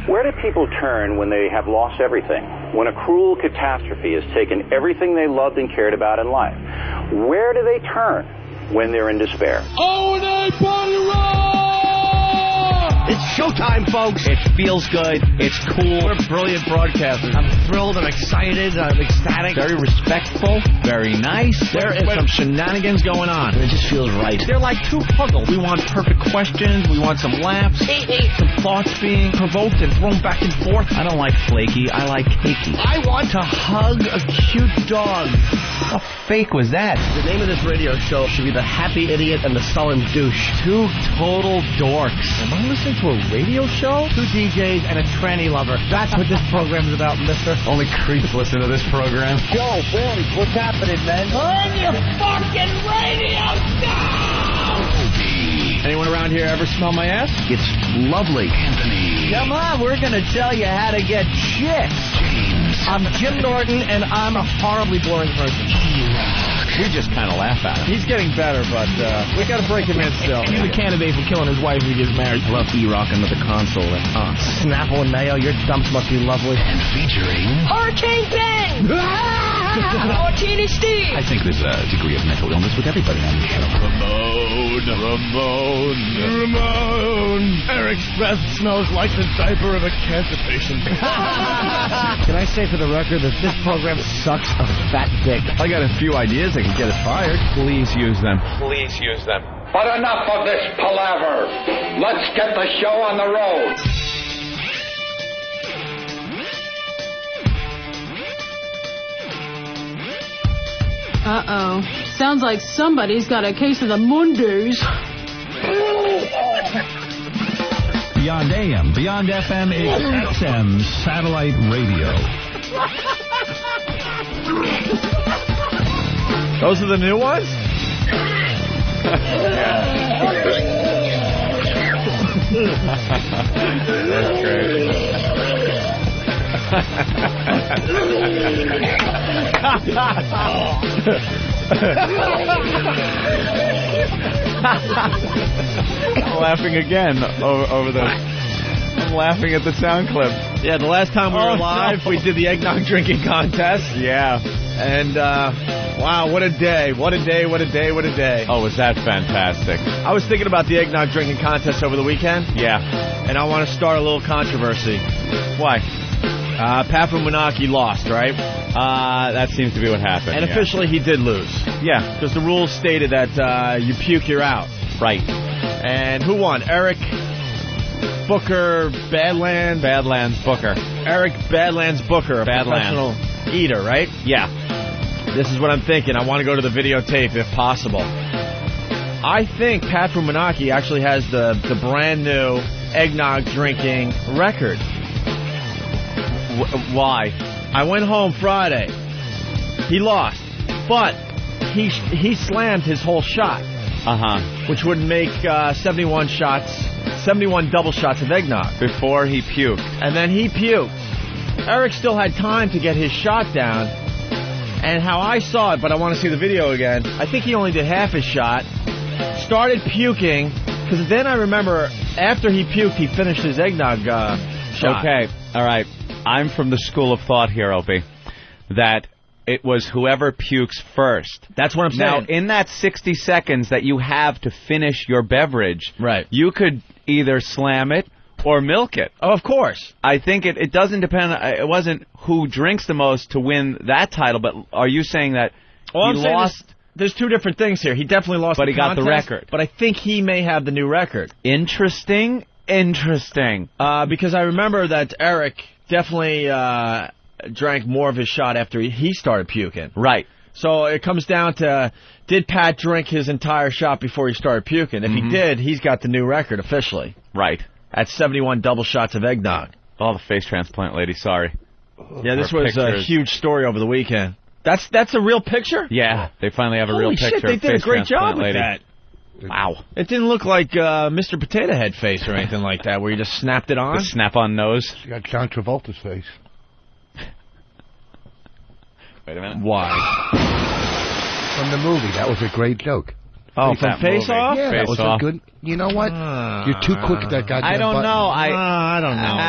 Where do people turn when they have lost everything? When a cruel catastrophe has taken everything they loved and cared about in life? Where do they turn when they're in despair? O&A Party Rock! It's showtime, folks. It feels good. It's cool. We're brilliant broadcasters. I'm thrilled. I'm excited. I'm ecstatic. Very respectful. Very nice. There is some shenanigans going on. It just feels right. They're like two puzzles. We want perfect questions. We want some laughs. Some thoughts being provoked and thrown back and forth. I don't like flaky. I like cakey. I want to hug a cute dog. How fake was that? The name of this radio show should be The Happy Idiot and the Sullen Douche. Two total dorks. Am I listening to a radio show? Two DJs and a tranny lover. That's what this program is about, mister. Only creeps listen to this program. Yo, boys, what's happening, man? Turn your fucking radio down! Anyone around here ever smell my ass? It's lovely. Anthony. Come on, we're going to tell you how to get chicks. James. I'm Jim Norton, and I'm a horribly boring person. We just kind of laugh at him. He's getting better, but we got to break him in still. He's a candidate for killing his wife if he gets married. I love E-Rock under the console. Snapple and Mayo, your dumps must be lovely. And featuring... Hurricane Bang! Martini Steve! I think there's a degree of mental illness with everybody on the show. Ramon. Eric's breath smells like the diaper of a cancer patient. Can I say for the record that this program sucks a fat dick? I got a few ideas that can get us fired. Please use them. Please use them. But enough of this palaver. Let's get the show on the road. Uh-oh. Sounds like somebody's got a case of the Mondays. Beyond AM, Beyond FM, it's XM Satellite Radio. Those are the new ones? That's great. I'm laughing again over the... I'm laughing at the sound clip. Yeah, the last time we were live, we did the eggnog drinking contest. Yeah. And, wow, what a day. What a day, what a day, what a day. Oh, was that fantastic? I was thinking about the eggnog drinking contest over the weekend. Yeah. And I want to start a little controversy. Why? Papamanaki lost, right? That seems to be what happened. And officially he did lose. Yeah. Because the rules stated that you puke, you're out. Right. And who won? Eric Booker Badlands? Badlands Booker. Eric Badlands Booker, a professional eater, right? Yeah. This is what I'm thinking. I want to go to the videotape if possible. I think Pat Fumanaki actually has the brand new eggnog drinking record. Why? I went home Friday. He lost, but he slammed his whole shot. Which would make 71 double shots of eggnog. Before he puked. And then he puked. Eric still had time to get his shot down. And how I saw it, but I want to see the video again, I think he only did half his shot. Started puking, because then I remember after he puked, he finished his eggnog shot. Okay, all right. I'm from the school of thought here, Opie, that it was whoever pukes first. That's what I'm saying. Now, in that 60 seconds that you have to finish your beverage, right, you could either slam it or milk it. Oh, of course. I think it doesn't depend. It wasn't who drinks the most to win that title, but are you saying that he lost? There's two different things here. He definitely lost but the contest, got the record. But I think he may have the new record. Interesting. Because I remember that Eric definitely drank more of his shot after he started puking. Right. So it comes down to, did Pat drink his entire shot before he started puking? If he did, he's got the new record officially. Right. At 71 double shots of eggnog. Oh, the face transplant lady, sorry. Yeah, this was a huge story over the weekend. That's a real picture? Yeah, they finally have a real picture. Holy shit, they did a great job with that. Wow. It didn't look like Mr. Potato Head face or anything like that, where you just snapped it on. The snap-on nose. You got John Travolta's face. Wait a minute. Why? From the movie. That was a great joke. Oh, from Face Off? Yeah, that was a good. You know what? You're too quick at that goddamn I don't button. know. I don't know.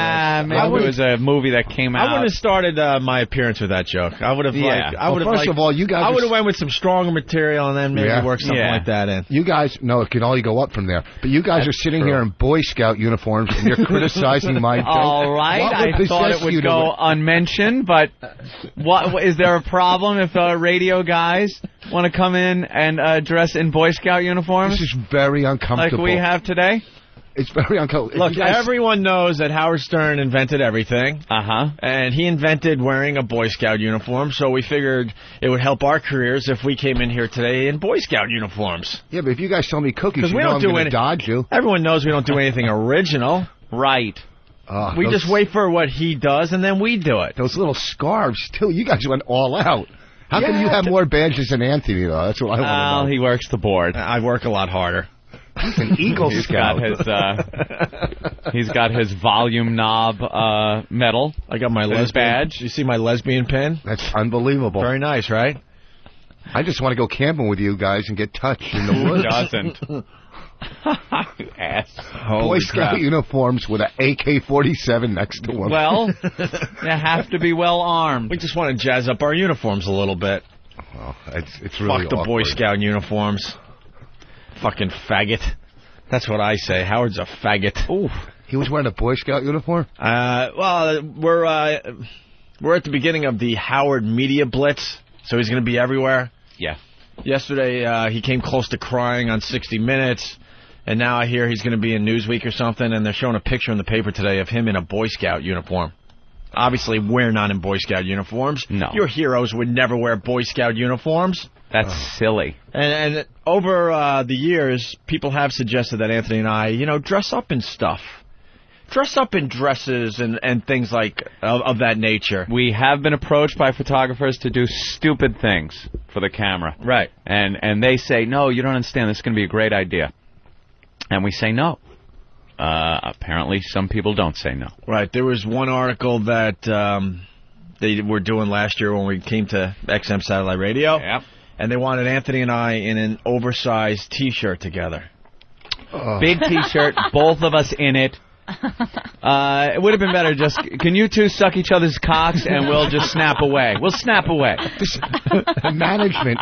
Maybe it was a movie that came out. I wouldn't have started my appearance with that joke. I would have First of all, you guys. I would have went with some stronger material and then maybe work something like that in. You guys, no, it can only go up from there. But you guys are sitting here in Boy Scout uniforms and you're criticizing my joke. All right, I thought it would go unmentioned, but what is there a problem if radio guys want to come in and dress in Boy Scout uniforms? This is very uncomfortable. Like we have today? It's very uncomfortable. Look, everyone knows that Howard Stern invented everything. Uh-huh. And he invented wearing a Boy Scout uniform, so we figured it would help our careers if we came in here today in Boy Scout uniforms. Yeah, but if you guys sell me cookies, you we know don't I'm going to dodge you. Everyone knows we don't do anything original. Right. We just wait for what he does, and then we do it. Those little scarves, too. You guys went all out. How come you have more badges than Anthony, though? That's what I want to know. He works the board. I work a lot harder. He's an Eagle Scout. He's got his volume knob medal. I got my lesbian badge. You see my lesbian pin? That's unbelievable. Very nice, right? I just want to go camping with you guys and get touched in the woods. Doesn't. You ass. Boy Scout uniforms with an AK-47 next to them. Well, you have to be well armed. We just want to jazz up our uniforms a little bit. Well, it's really Fuck the awkward. Boy Scout uniforms. Fucking faggot. That's what I say. Howard's a faggot. Ooh. He was wearing a Boy Scout uniform? Well, we're at the beginning of the Howard Media Blitz, so he's going to be everywhere. Yeah. Yesterday, he came close to crying on 60 Minutes, and now I hear he's going to be in Newsweek or something, and they're showing a picture in the paper today of him in a Boy Scout uniform. Obviously, we're not in Boy Scout uniforms. No. Your heroes would never wear Boy Scout uniforms. That's silly. And over the years, people have suggested that Anthony and I, dress up in stuff. Dress up in dresses and things like of that nature. We have been approached by photographers to do stupid things for the camera. Right. And they say, no, you don't understand. This is going to be a great idea. And we say no. Apparently, some people don't say no. Right. There was one article that they were doing last year when we came to XM Satellite Radio. Yep. And they wanted Anthony and I in an oversized T-shirt together. Big T-shirt, both of us in it. It would have been better just, can you two suck each other's cocks and we'll just snap away. We'll snap away. Management.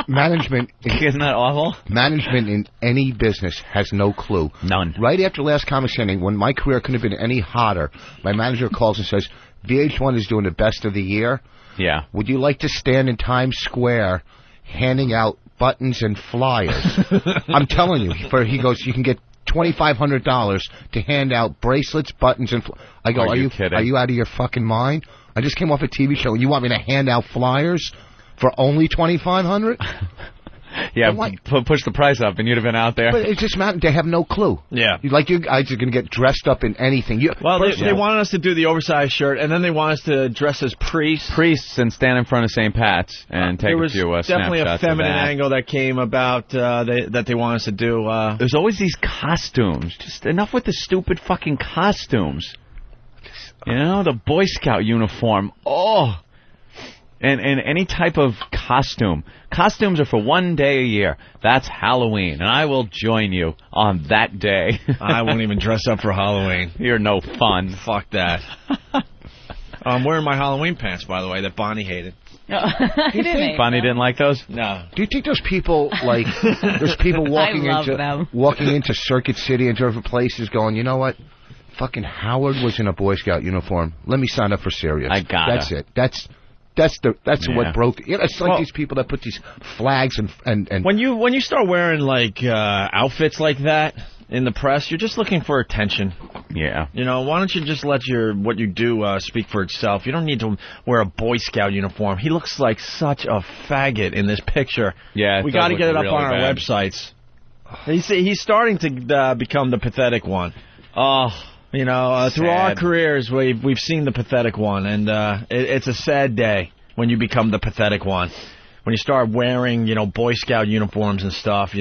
Isn't that awful? Management in any business has no clue. None. Right after last comic ending, when my career couldn't have been any hotter, my manager calls and says, VH1 is doing the best of the year. Yeah. Would you like to stand in Times Square handing out buttons and flyers? I'm telling you. He goes, you can get $2,500 to hand out bracelets, buttons, and I go, are you kidding? Are you out of your fucking mind? I just came off a TV show, and you want me to hand out flyers for only $2,500? Yeah, push the price up, and you'd have been out there. But it's just they have no clue. Yeah. You guys are going to get dressed up in anything. They wanted us to do the oversized shirt, and then they want us to dress as priests. Priests and stand in front of St. Pat's and take a few snapshots. There was definitely a feminine angle that came about that they want us to do. There's always these costumes. Just enough with the stupid fucking costumes. The Boy Scout uniform. Oh. And any type of costume. Costumes are for one day a year. That's Halloween, and I will join you on that day. I won't even dress up for Halloween. You're no fun. Fuck that. I'm wearing my Halloween pants, by the way, that Bonnie hated. Bonnie didn't like those? No. Do you think those people, there's people walking into Circuit City and different places going, you know what? Fucking Howard was in a Boy Scout uniform. Let me sign up for Sirius. I got it. That's it. That's what broke. It's like these people that put these flags and when you start wearing outfits like that in the press, you're just looking for attention. Yeah. Why don't you just let what you do speak for itself? You don't need to wear a Boy Scout uniform. He looks like such a faggot in this picture. Yeah. We got to get it up on our websites. He's starting to become the pathetic one. Oh. Through our careers, we've seen the pathetic one, and it's a sad day when you become the pathetic one. When you start wearing, Boy Scout uniforms and stuff,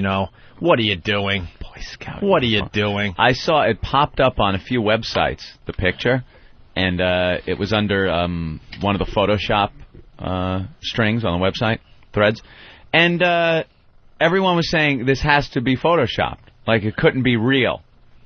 what are you doing? Boy Scout. What are you doing? I saw it popped up on a few websites, the picture, and it was under one of the Photoshop strings on the website, threads, and everyone was saying this has to be photoshopped. Like, it couldn't be real.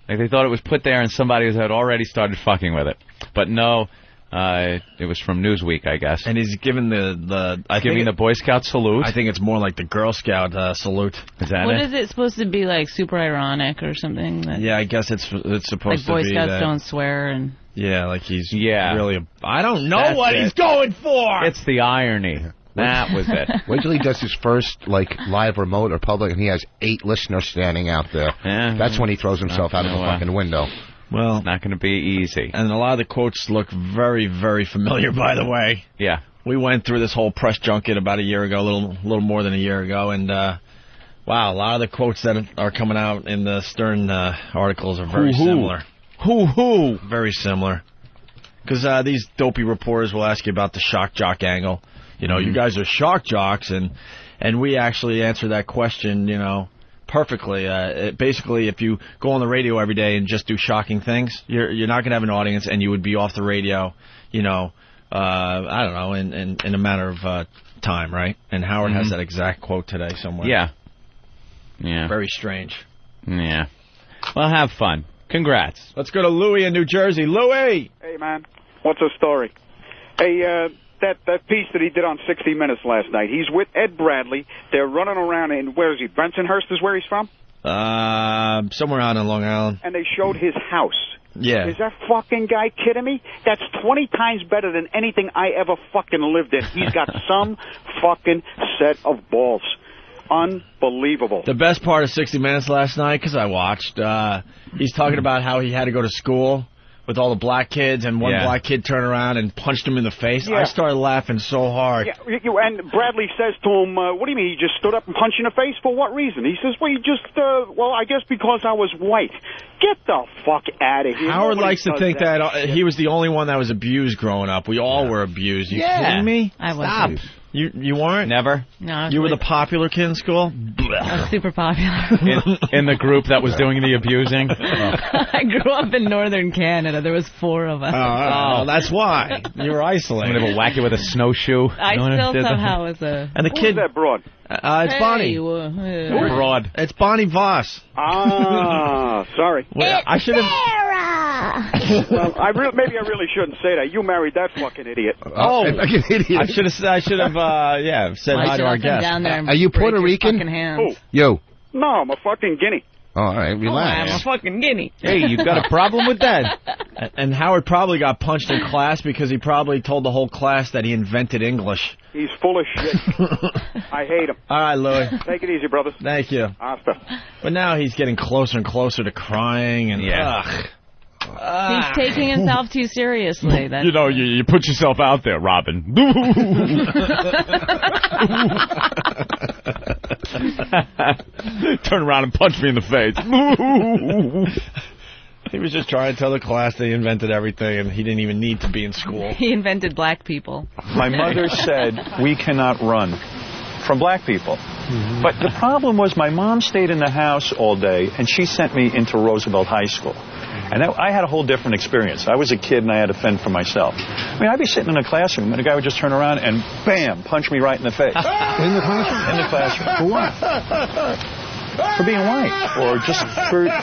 Like, they thought it was put there and somebody had already started fucking with it. But no, it was from Newsweek, I guess. And he's giving the Boy Scout salute. I think it's more like the Girl Scout salute. Is that What is it supposed to be, like, super ironic or something? Yeah, I guess it's supposed like to be Boy Scouts that. don't swear and... Yeah, like he's really... I don't know That's what it. he's going for! It's the irony. That was it. Wait till he does his first, like, live remote or public, and he has 8 listeners standing out there. Yeah. That's when he throws himself out of the fucking window. Well, it's not going to be easy. And a lot of the quotes look very, very familiar, by the way. Yeah. We went through this whole press junket about a year ago, a little more than a year ago, and wow, a lot of the quotes that are coming out in the Stern articles are very similar. Very similar. Because these dopey reporters will ask you about the shock jock angle. You know, you guys are shock jocks, and we actually answer that question, you know, perfectly. Basically, if you go on the radio every day and just do shocking things, you're not going to have an audience, and you would be off the radio, you know, I don't know, in a matter of time, right? And Howard has that exact quote today somewhere. Yeah. Yeah. Very strange. Yeah. Well, have fun. Congrats. Let's go to Louie in New Jersey. Louie! Hey, man. What's the story? Hey, that piece that he did on 60 Minutes last night, he's with Ed Bradley. They're running around in, where is he? Bensonhurst is where he's from? Somewhere out in Long Island. And they showed his house. Yeah. Is that fucking guy kidding me? That's 20 times better than anything I ever fucking lived in. He's got some fucking set of balls. Unbelievable. The best part of 60 Minutes last night, because I watched, he's talking about how he had to go to school with all the black kids, and one black kid turned around and punched him in the face. Yeah. I started laughing so hard. Yeah, and Bradley says to him, what do you mean, he just stood up and punched you in the face? For what reason? He says, well, I guess because I was white. Get the fuck out of here. Howard Nobody likes to does think that he was the only one that was abused growing up. We all were abused. You kidding me? I wasn't. Stop. You weren't? Never? No. You were the popular kid in school? I was super popular. In the group that was doing the abusing? I grew up in northern Canada. There was 4 of us. Oh, that's why. You were isolated. I'm going to whack you with a snowshoe. I still somehow was a... And the kid... Who's that broad? It's Bonnie. Broad. It's Bonnie Voss. Ah, sorry. Well, I should have... Well, maybe I really shouldn't say that. You married that fucking idiot. Oh, fucking idiot. I should have said hi to our guest. Down there and Are you Puerto Rican? Who? You. No, I'm a fucking guinea. Oh, all right, relax. I'm a fucking guinea. Hey, you got a problem with that? And Howard probably got punched in class because he probably told the whole class that he invented English. He's full of shit. I hate him. All right, Louie. Take it easy, brothers. Thank you. Hasta. But now he's getting closer and closer to crying, and He's taking himself too seriously. That's You know, you put yourself out there, Robin. Turn around and punch me in the face. He was just trying to tell the class that he invented everything, and he didn't even need to be in school. He invented black people. My mother said, we cannot run from black people. Mm-hmm. But the problem was my mom stayed in the house all day, and she sent me into Roosevelt High School. And I had a whole different experience. I was a kid, and I had to fend for myself. I mean, I'd be sitting in a classroom, and a guy would just turn around and, bam, punch me right in the face. In the classroom? In the classroom. For what? For being white, or just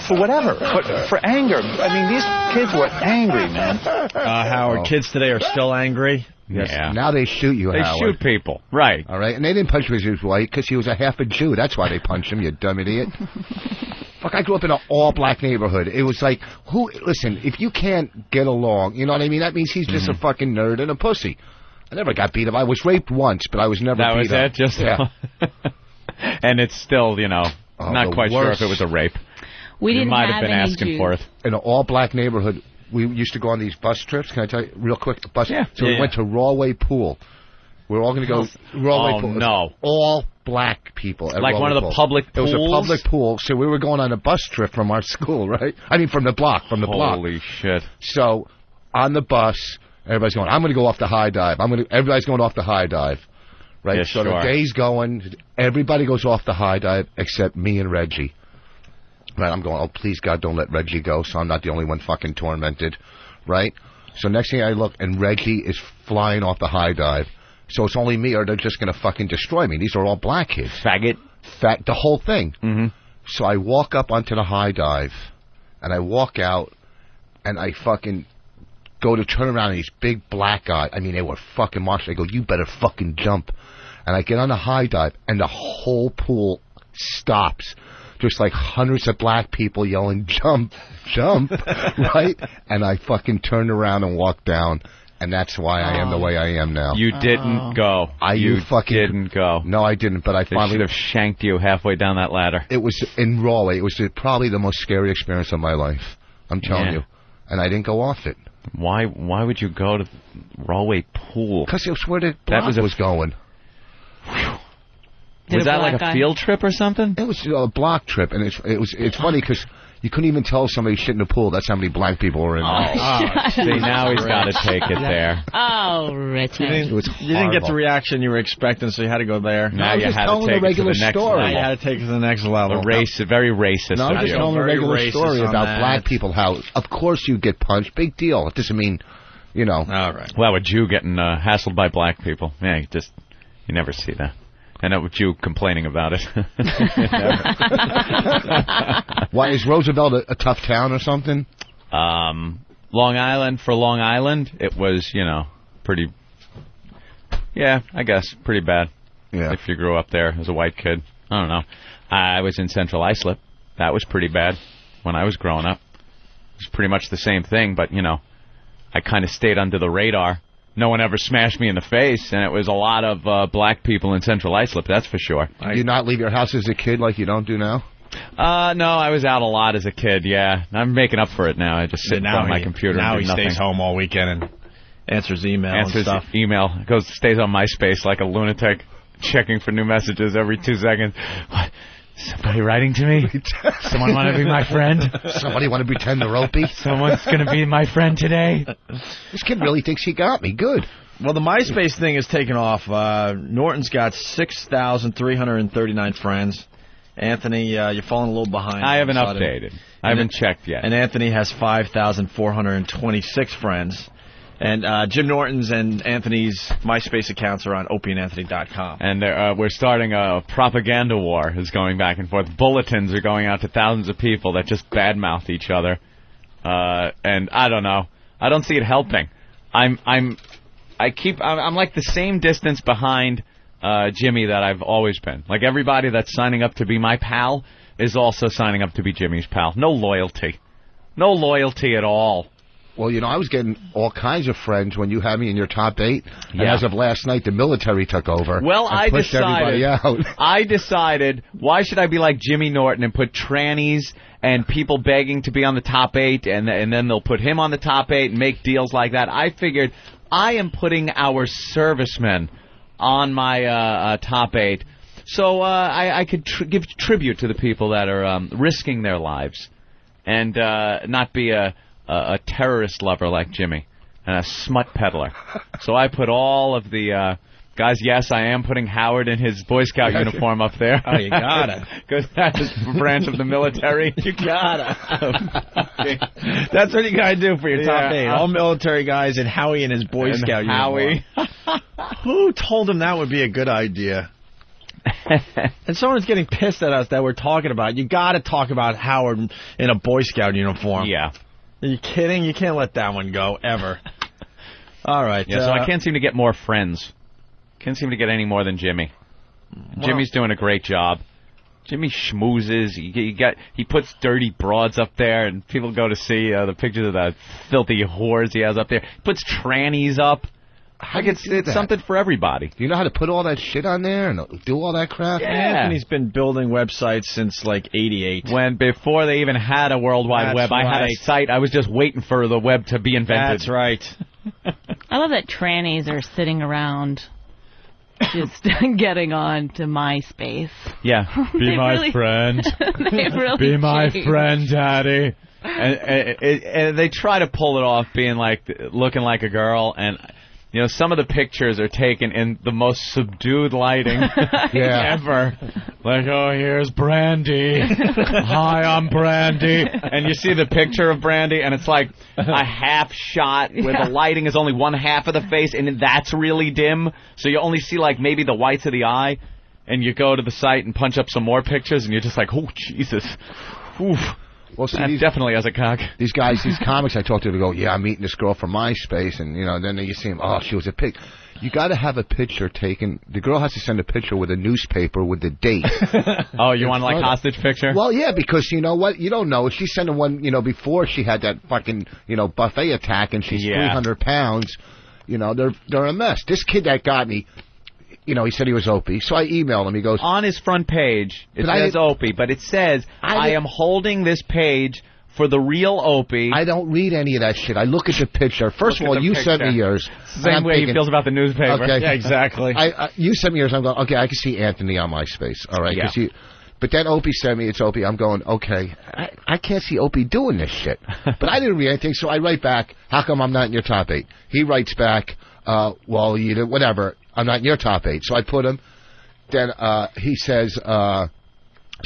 for whatever. But for anger. I mean, these kids were angry, man. Howard, kids today are still angry. Yes. Yeah. Now they shoot you, They Howard. shoot people. Right. All right, and they didn't punch him because he was white, because he was a half a Jew. That's why they punched him, you dumb idiot. Fuck, I grew up in an all-black neighborhood. It was like, listen, if you can't get along, you know what I mean? That means he's just a fucking nerd and a pussy. I never got beat up. I was raped once, but I was never beat up. That was it? Yeah. And it's still, not quite sure if it was a rape. We might have been asking for it. In an all-black neighborhood, we used to go on these bus trips. Can I tell you real quick? We went to Rawway Pool. We're all going to go Rawway Pool. No. All black people at like Rawway one of the Pool. public pools? It was a public pool, so we were going on a bus trip from our school, right? I mean, from the block, Holy shit. So, on the bus, everybody's going, I'm going to go off the high dive. Everybody's going off the high dive. Right? Yeah, so the day's going, everybody goes off the high dive except me and Reggie. Right, I'm going, oh, please, God, don't let Reggie go, so I'm not the only one fucking tormented. Right? So next thing I look, and Reggie is flying off the high dive. So it's only me, or they're just going to fucking destroy me. These are all black kids. Faggot. the whole thing. Mm-hmm. So I walk up onto the high dive, and I walk out, and I fucking go to turn around, and these big black guys, I mean, they were fucking marching. I go, you better fucking jump. And I get on the high dive, and the whole pool stops. Just like hundreds of black people yelling, jump, jump, right? And I fucking turned around and walked down, and that's why I am the way I am now. You didn't go. You didn't go. No, I didn't, but I finally... should have shanked you halfway down that ladder. It was in Rahway. It was probably the most scary experience of my life. I'm telling you. And I didn't go off it. Why would you go to Rahway Pool? Because it was where the block was going. Was that like a field trip or something? It was a block trip, and it's funny because you couldn't even tell somebody shit in the pool. That's how many black people were in there. See, now he's got to take it there. Oh, Richard. You didn't get the reaction you were expecting, so you had to go there. Now you had to take it to the next level. You had to take it to the next level. Very racist. No, I'm just telling a regular story about black people. How, of course, you get punched. Big deal. It doesn't mean, you know. All right. Well, with you getting hassled by black people, yeah, you never see that. And with you complaining about it. Why, is Roosevelt a tough town or something? Long Island, for Long Island, it was, pretty, I guess, pretty bad. Yeah. If you grew up there as a white kid. I don't know. I was in Central Islip. That was pretty bad when I was growing up. It was pretty much the same thing, but, I kind of stayed under the radar. No one ever smashed me in the face, and it was a lot of black people in Central Islip, that's for sure. Did you not leave your house as a kid like you don't do now? No, I was out a lot as a kid, yeah. I'm making up for it now. I just sit in front of my computer and do nothing. Stays home all weekend and answers email and stuff. Stays on MySpace like a lunatic, checking for new messages every 2 seconds. What? Somebody writing to me? Someone want to be my friend? Somebody want to pretend they're Opie? Someone's going to be my friend today? This kid really thinks he got me. Good. Well, the MySpace thing is taking off. Norton's got 6,339 friends. Anthony, you're falling a little behind. I haven't updated. I haven't checked yet. And Anthony has 5,426 friends. And Jim Norton's and Anthony's MySpace accounts are on opieandanthony.com. And we're starting a propaganda war is going back and forth. Bulletins are going out to thousands of people that just badmouth each other. And I don't know. I don't see it helping. I'm like the same distance behind Jimmy that I've always been. Like everybody that's signing up to be my pal is also signing up to be Jimmy's pal. No loyalty. No loyalty at all. Well, I was getting all kinds of friends when you had me in your top 8. And as of last night, the military took over. Well, and pushed everybody out. I decided, why should I be like Jimmy Norton and put trannies and people begging to be on the top 8, and then they'll put him on the top 8 and make deals like that? I figured I am putting our servicemen on my top 8, so I could give tribute to the people that are risking their lives and not be a terrorist lover like Jimmy and a smut peddler. So I put all of the guys. Yes, I am putting Howard in his Boy Scout uniform up there. Oh, you gotta, because that's a branch of the military. You gotta. That's what you gotta do for your top 8. All military guys and Howie in his Boy Scout uniform. Who told him that would be a good idea? And someone's getting pissed at us that we're talking about. You gotta talk about Howard in a Boy Scout uniform. Yeah. Are you kidding? You can't let that one go, ever. All right. Yeah, so I can't seem to get more friends. Can't seem to get any more than Jimmy. Well, Jimmy's doing a great job. Jimmy schmoozes. He puts dirty broads up there, and people go to see the pictures of the filthy whores he has up there. He puts trannies up. It's something for everybody. Do you know how to put all that shit on there and do all that crap? Yeah. Anthony's been building websites since like '88. Before they even had a World Wide Web, I had a site. I was just waiting for the web to be invented. That's right. I love that trannies are sitting around just getting on to MySpace. Yeah. Be my friend. They really Be my changed. friend, Daddy. And they try to pull it off, being looking like a girl, and some of the pictures are taken in the most subdued lighting ever. Like, oh, here's Brandy. Hi, I'm Brandy. And you see the picture of Brandy, and it's like a half shot where the lighting is only one half of the face, and that's really dim. So you only see, maybe the whites of the eye. and you go to the site and punch up some more pictures, and you're just like, oh, Jesus. Oof. Well, see, that definitely has a cock. These guys, these comics I talk to, they go, yeah, I'm meeting this girl from MySpace, and, you know, then you see them, oh, she was a pig. You got to have a picture taken. The girl has to send a picture with a newspaper with the date. Oh, you want like hostage picture? Well, yeah, because you know what? You don't know. If she's sending one, you know, before she had that fucking, you know, buffet attack and she's 300 pounds, you know, they're a mess. This kid that got me, you know, he said he was Opie, so I emailed him. He goes... On his front page, it says Opie, but it says, I am holding this page for the real Opie. I don't read any of that shit. I look at the picture. First of all, you sent me yours. Same way he feels about the newspaper. Okay. Yeah, exactly. You sent me yours. I'm going, okay, I can see Anthony on MySpace. All right. Yeah. But then Opie sent me, it's Opie. I'm going, okay, I can't see Opie doing this shit. But I didn't read anything, so I write back, how come I'm not in your top 8? He writes back, well, you did, whatever, I'm not in your top 8. So I put him. Then he says...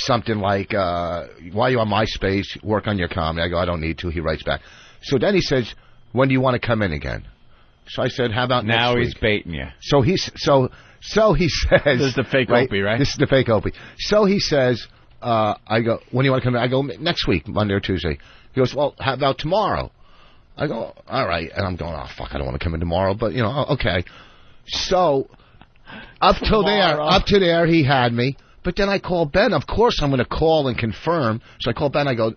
something like, why are you on MySpace? Work on your comedy. I go, I don't need to. He writes back. So then he says, when do you want to come in again? So I said, how about next week? Now he's baiting you. So he says... This is the fake Opie, right? This is the fake Opie. So he says, I go, when do you want to come in? I go, next week, Monday or Tuesday. He goes, well, how about tomorrow? I go, all right. And I'm going, oh, fuck, I don't want to come in tomorrow. But, you know, okay. So up to there, he had me. But then I called Ben. Of course, I'm going to call and confirm. So I called Ben. I go,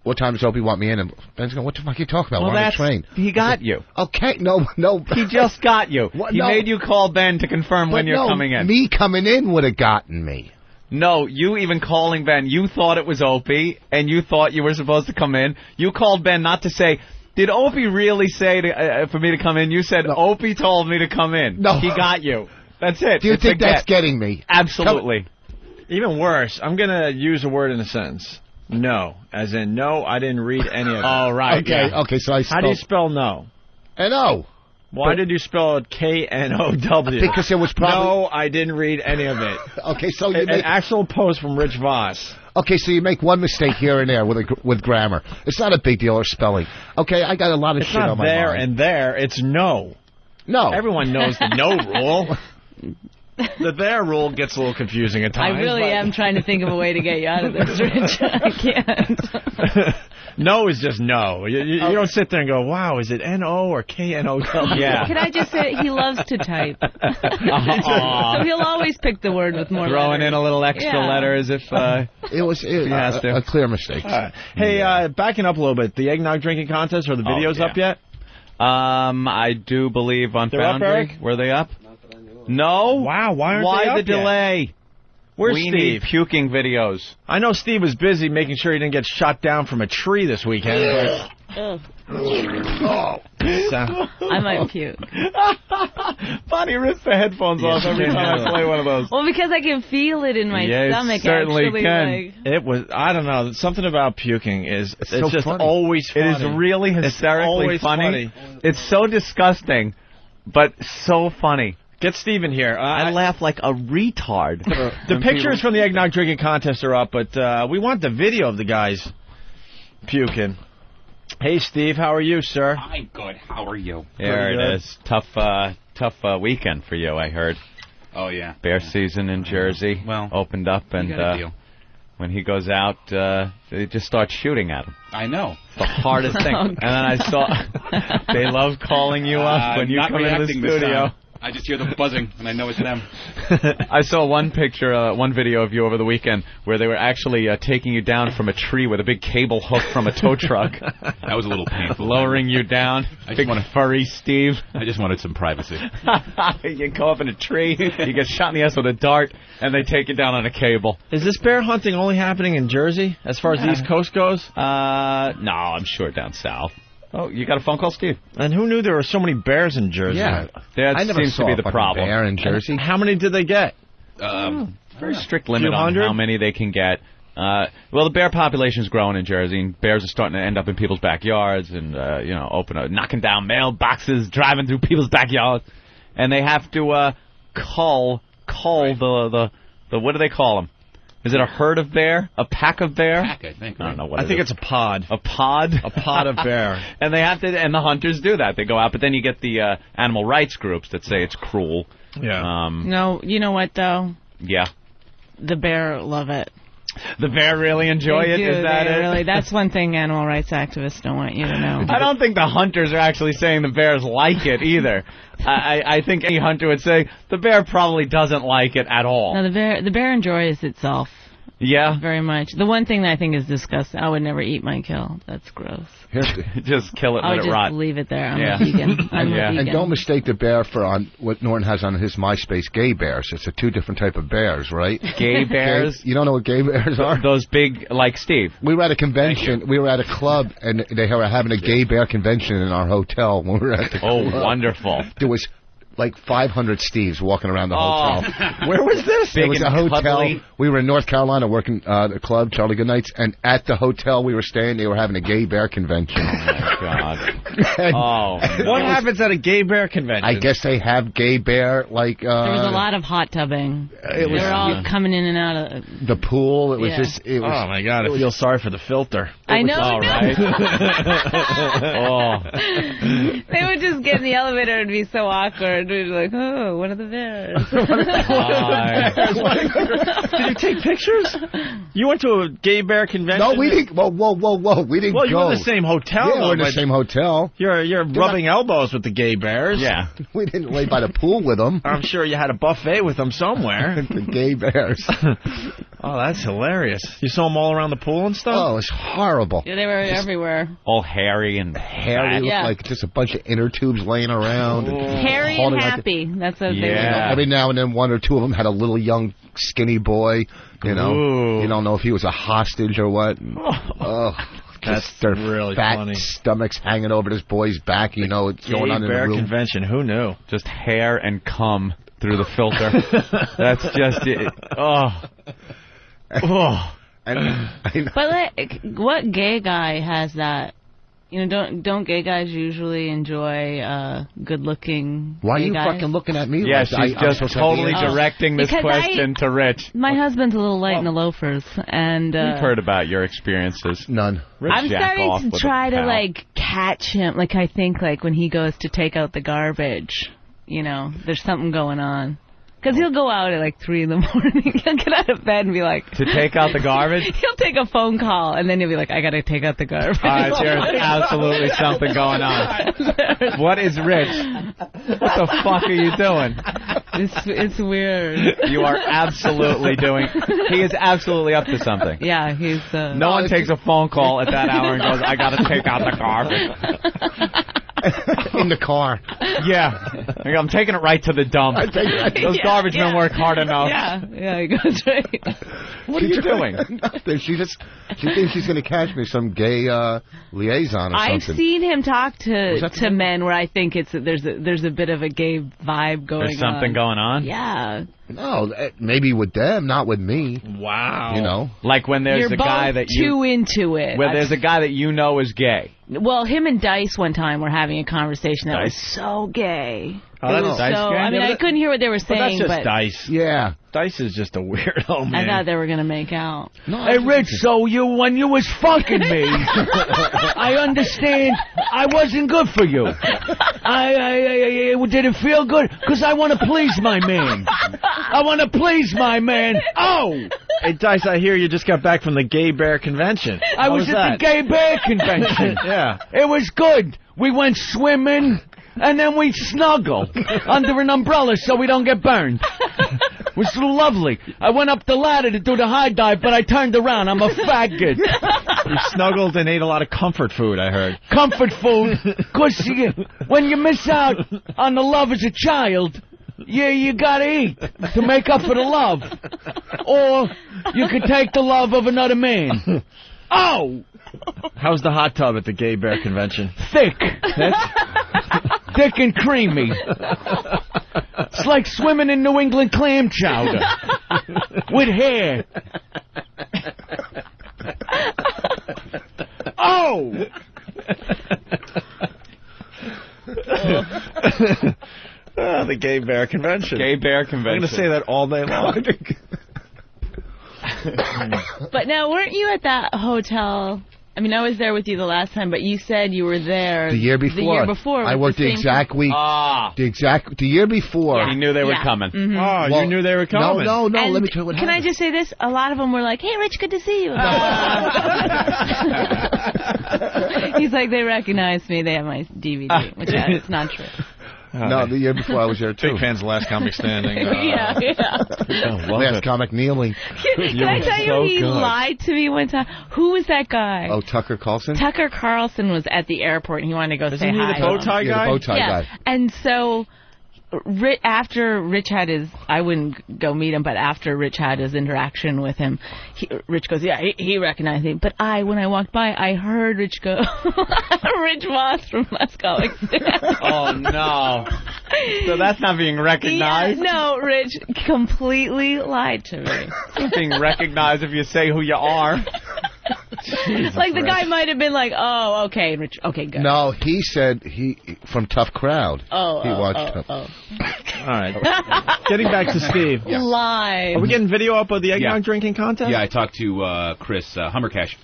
what time does Opie want me in? And Ben's going, what the fuck are you talking about? Well, we're on the train. He got you. Okay, no. He just got you. He made you call Ben to confirm when you're coming in. Me coming in would have gotten me. No, you even calling Ben, you thought it was Opie, and you thought you were supposed to come in. You called Ben not to say, did Opie really say for me to come in? You said, Opie told me to come in. No. He got you. That's it. Do you think that's getting me? Absolutely. Even worse, I'm going to use a word in a sentence. No. As in, no, I didn't read any of it. Oh, right. Okay, so How do you spell no? N-O. Why did you spell it K-N-O-W? Because it was probably... No, I didn't read any of it. Okay, so you An actual post from Rich Voss. Okay, so you make one mistake here and there with grammar. It's not a big deal, or spelling. Okay, I got a lot of shit on my mind. It's not there and there. It's no. No. Everyone knows the no rule. The there rule gets a little confusing at times. I really am trying to think of a way to get you out of this, Rich. I can't. No is just no. You don't sit there and go, wow, is it N-O or K-N-O-W? Yeah. Can I just say, he loves to type. So he'll always pick the word with more Throwing letters. in a little extra letter as if it was a clear mistake. Hey, backing up a little bit, the eggnog drinking contest, are the videos up yet? I do believe on Foundry. Up, Eric? Were they up? No. Wow, why aren't they up the delay? Where's we Steve? Need puking videos. I know Steve was busy making sure he didn't get shot down from a tree this weekend. Oh. So. I might puke. Bonnie rips the headphones off every time I play one of those. Well, because I can feel it in my stomach. Certainly actually, can. It was, I don't know, something about puking is, it's so just funny. always funny. It is really hysterically funny. It's so disgusting, but so funny. Get Steve in here. I laugh like a retard. The pictures from the eggnog drinking contest are up, but we want the video of the guys puking. Hey, Steve, how are you, sir? I'm good. How are you? There it is. Tough weekend for you, I heard. Oh, yeah. Bear season in Jersey opened up, and when he goes out, they just start shooting at him. I know. It's the hardest thing. And then I saw they love calling you up when you come in the studio. I just hear the buzzing, and I know it's them. I saw one picture, one video of you over the weekend where they were actually taking you down from a tree with a big cable hook from a tow truck. That was a little painful. Lowering you down. Big furry Steve. I just wanted some privacy. You go up in a tree, you get shot in the ass with a dart, and they take you down on a cable. Is this bear hunting only happening in Jersey as far as the East Coast goes? No, I'm sure down south. Oh, you got a phone call, Steve? And who knew there were so many bears in Jersey? Yeah, that I never seems saw to be a the fucking problem. bear in Jersey. And how many did they get? Very strict limit on how many they can get. Well, the bear population is growing in Jersey, and bears are starting to end up in people's backyards and knocking down mailboxes, driving through people's backyards, and they have to cull the what do they call them? Is it a herd of bear? A pack of bear? Pack, I think. I don't know what I think it's a pod. A pod? A pod of bear. And they have to, and the hunters do that. They go out, but then you get the animal rights groups that say it's cruel. Yeah. No, you know what, though? Yeah. The bear love it. The bear really enjoy it? Is that it? Really, that's one thing animal rights activists don't want you to know. I don't think the hunters are actually saying the bears like it either. I think any hunter would say the bear probably doesn't like it at all. No, the bear enjoys itself. Yeah? Very much. The one thing that I think is disgusting, I would never eat my kill. That's gross. Just kill it and let it rot. I would just leave it there. I'm a vegan. I'm a vegan. And don't mistake the bear for what Norton has on his MySpace, gay bears. It's a two different type of bears, right? Gay bears? You don't know what gay bears are? Those big, like Steve. We were at a convention. We were at a club, and they were having a gay bear convention in our hotel when we were at the club. Oh, wonderful. There was like 500 Steves walking around the hotel. Where was this? It was a hotel. We were in North Carolina working the club, Charlie Goodnights, and at the hotel we were staying, they were having a gay bear convention. Oh, my God. What happens at a gay bear convention? I guess they have gay bear, like... there was a lot of hot tubbing. They were all coming in and out of... The pool, it was Yeah. just... It was, oh, my God, I feel sorry for the filter. I know. All right. They would just get in the elevator and it'd be so awkward. We'd be like, oh, one of the bears. Did you take pictures? You went to a gay bear convention? No, we didn't. Whoa. We didn't go. Well, you were in the same hotel. Yeah, we're in the same hotel. You're rubbing elbows with the gay bears. Yeah. We didn't lay by the pool with them. I'm sure you had a buffet with them somewhere. The gay bears. Oh, that's hilarious. You saw them all around the pool and stuff? Oh, it's horrible. Yeah, they were everywhere. All hairy and hairy. Looked like just a bunch of inner tubes laying around. Hairy and happy. That's what they were. Every now and then, one or two of them had a little young, skinny boy. You know, you don't know if he was a hostage or what. That's their really fat funny. stomachs hanging over this boy's back. You know, it's going on in the bear room. convention. Who knew? Just hair and cum through the filter. That's just it. Oh. But like, what gay guy has that? You know, don't gay guys usually enjoy good-looking? Why are gay you guys? fucking looking at me? Yeah, like she's just totally directing this Because question to Rich. My husband's a little light in the loafers, and We've heard about your experiences. None. I'm starting to try to like catch him. Like I think like when he goes to take out the garbage, you know, there's something going on. Because he'll go out at like 3 in the morning. He'll get out of bed and be like... To take out the garbage? He'll take a phone call, and then he'll be like, I got to take out the garbage. All right, there's absolutely something going on. What is Rich? What the fuck are you doing? It's weird. You are absolutely doing... He is absolutely up to something. Yeah, he's... No one takes a phone call at that hour and goes, I got to take out the garbage. In the car. Yeah. I'm taking it right to the dump. Those garbage men work hard enough. Yeah, he goes right. What are you doing? Nothing. She thinks she's going to catch me some gay liaison or something. I've seen him talk to men where I think there's a bit of a gay vibe going on. There's something going on? Yeah. No, maybe with them, not with me. Wow. You know? Like when there's a guy that you... too into it. Where there's a guy that you know is gay. Well, him and Dice one time were having a conversation that was so gay. Oh, that's Dice gay? I mean, I couldn't hear what they were saying, but... that's just Dice. Yeah. Dice is just a weirdo, man. I thought they were going to make out. No, hey, Rich, so when you was fucking me, I understand I wasn't good for you. Did it feel good? Because I want to please my man. I want to please my man. Oh! Hey, Dice, I hear you just got back from the gay bear convention. I was at the gay bear convention. Yeah. It was good. We went swimming, and then we snuggled under an umbrella so we don't get burned. It was so lovely. I went up the ladder to do the high dive, but I turned around. I'm a faggot. You snuggled and ate a lot of comfort food, I heard. Comfort food. Because when you miss out on the love as a child, you gotta eat to make up for the love. Or you could take the love of another man. Oh! How's the hot tub at the gay bear convention? Thick. Thick and creamy. It's like swimming in New England clam chowder. With hair. Oh! The gay bear convention. Gay bear convention. I'm going to say that all day long. But now, weren't you at that hotel? I mean, I was there with you the last time, but you said you were there the year before. The year before. I worked the exact week. The year before. Yeah. He knew they were coming. Mm-hmm. Oh, you knew they were coming. No. And let me tell you what happened. Can I just say this? A lot of them were like, "Hey, Rich, good to see you." He's like, they recognize me. They have my DVD, which is not true. No, the year before I was there too. Big fans of Last Comic Standing. Yeah. Last Comic Kneeling. Can I tell you, he lied to me one time. Who was that guy? Oh, Tucker Carlson? Tucker Carlson was at the airport, and he wanted to go say hi. Isn't he the bow tie guy? Yeah, the bow tie guy. And so... after Rich had his, I wouldn't go meet him, but after Rich had his interaction with him, Rich goes, yeah, he recognized me. But when I walked by, I heard Rich go, Rich Voss from Last Comic Standing. Oh, no. So that's not being recognized? Yeah, no, Rich completely lied to me. It's not being recognized if you say who you are. Jesus, like the Rich. guy might have been like, oh, okay, Rich, okay, good. No, he said from Tough Crowd. He watched Tough. All right. Getting back to Steve. Live. Are we getting video up of the eggnog drinking contest? Yeah, I talked to Chris Hummercash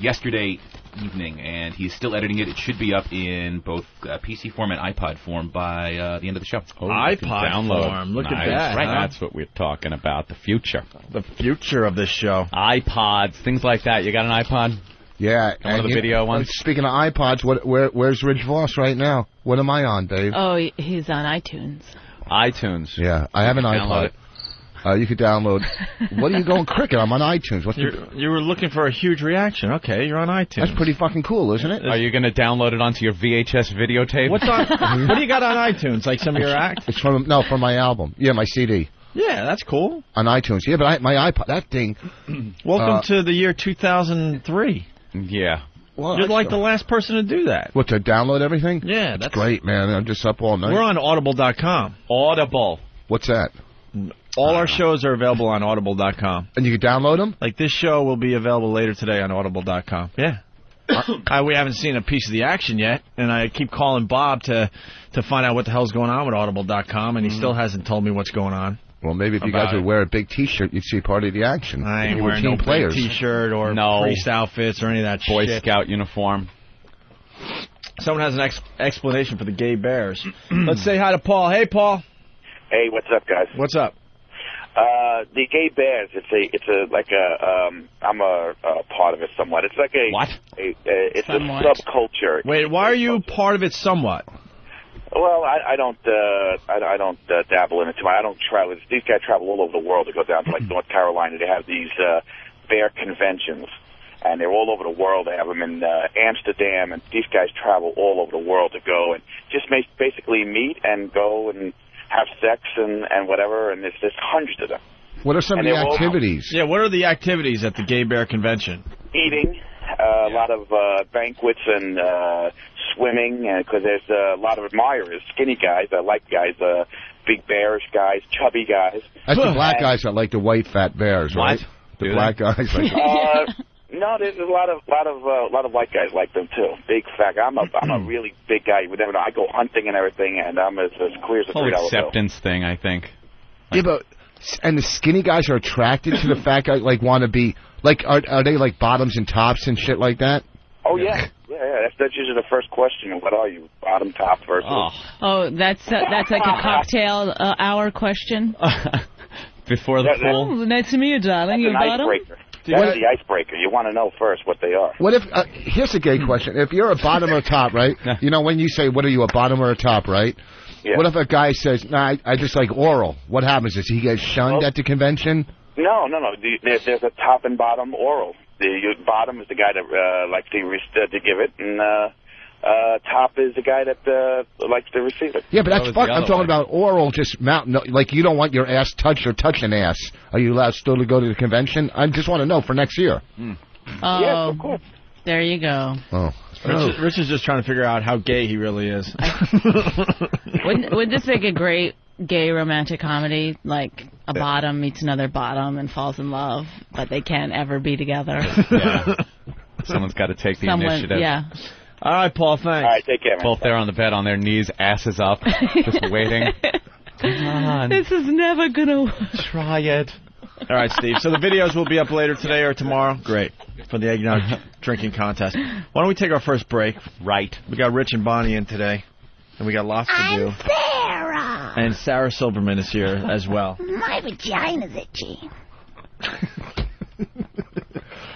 yesterday evening, and he's still editing it. It should be up in both PC form and iPod form by the end of the show. Oh, iPod form. Look at that. Right, huh? that's what we're talking about, the future. The future of this show. iPods, things like that. You got an iPod? Yeah. One of the video ones? Speaking of iPods, where's Rich Voss right now? What am I on, Dave? Oh, he's on iTunes. iTunes. Yeah, I have an iPod. You could download. What are you going cricket? I'm on iTunes. You were looking for a huge reaction. Okay, you're on iTunes. That's pretty fucking cool, isn't it? Are you going to download it onto your VHS videotape? What's on? What do you got on iTunes? Like some of your acts? It's from my album. Yeah, my CD. Yeah, that's cool. On iTunes. Yeah, but my iPod, that thing. Welcome to the year 2003. Yeah. Well, You're like the last person to do that. What, to download everything? Yeah, that's great, man. I'm just up all night. We're on Audible.com. Audible. What's that? All our shows are available on Audible.com. And you can download them? Like this show will be available later today on Audible.com. Yeah. We haven't seen a piece of the action yet, and I keep calling Bob to find out what the hell's going on with Audible.com, and he still hasn't told me what's going on. Well, maybe if you guys would wear a big T-shirt, you'd see part of the action. I ain't wearing no big T-shirt or priest outfits or any of that Boy shit. Scout uniform. Someone has an explanation for the gay bears. Let's say hi to Paul. Hey, Paul. Hey, what's up, guys? What's up? The gay bears. I'm a part of it somewhat. It's like a what? It's somewhat. A subculture. Wait, why are you part of it somewhat? Well, I don't dabble in it too much. I don't travel. These guys travel all over the world. They go down to like North Carolina. They have these bear conventions, and they're all over the world. They have them in Amsterdam, and these guys travel all over the world to go and just basically meet and go and have sex and whatever. And there's hundreds of them. What are some of the activities? Yeah, what are the activities at the gay bear convention? Eating, a lot of banquets and swimming, because there's a lot of admirers, skinny guys. I like guys, big bearish guys, chubby guys. That's the black guys that like the white fat bears, right? What? The black guys like. No, there's a lot of white guys like them too. Big fat. I'm a really big guy. You would never know. I go hunting and everything, and I'm as clear as a $3 bill. Acceptance thing, I think. Yeah, but and the skinny guys are attracted to the fat guy, like want to be like are they like bottoms and tops and shit like that? Oh yeah. That's usually the first question. What are you, bottom, top, versus? Oh, that's like a cocktail hour question. Before the pool. Oh, nice to meet you, darling. That's You an bottom? icebreaker. That's the icebreaker. You want to know first what they are. What if here's a gay question: if you're a bottom or a top, right? You know when you say, "What are you, a bottom or a top?" Right? Yeah. What if a guy says, "Nah, I just like oral"? What happens? Does he get shunned at the convention? No. There's a top and bottom oral. The bottom is the guy that likes to give it, and top is the guy that likes to receive it. Yeah, but that's fuck. I'm talking about oral, just like you don't want your ass touched or touching ass. Are you allowed still to go to the convention? I just want to know for next year. Oh, yes, of course. There you go. Oh. Rich is just trying to figure out how gay he really is. Wouldn't this make a great gay romantic comedy? Like a bottom meets another bottom and falls in love, but they can't ever be together. Yeah. Someone's got to take the initiative. Yeah. All right, Paul, thanks. All right, take care, man. Both there on the bed on their knees, asses up, just waiting. Come on. This is never going to work. Try it. All right, Steve. So the videos will be up later today or tomorrow. Great. For the eggnog drinking contest. Why don't we take our first break? Right. We got Rich and Bonnie in today. And we got lots to do. Sarah. And Sarah Silverman is here as well. My vagina's itchy.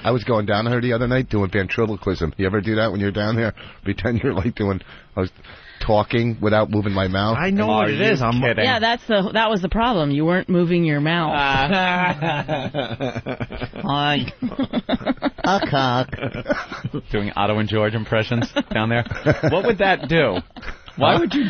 I was going down there the other night doing ventriloquism. You ever do that when you're down there? Pretend you're like doing... I was talking without moving my mouth. I know what it is. I'm kidding. Yeah, that was the problem. You weren't moving your mouth. Hi. A cock. Doing Otto and George impressions down there. What would that do? Why would you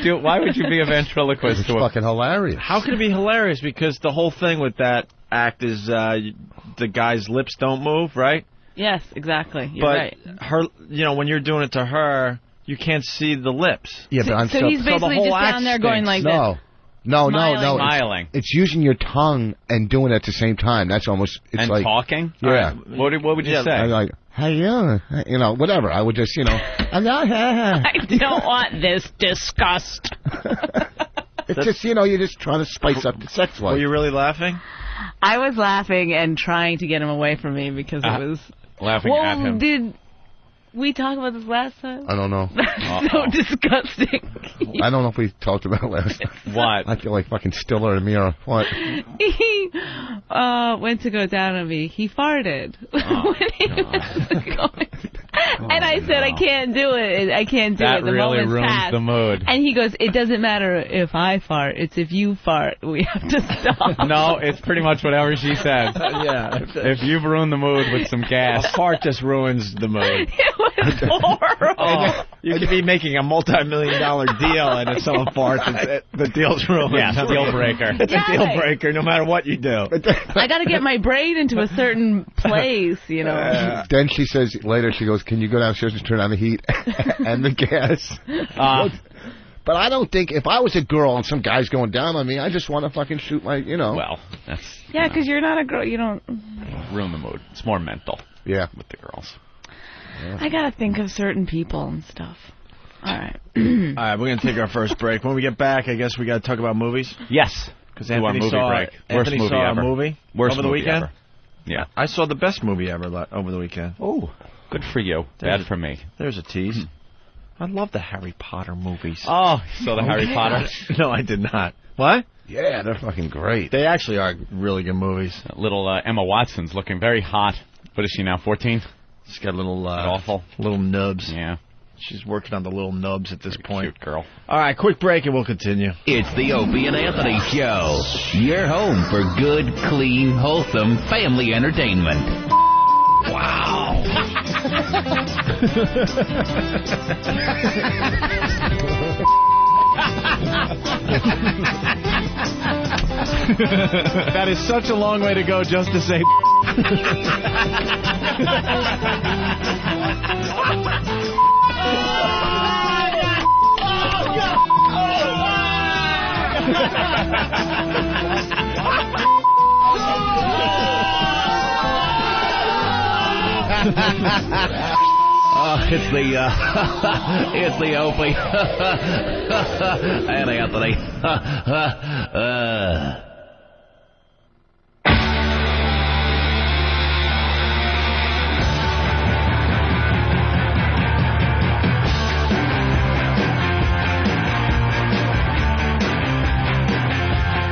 be a ventriloquist? It's fucking hilarious. How can it be hilarious? Because the whole thing with that act is the guy's lips don't move, right? Yes, exactly. You're but right. her, when you're doing it to her, you can't see the lips. Yeah, but So he's basically just down there going like this. No. Smiling. It's using your tongue and doing it at the same time. That's almost... It's and like talking? Yeah. What would you say? I'm like, hey, whatever. I would just, I'm not... I don't want this disgust. It's just, you're just trying to spice up the sex life. Were you really laughing? I was laughing and trying to get him away from me because it was... Laughing at him. Did we talk about this last time? I don't know. That's so disgusting. I don't know if we talked about it last time. What? I feel like fucking Stiller and Mira. What? He went to go down on me. He farted when he was going. And I said, I can't do it. I can't do it. The really moment's ruins passed. the mood. And he goes, it doesn't matter if I fart. It's if you fart. We have to stop. No, it's pretty much whatever she says. Yeah. If you've ruined the mood with some gas. A fart just ruins the mood. It was horrible. You could be making a multi-million-dollar deal, and if someone farts, the deal's ruined. Yeah, deal breaker. It's a deal breaker no matter what you do. I got to get my brain into a certain place, Then she says, later, she goes, can you go downstairs and turn on the heat and the gas? But I don't think, if I was a girl and some guy's going down on me, I just want to fucking shoot my, Well, that's... Yeah, because you're not a girl. You don't... Ruin the mood. It's more mental. Yeah. With the girls. Yeah. I got to think of certain people and stuff. All right. All right, we're going to take our first break. When we get back, I guess we got to talk about movies. Yes. Because Anthony saw a movie over the weekend. Ever. Yeah. I saw the best movie ever over the weekend. Oh, good for you. Bad for me. There's a tease. I love the Harry Potter movies. Oh, you saw the Harry Potter? No, I did not. What? Yeah, they're fucking great. They actually are really good movies. Little Emma Watson's looking very hot. What is she now, 14? She's got little awful little nubs. Yeah. She's working on the little nubs at this point. Cute girl. All right, quick break and we'll continue. It's the Opie and Anthony Show. Your home for good, clean, wholesome family entertainment. Wow. That is such a long way to go just to say. It's the Opie and Anthony.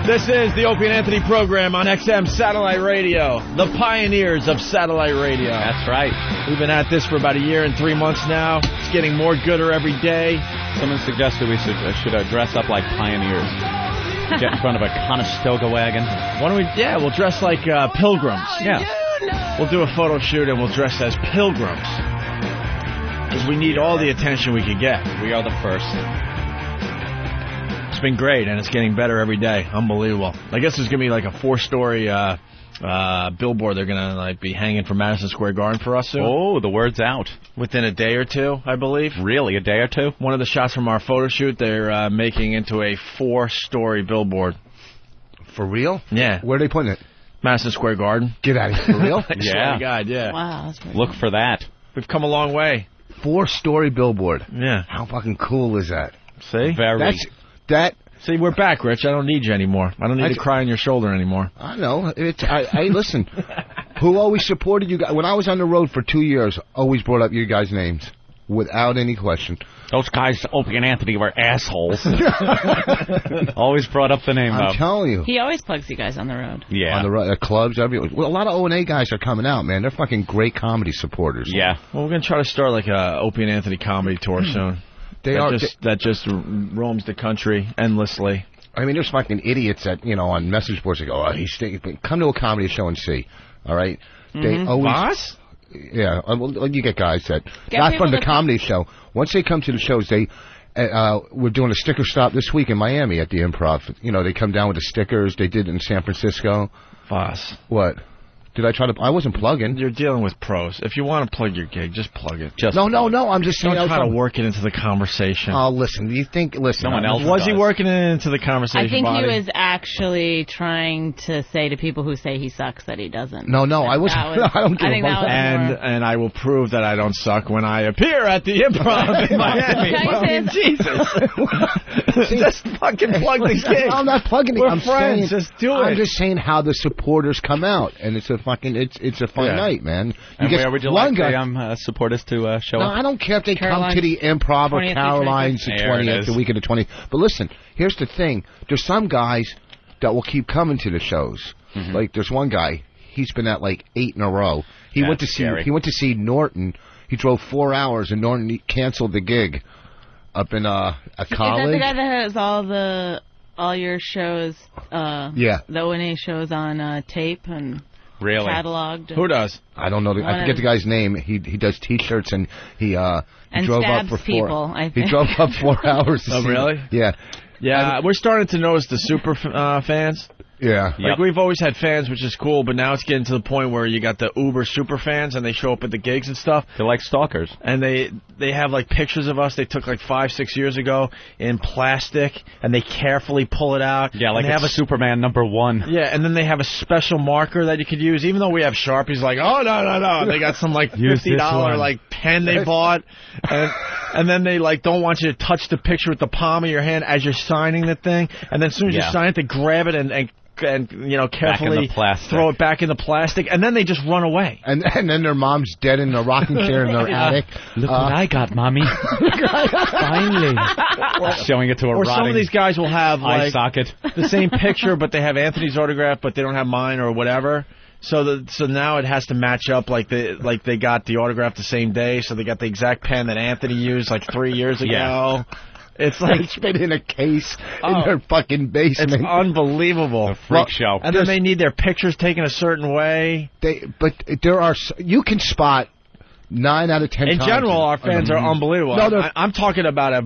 This is the Opie and Anthony program on XM Satellite Radio, the pioneers of satellite radio. That's right. We've been at this for about a year and 3 months now. It's getting more gooder every day. Someone suggested we should dress up like pioneers. Get in front of a Conestoga wagon. Why don't we? Yeah, we'll dress like pilgrims. Yeah. We'll do a photo shoot and we'll dress as pilgrims. Because we need all the attention we can get. We are the first. It's been great, and it's getting better every day. Unbelievable. I guess there's going to be like a 4-story billboard they're going to be hanging from Madison Square Garden for us soon. Oh, the word's out. Within a day or two, I believe. Really, a day or two? One of the shots from our photo shoot, they're making into a 4-story billboard. For real? Yeah. Where are they putting it? Madison Square Garden. Get out of here. For real? I swear to God, yeah. Wow. That's pretty Look for that. We've come a long way. 4-story billboard. Yeah. How fucking cool is that? See? Very. See, we're back, Rich. I don't need you anymore. I don't need to cry on your shoulder anymore. I know. I listen. Who always supported you guys? When I was on the road for 2 years, always brought up your guys' names without any question. Those guys, Opie and Anthony, were assholes. Always brought up the name. I'm telling you. He always plugs you guys on the road. Yeah. On the road, at clubs, everywhere. Well, a lot of O&A guys are coming out, man. They're fucking great comedy supporters. Yeah. Well, we're going to try to start like a Opie and Anthony comedy tour soon. That just roams the country endlessly. I mean, there's fucking idiots that, on message boards that go, oh, he's thinking, come to a comedy show and see. All right? They always... Boss? Yeah, well, you get guys that not from the comedy show. Once they come to the shows, we're doing a sticker stop this week in Miami at the Improv. They come down with the stickers. They did it in San Francisco. Boss. What? Did I try to? I wasn't plugging. You're dealing with pros. If you want to plug your gig, just plug it. No. I'm just saying. Don't try to work it into the conversation. Oh, listen. Someone else was he working it into the conversation? I think he was actually trying to say to people who say he sucks that he doesn't. No, I wasn't. I don't give a fuck. And I will prove that I don't suck when I appear at the Improv in Miami. Jesus. Just fucking plug the gig. I'm not plugging it. We're I'm friends. Saying, just do it. I'm just saying how the supporters come out, and it's a fun night, man. And where would you like the supporters to show up? No, I don't care if they come to the Improv or Caroline's the 20th, the week of the 20th. But listen, here's the thing. There's some guys that will keep coming to the shows. Mm-hmm. Like, there's one guy. He's been at, 8 in a row. He went to see Norton. He drove 4 hours, and Norton canceled the gig up in a college. Is that the guy that has all your shows, the O&A shows on tape and... Really? Cataloged. Who does? I don't know. I forget the guy's name. He does T-shirts and he drove up for 4. People, I think. He drove up 4 hours. To see really? Yeah. Yeah, we're starting to notice the super fans. Yeah. Like, we've always had fans, which is cool, but now it's getting to the point where you got the uber super fans, and they show up at the gigs and stuff. They're like stalkers. And they have, pictures of us they took, 5-6 years ago in plastic, and they carefully pull it out. Yeah, like it's Superman #1. Yeah, and then they have a special marker that you could use, even though we have Sharpies, oh, no. They got some, $50, pen they bought, and then they, don't want you to touch the picture with the palm of your hand as you're signing the thing, and then as soon as you sign it, they grab it and carefully throw it back in the plastic, and then they just run away. And then their mom's dead in a rocking chair in their attic. Look what I got, Mommy. Finally. Showing it to a or rotting some of these guys will have eye socket. The same picture, but they have Anthony's autograph, but they don't have mine or whatever. So now it has to match up like they got the autograph the same day, so they got the exact pen that Anthony used 3 years ago. Yeah. It's it's been in a case in their fucking basement. It's unbelievable. Freak show. And then they need their pictures taken a certain way. But there are... You can spot 9 out of 10 in times. In general, our fans are unbelievable. No, I'm talking about a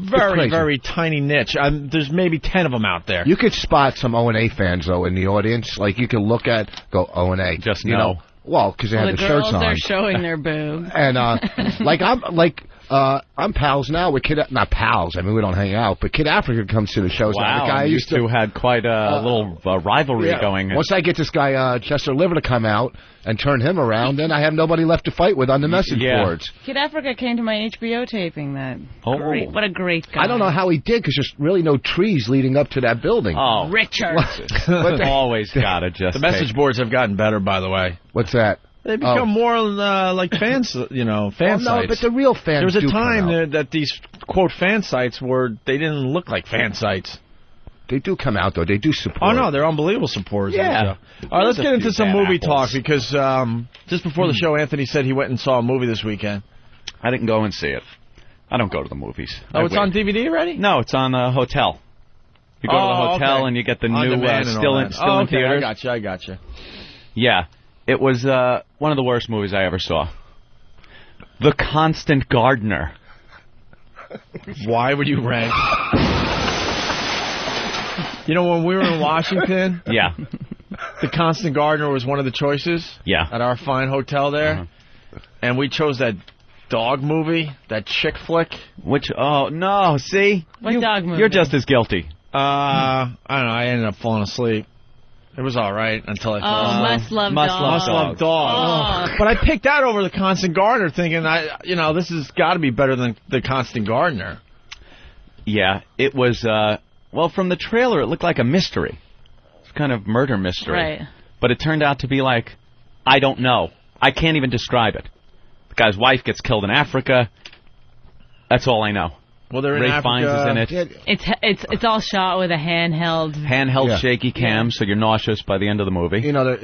very, very tiny niche. There's maybe 10 of them out there. You could spot some O&A fans, though, in the audience. You could look at... Go, O&A. Just know. Well, because they have the shirts on. The girls are showing their boobs. And, I'm pals now with not pals. I mean, we don't hang out, but Kid Africa comes to the shows. Wow, now. The guy you two had quite a little rivalry going. Once I get this guy Chester Liver to come out and turn him around, then I have nobody left to fight with on the message boards. Kid Africa came to my HBO taping. Great. What a great guy! I don't know how he did because there's really no trees leading up to that building. Oh, Richard! Always gotta just. The message boards have gotten better, by the way. What's that? They become more like fans, fan sites. No, but the real fans. There was a time that these quote fan sites they didn't look like fan sites. They do come out though. They do support. Oh no, they're unbelievable supporters. Yeah. All right, let's get into some movie talk because just before the show, Anthony said he went and saw a movie this weekend. I didn't go and see it. I don't go to the movies. Oh, it's on DVD already? No, it's on a hotel. You go to the hotel and you get the new still in theaters. I got you. Yeah. It was one of the worst movies I ever saw. The Constant Gardener. Why would you rank? When we were in Washington, yeah, The Constant Gardener was one of the choices. Yeah, at our fine hotel there, and we chose that dog movie, that chick flick. Which? Oh no! See, what dog movie? You're just as guilty. I don't know. I ended up falling asleep. It was all right until I fell asleep. Must Love Dog. But I picked that over The Constant Gardener, thinking this has got to be better than The Constant Gardener. Yeah, it was Well, from the trailer, it looked like a mystery. It's kind of murder mystery. Right. But it turned out to be like, I don't know. I can't even describe it. The guy's wife gets killed in Africa. That's all I know. Well, they're in Ray Africa. Fiennes is in it. It's all shot with a handheld shaky cam, so you're nauseous by the end of the movie. You know,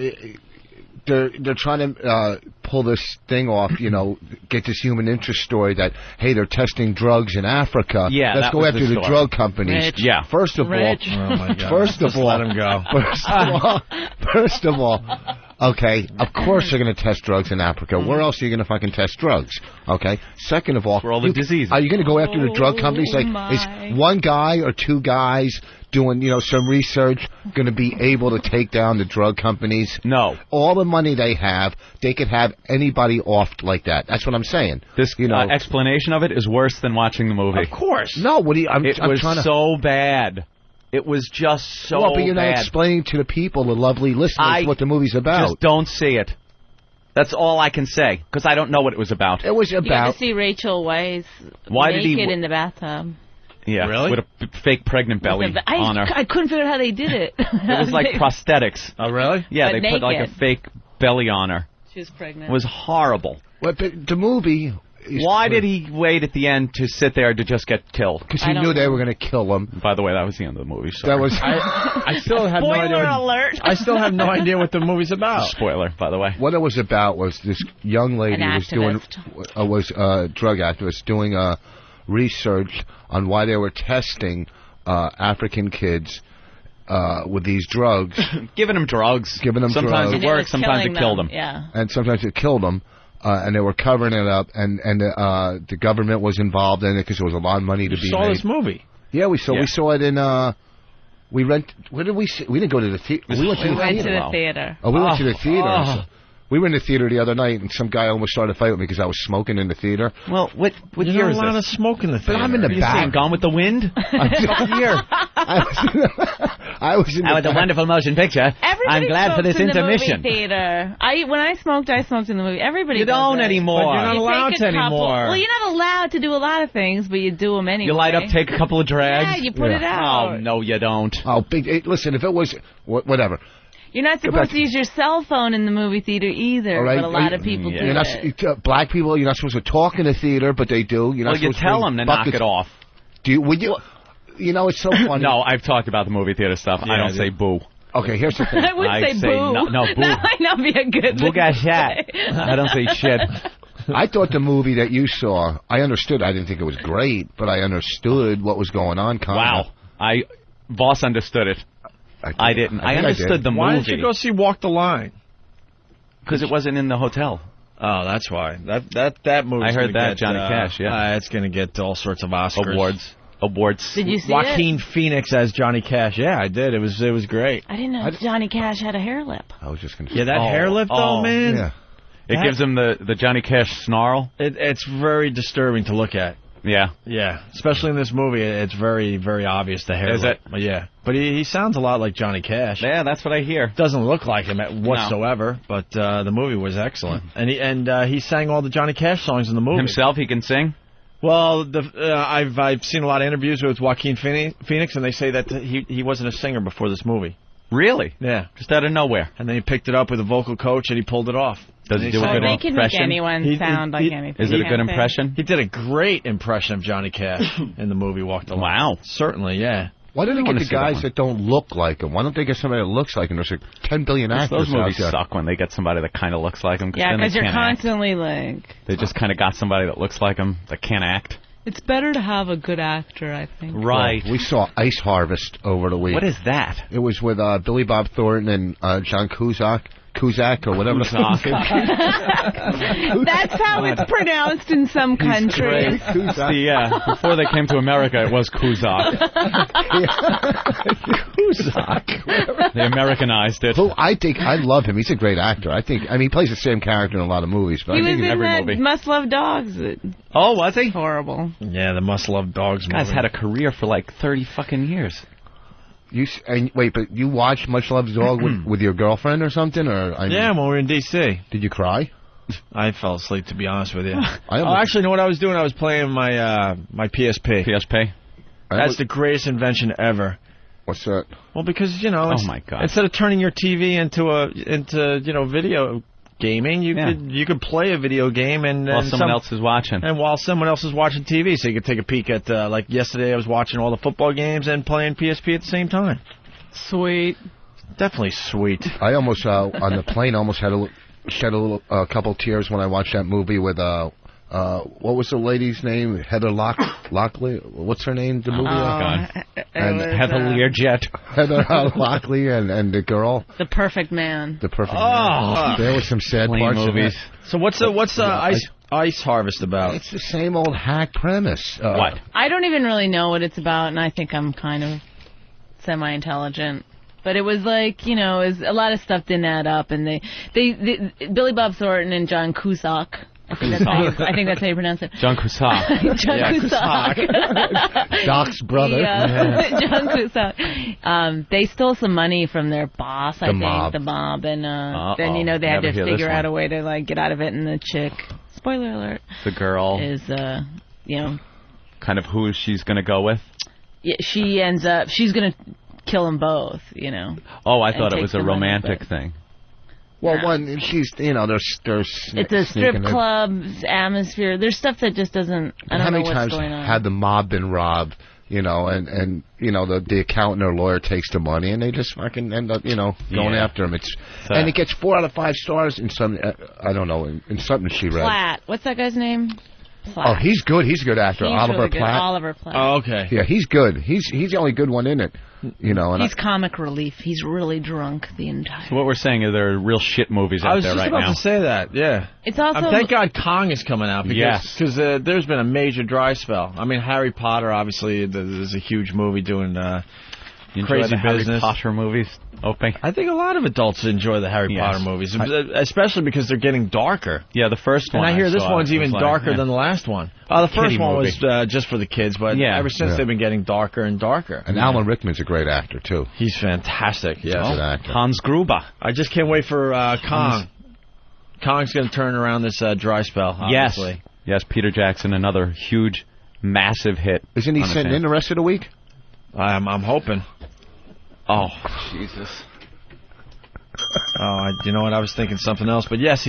they're trying to pull this thing off, you know, get this human interest story that, hey, they're testing drugs in Africa. Yeah, let's that go was after the the story. drug companies. Rich. Yeah. First of Rich. all, Oh, my God. First of Just all, let him go. First of all, okay, of course they're going to test drugs in Africa. Where else are you going to fucking test drugs? Okay. Second of all, for all the diseases. Are you going to go after the drug companies? Like, is one guy or two guys doing, you know, some research going to be able to take down the drug companies? No. All the money they have, they could have anybody offed like that. That's what I'm saying. This explanation of it is worse than watching the movie. Of course. No, what do you? I'm was trying to. so bad. It was just so Well, but you're not bad. explaining to the people, the lovely listeners, what the movie's about. Just don't see it. That's all I can say, because I don't know what it was about. It was You got about. to see Rachel Weisz Why did he naked in the bathtub. Yeah, Really? with a fake pregnant belly on her. I couldn't figure out how they did it. It was like prosthetics. Oh, really? Yeah, But they put like a naked. fake belly on her. She was pregnant. It was horrible. Well, but the movie. Why did he wait at the end to sit there to just get killed? Because he knew they were going to kill him. By the way, that was the end of the movie. That was. I still have no Spoiler idea. alert. I still have no idea what the movie's about. Spoiler, by the way. What it was about was this young lady An was doing activist. was a drug activist doing research on why they were testing African kids with these drugs. Giving them drugs. Sometimes drugs. it worked, sometimes it killed them. Yeah. And sometimes it killed them. And they were covering it up, and the government was involved in it because there was a lot of money to be saw made. this movie. Yeah, we saw it in. We rent. Where did we see? We didn't go to the theater. We went to the theater. Oh, we went to the theater. Oh. We were in the theater the other night, and some guy almost started a fight with me because I was smoking in the theater. Well, what You're year not is allowed this? to smoke in the theater. But I'm in the Are you back. seeing Gone with the Wind? I was in the a wonderful motion picture. Everybody I'm glad for smokes this in the intermission. movie theater. When I smoked in the movie. Everybody You does don't it. anymore. But you're not You allowed take to a couple- anymore. Well, you're not allowed to do a lot of things, but you do them anyway. You light up, take a couple of drags. Yeah, you put it out. Oh, no, you don't. Oh, listen, if it was whatever. You're not supposed to use your cell phone in the movie theater either, All right. but a lot of people do You're not, it. black people, you're not supposed to talk in the theater, but they do. You're not Well, you supposed tell to them to knock it off. Do you? Would you? You know, it's so funny. No, I've talked about the movie theater stuff. I don't say boo. Okay, here's the thing. I would say boo. No, boo. That might not be a good Boo thing got to shot. say. I don't say shit. I thought the movie that you saw, I understood. I didn't think it was great, but I understood what was going on. Wow. Voss understood it. I didn't. I understood the movie. Why didn't you go see Walk the Line? Because it wasn't in the hotel. Oh, that's why. That movie. I heard that, Johnny Cash, yeah. It's going to get all sorts of Oscars. Awards. Did you see Joaquin Phoenix as Johnny Cash. Yeah, I did. It was great. I didn't know Johnny Cash had a hair lip. I was just going to Yeah, that hair lip, though, man. Yeah. It gives him the Johnny Cash snarl. It's very disturbing to look at. Yeah. Yeah, especially in this movie, it's very, very obvious the hair Is lip. it? Yeah, but he sounds a lot like Johnny Cash. Yeah, that's what I hear. Doesn't look like him whatsoever, but the movie was excellent, and he sang all the Johnny Cash songs in the movie himself. He can sing. Well, I've seen a lot of interviews with Joaquin Phoenix, and they say that he wasn't a singer before this movie. Really? Yeah, just out of nowhere. And then he picked it up with a vocal coach, and he pulled it off. Does he do a good they can impression? make anyone sound like anything. Is it a good impression? He did a great impression of Johnny Cash in the movie Walk the Line. Wow. Certainly, yeah. Why don't they get the guys that that don't look like him? Why don't they get somebody that looks like him? There's like 10 billion actors Those movies out there. suck when they get somebody that kind of looks like him. Yeah, because you're constantly like... They just kind of got somebody that looks like him that can't act. It's better to have a good actor, I think. Right. Well, we saw Ice Harvest over the week. What is that? It was with Billy Bob Thornton and John Cusack or whatever the fuck. That's how it's pronounced in some countries. Before they came to America, it was Cusack. Cusack. They Americanized it. Who I love him. He's a great actor. He plays the same character in a lot of movies. But He I think was in every that movie. Must Love Dogs. Oh, was he? Horrible. Yeah, the Must Love Dogs movie. Guy's had a career for like 30 fucking years. Wait, but you watched Much Love's Dog with your girlfriend or something? Yeah, when we were in D.C. Did you cry? I fell asleep, to be honest with you. actually, you know what I was doing? I was playing my PSP. PSP? That's the greatest invention ever. What's that? Well, because, you know, Oh, my God. instead of turning your TV into video gaming, you could play a video game and While someone else is watching. And while someone else is watching TV, so you could take a peek at, like yesterday I was watching all the football games and playing PSP at the same time. Sweet. Definitely sweet. I almost, on the plane, shed a couple tears when I watched that movie with, what was the lady's name? Heather Lockley? What's her name? The movie? And Heather Learjet. Heather Lockley and the girl. The Perfect Man. The Perfect Man. There was some sad parts movies. So what's Ice Harvest about? It's the same old hack premise. What? I don't even really know what it's about, and I think I'm kind of semi-intelligent. But it was like, you know, a lot of stuff didn't add up, and they Billy Bob Thornton and John Cusack. I think that's how you pronounce it. John Cusack. John Cusack. Doc's brother. Yeah. John Cusack. They stole some money from their boss, I think, mob. the mob, and then, you know, they had to figure out a way to, like, get out of it, and the chick, spoiler alert, the girl is, you know, kind of who she's going to go with? Yeah, she's going to kill them both, you know. Oh, I thought it was a romantic thing. Well, one, she's, you know, there's it's a strip club atmosphere. There's stuff that just doesn't, I don't know what's going on. How many times had the mob been robbed, you know, and you know, the accountant or lawyer takes the money, and they just fucking end up, you know, going after him. And it gets 4 out of 5 stars in some, I don't know, in something she read. Platt. What's that guy's name? Platt. Oh, he's good. He's a good actor. He's Oliver really good. Platt. Oliver Platt. Oh, okay. Yeah, he's good. He's the only good one in it. You know, and he's comic relief. He's really drunk the entire. So what we're saying is there are real shit movies out there right now. I was just about to say that. Yeah. It's also. Thank God Kong is coming out because there's been a major dry spell. I mean, Harry Potter obviously is a huge movie doing crazy Harry business. Potter movies. Opie. I think a lot of adults enjoy the Harry Potter movies, especially because they're getting darker. Yeah, the first one. And I hear this one's even darker than the last one. The first one was just for the kids, but ever since they've been getting darker and darker. And Alan Rickman's a great actor too. He's fantastic. Yes. Good actor. Hans Gruber. I just can't wait for Kong. Kong's going to turn around this dry spell. Obviously. Yes, Peter Jackson, another huge, massive hit. Isn't he sitting in the rest of the week? I'm hoping. Oh, Jesus. Oh, you know what? I was thinking something else, but yes,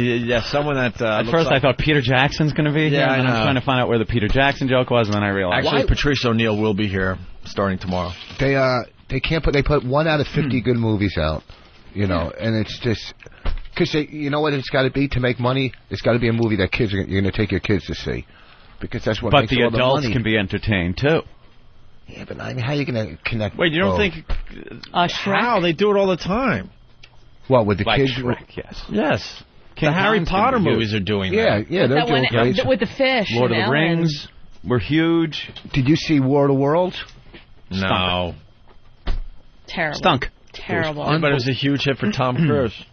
someone that. At first, I thought Peter Jackson's going to be here, and I'm trying to find out where the Peter Jackson joke was, and then I realized. Actually, Patrice O'Neal will be here starting tomorrow. They can't put. They put 1 out of 50 good movies out, you know, and it's just because you know what it's got to be to make money. It's got to be a movie that you're going to take your kids to see, because that's what. But makes the all adults the money. can be entertained too. Yeah, but I mean, how are you going to connect? Wait, you don't think? How they do it all the time? What, with the like kids? Shrek, yes. Yes. King the Harry Kong's Potter gonna be movies are doing that. Yeah, they're doing great. With the fish. Lord of the Ellen. Rings were huge. Did you see War of the Worlds? No. Terrible. Stunk. Terrible. But it was a huge hit for Tom Cruise.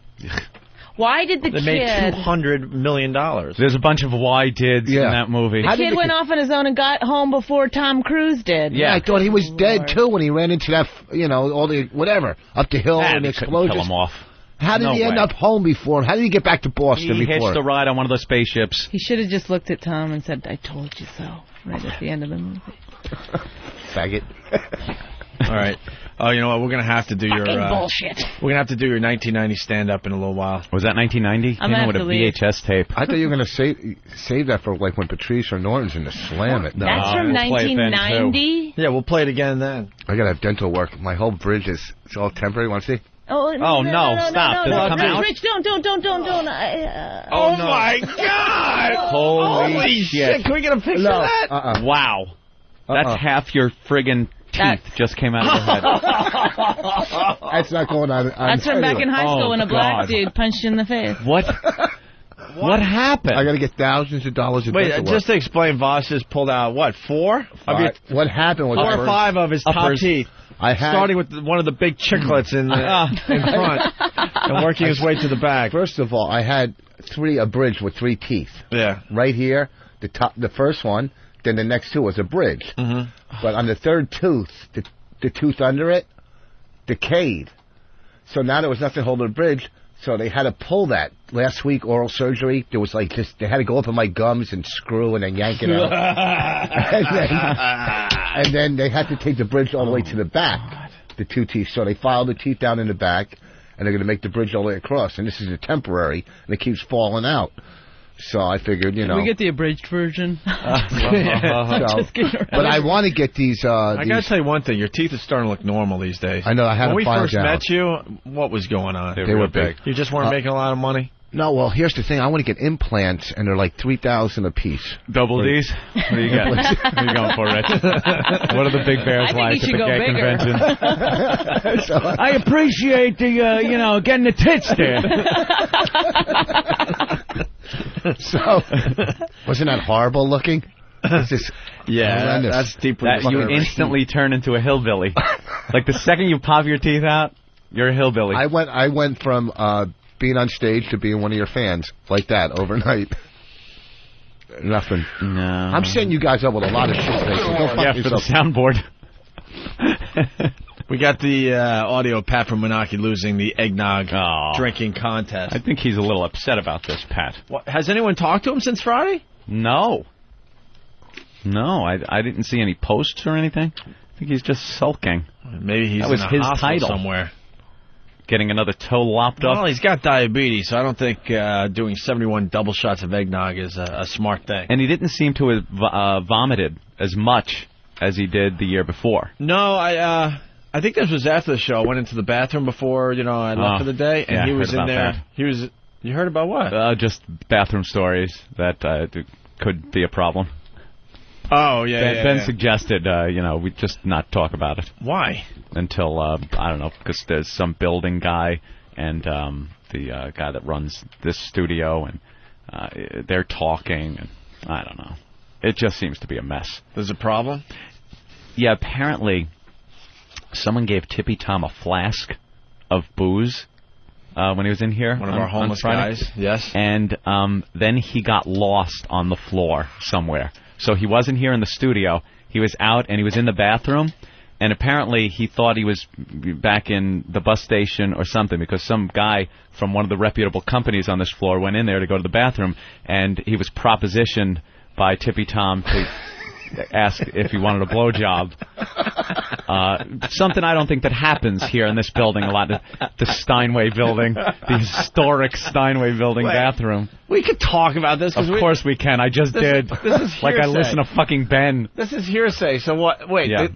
Why did the They kid... made $200 million. There's a bunch of why dids in that movie. The kid went off on his own and got home before Tom Cruise did. Yeah, I thought he was dead, too, when he ran into that, you know, all the, whatever, up the hill and They explosions. couldn't kill him off. How did he end up home before? How did he get back to Boston He before? hitched a ride on one of those spaceships. He should have just looked at Tom and said, "I told you so," right at the end of the movie. Faggot. All right. Oh, you know what? We're going to have to do your... bullshit. We're going to have to do your 1990 stand-up in a little while. Was that 1990? I'm gonna with a have to leave. VHS tape. I thought you were going to save that for like when Patrice or Norton's in to slam it. That's from 1990? Yeah, we'll play it again then. I got to have dental work. My whole bridge is it's all temporary. Want to see? Oh, no, stop. Does it come out? Rich, don't. Oh, my God! Holy shit. Can we get a picture of that? Wow. That's half your friggin' teeth just came out of your head. That's not going on. That's from back in high school when a black dude punched you in the face. What? What happened? I got to get thousands of dollars of dental work. Just to explain, Voss just pulled out, what, 4? What happened was 4 or 5 of his top teeth. Starting with one of the big chiclets in front and working his way to the back. First of all, I had a bridge with 3 teeth. Yeah. Right here, the first one, then the next 2 was a bridge. Mm-hmm. But on the 3rd tooth, the tooth under it decayed. So now there was nothing holding the bridge. So they had to pull that. Last week, oral surgery, there was like this, they had to go up in my gums and screw and then yank it out. and then they had to take the bridge all the way to the back. the 2 teeth. So they filed the teeth down in the back, and they're going to make the bridge all the way across. And this is a temporary, and it keeps falling out. So I figured, Can we get the abridged version? But I want to get these. I got to tell you one thing. Your teeth are starting to look normal these days. I know. I had When we first down. met you, what was going on? They were big. You just weren't making a lot of money? No, well, here's the thing. I want to get implants, and they're like $3,000 a piece. Double D's? What do you got? What are you going for, Rich? What are the big bears like at the gay convention? I appreciate the, getting the tits there. So, wasn't that horrible looking? That's deeply. You instantly turn into a hillbilly. Like the second you pop your teeth out, you're a hillbilly. I went from being on stage to being one of your fans like that overnight. Nothing. No. I'm setting you guys up with a lot of shit today. So go fuck for the soundboard. We got the audio of Pat from Menaki losing the eggnog drinking contest. I think he's a little upset about this, Pat. What, has anyone talked to him since Friday? No, I didn't see any posts or anything. I think he's just sulking. Maybe he's that was in a his hospital title somewhere. Getting another toe lopped up. Well, he's got diabetes, so I don't think doing 71 double shots of eggnog is a smart thing. And he didn't seem to have vomited as much as he did the year before. No, I think this was after the show. I went into the bathroom before, I left for the day, and he was in there. That. He was. You heard about what? Just bathroom stories that could be a problem. Oh, yeah. Ben suggested, we just not talk about it. Why? Until, I don't know, because there's some building guy and the guy that runs this studio, and they're talking, and I don't know. It just seems to be a mess. There's a problem? Yeah, apparently someone gave Tippy Tom a flask of booze when he was in here. One of our homeless guys, yes. And then he got lost on the floor somewhere. So he wasn't here in the studio. He was out, and he was in the bathroom. And apparently he thought he was back in the bus station or something, because some guy from one of the reputable companies on this floor went in there to go to the bathroom, and he was propositioned by Tippy Tom to ask if he wanted a blowjob. Something I don't think that happens here in this building a lot. The Steinway building, the historic Steinway building bathroom. We could talk about this. Of course we can. I just did. This is like I listen to fucking Ben. This is hearsay. So what? Wait, yeah.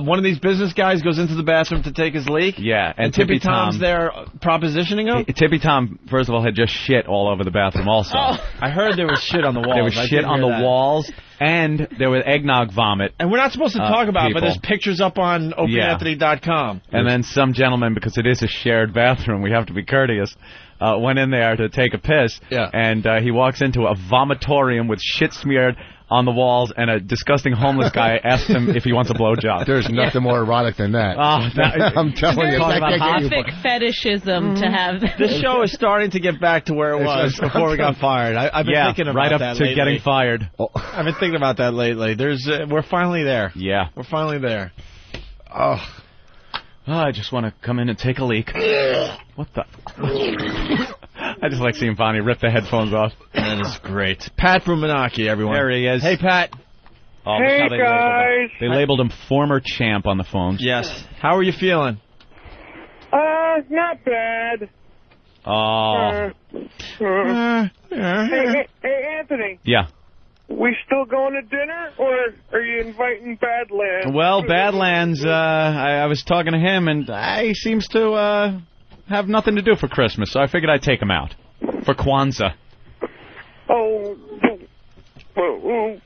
One of these business guys goes into the bathroom to take his leak? Yeah. And Tippy Tom's there propositioning him? Tippy Tom, first of all, had just shit all over the bathroom also. Oh, I heard there was shit on the walls. There was shit on the walls, and there was eggnog vomit. And we're not supposed to talk about it, but there's pictures up on OpieAnthony.com. And then some gentleman, because it is a shared bathroom, we have to be courteous, went in there to take a piss, and he walks into a vomitorium with shit smeared on the walls, and a disgusting homeless guy asked him if he wants a blowjob. There's nothing more erotic than that. I'm telling you. Specific fetishism to have. This show is starting to get back to where it was before we got fired. I've been thinking about right up that to lately. getting fired. I've been thinking about that lately. We're finally there. Yeah. We're finally there. Oh, I just want to come in and take a leak. What the? I just like seeing Bonnie rip the headphones off. That is great. Pat from Menaki, everyone. There he is. Hey, Pat. Oh, hey, guys. They labeled him former champ on the phones. Yes. How are you feeling? Not bad. Oh. Hey, Anthony. Yeah. We still going to dinner, or are you inviting Badlands? Well, Badlands, I was talking to him, and he seems to have nothing to do for Christmas, so I figured I'd take him out for Kwanzaa. Oh. Poor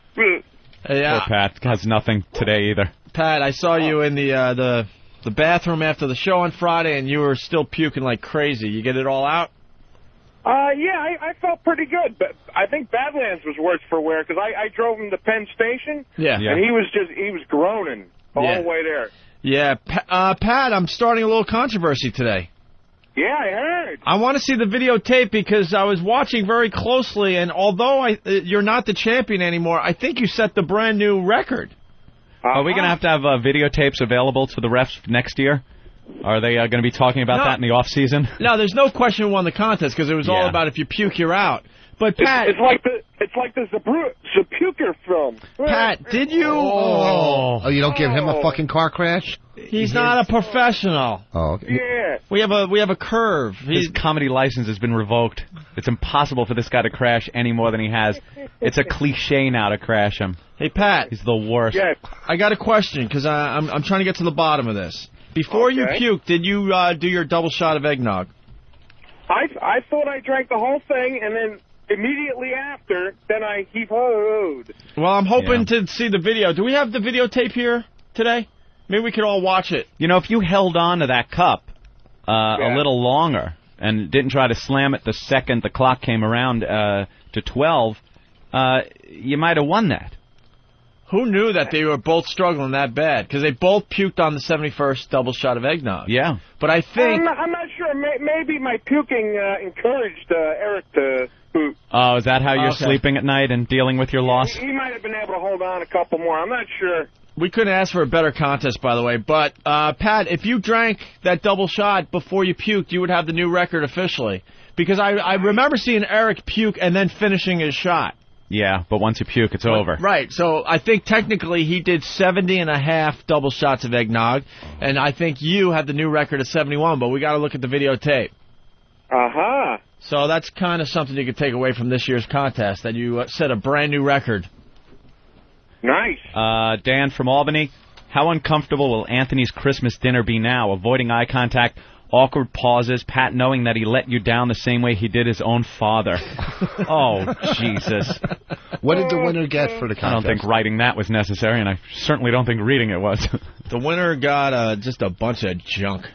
Pat has nothing today either. Pat, I saw you in the bathroom after the show on Friday, and you were still puking like crazy. You get it all out? Yeah, I felt pretty good, but I think Badlands was worse for wear, because I drove him to Penn Station, and he was groaning all the way there. Yeah, Pat, I'm starting a little controversy today. Yeah, I heard. I want to see the videotape because I was watching very closely, and although you're not the champion anymore, I think you set the brand new record. Are we going to have videotapes available to the refs next year? Are they going to be talking about that in the off season? No, there's no question who won the contest because it was all about if you puke, you're out. But Pat, it's like the Zapuker film. Pat, did you? Oh, you don't give him a fucking car crash? He's not a professional. Oh, okay. Yeah. We have a curve. His comedy license has been revoked. It's impossible for this guy to crash any more than he has. It's a cliche now to crash him. Hey, Pat. He's the worst. Yes. I got a question, because I'm trying to get to the bottom of this. Before you puked, did you do your double shot of eggnog? I thought I drank the whole thing, and then immediately after, then I heave-hoed. Well, I'm hoping to see the video. Do we have the videotape here today? Maybe we could all watch it. You know, if you held on to that cup a little longer and didn't try to slam it the second the clock came around to 12, you might have won that. Who knew that they were both struggling that bad? Because they both puked on the 71st double shot of eggnog. Yeah. But I think... I'm not sure. Maybe my puking encouraged Eric to poop. Oh, is that how you're sleeping at night and dealing with your loss? He might have been able to hold on a couple more. I'm not sure. We couldn't ask for a better contest, by the way. But, Pat, if you drank that double shot before you puked, you would have the new record officially. Because I remember seeing Eric puke and then finishing his shot. Yeah, but once you puke, it's over. Right, so I think technically he did 70.5 double shots of eggnog, and I think you had the new record of 71, but we got to look at the videotape. Uh-huh. So that's kind of something you could take away from this year's contest, that you set a brand new record. Nice. Dan from Albany, how uncomfortable will Anthony's Christmas dinner be now? Avoiding eye contact, awkward pauses, Pat knowing that he let you down the same way he did his own father. Oh, Jesus. What did the winner get for the contest? I don't think writing that was necessary, and I certainly don't think reading it was. The winner got just a bunch of junk.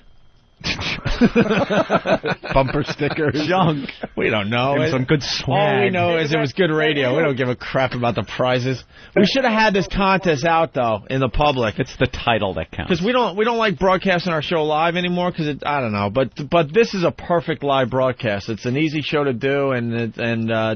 Bumper stickers. Junk. We don't know. Some good swag. All we know is it was good radio. We don't give a crap about the prizes. We should have had this contest out, though, in the public. It's the title that counts. Because we don't like broadcasting our show live anymore, because I don't know. But this is a perfect live broadcast. It's an easy show to do, and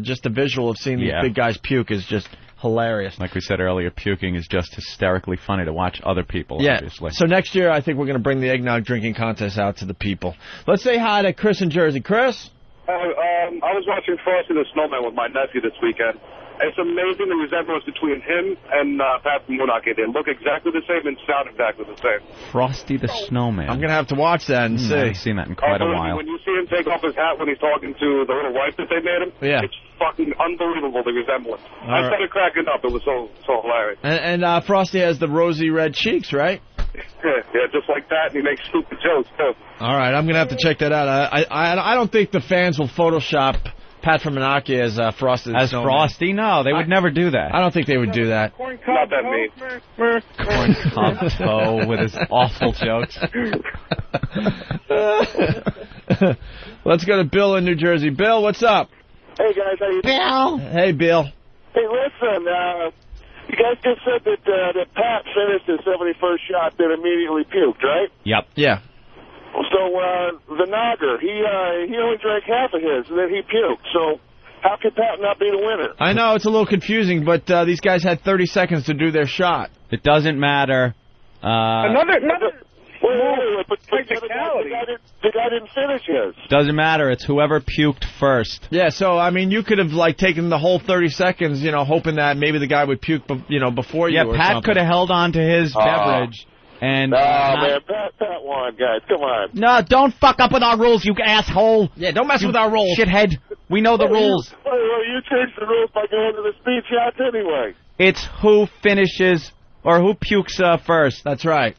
just the visual of seeing these big guys puke is just hilarious. Like we said earlier, puking is just hysterically funny to watch other people, obviously. So next year, I think we're going to bring the eggnog drinking contest out to the people. Let's say hi to Chris in Jersey. Chris? I was watching Frosty the Snowman with my nephew this weekend. It's amazing the resemblance between him and Pat from Moonaki. They look exactly the same and sound exactly the same. Frosty the Snowman. I'm going to have to watch that and see. I haven't seen that in quite a while. When you see him take off his hat when he's talking to the little wife that they made him, it's fucking unbelievable, the resemblance. I started cracking up. It was so hilarious. And Frosty has the rosy red cheeks, right? Yeah, just like that, and he makes stupid jokes, too. All right, I'm going to have to check that out. I don't think the fans will Photoshop Pat from Menaki as Frosty the Snowman. Frosty? No, they would never do that. I don't think they would do that. Not that mean. Corn cob toe with his awful jokes. Let's go to Bill in New Jersey. Bill, what's up? Hey, guys. How you doing? Bill. Hey, Bill. Hey, listen. You guys just said that Pat finished his 71st shot, then immediately puked, right? Yep. Yeah. So the Nogger, he only drank half of his, and then he puked. So how could Pat not be the winner? I know, it's a little confusing, but these guys had 30 seconds to do their shot. It doesn't matter. Another wait, but the guy didn't finish his. Doesn't matter. It's whoever puked first. Yeah, so, I mean, you could have, taken the whole 30 seconds, hoping that maybe the guy would puke, before you or Pat something. could have held on to his beverage. And man, Pat won, guys. Come on. No, don't fuck up with our rules, you asshole. Yeah, don't mess with our rules. Shithead. We know the rules. You changed the rules by going to the speed shots anyway. It's who finishes or who pukes first. That's right.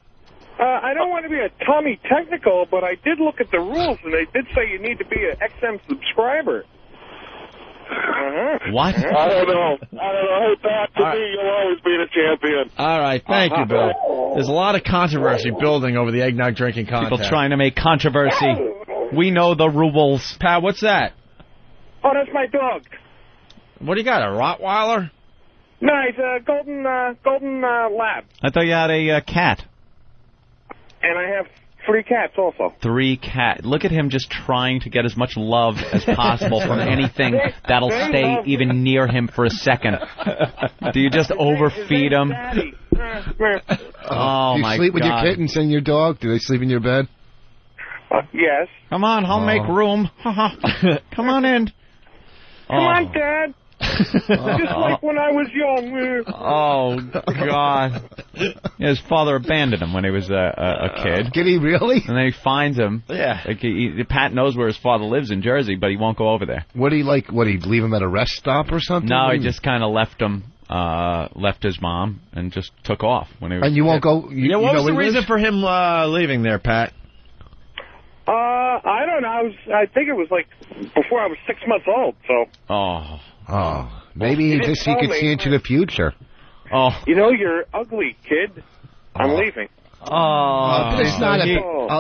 I don't want to be a Tommy technical, but I did look at the rules, and they did say you need to be an XM subscriber. What? I don't know. Hey, Pat, to me, you'll always be the champion. All right, thank you, Bill. There's a lot of controversy building over the eggnog drinking contest. People trying to make controversy. We know the rules. Pat, what's that? Oh, that's my dog. What do you got, a Rottweiler? No, he's a golden lab. I thought you had a cat. And I have 3 cats also. 3 cats. Look at him just trying to get as much love as possible from anything that'll stay even near him for a second. Do you just overfeed him? Oh, my God. Do you sleep with your kittens and your dog? Do they sleep in your bed? Yes. Come on, I'll make room. Come on in. Come on, Dad. Just like when I was young. Oh, God. Yeah, his father abandoned him when he was a kid. Did he really? And then he finds him. Yeah. Like Pat knows where his father lives in Jersey, but he won't go over there. What he leave him at a rest stop or something? No, he just kind of left him, left his mom, and just took off. When he was and you won't go... what was the reason for him leaving there, Pat? I don't know. I think it was like before I was 6 months old, so... Oh, maybe he could see into the future. Oh, you know, you're ugly, kid. I'm leaving. Oh, but it's not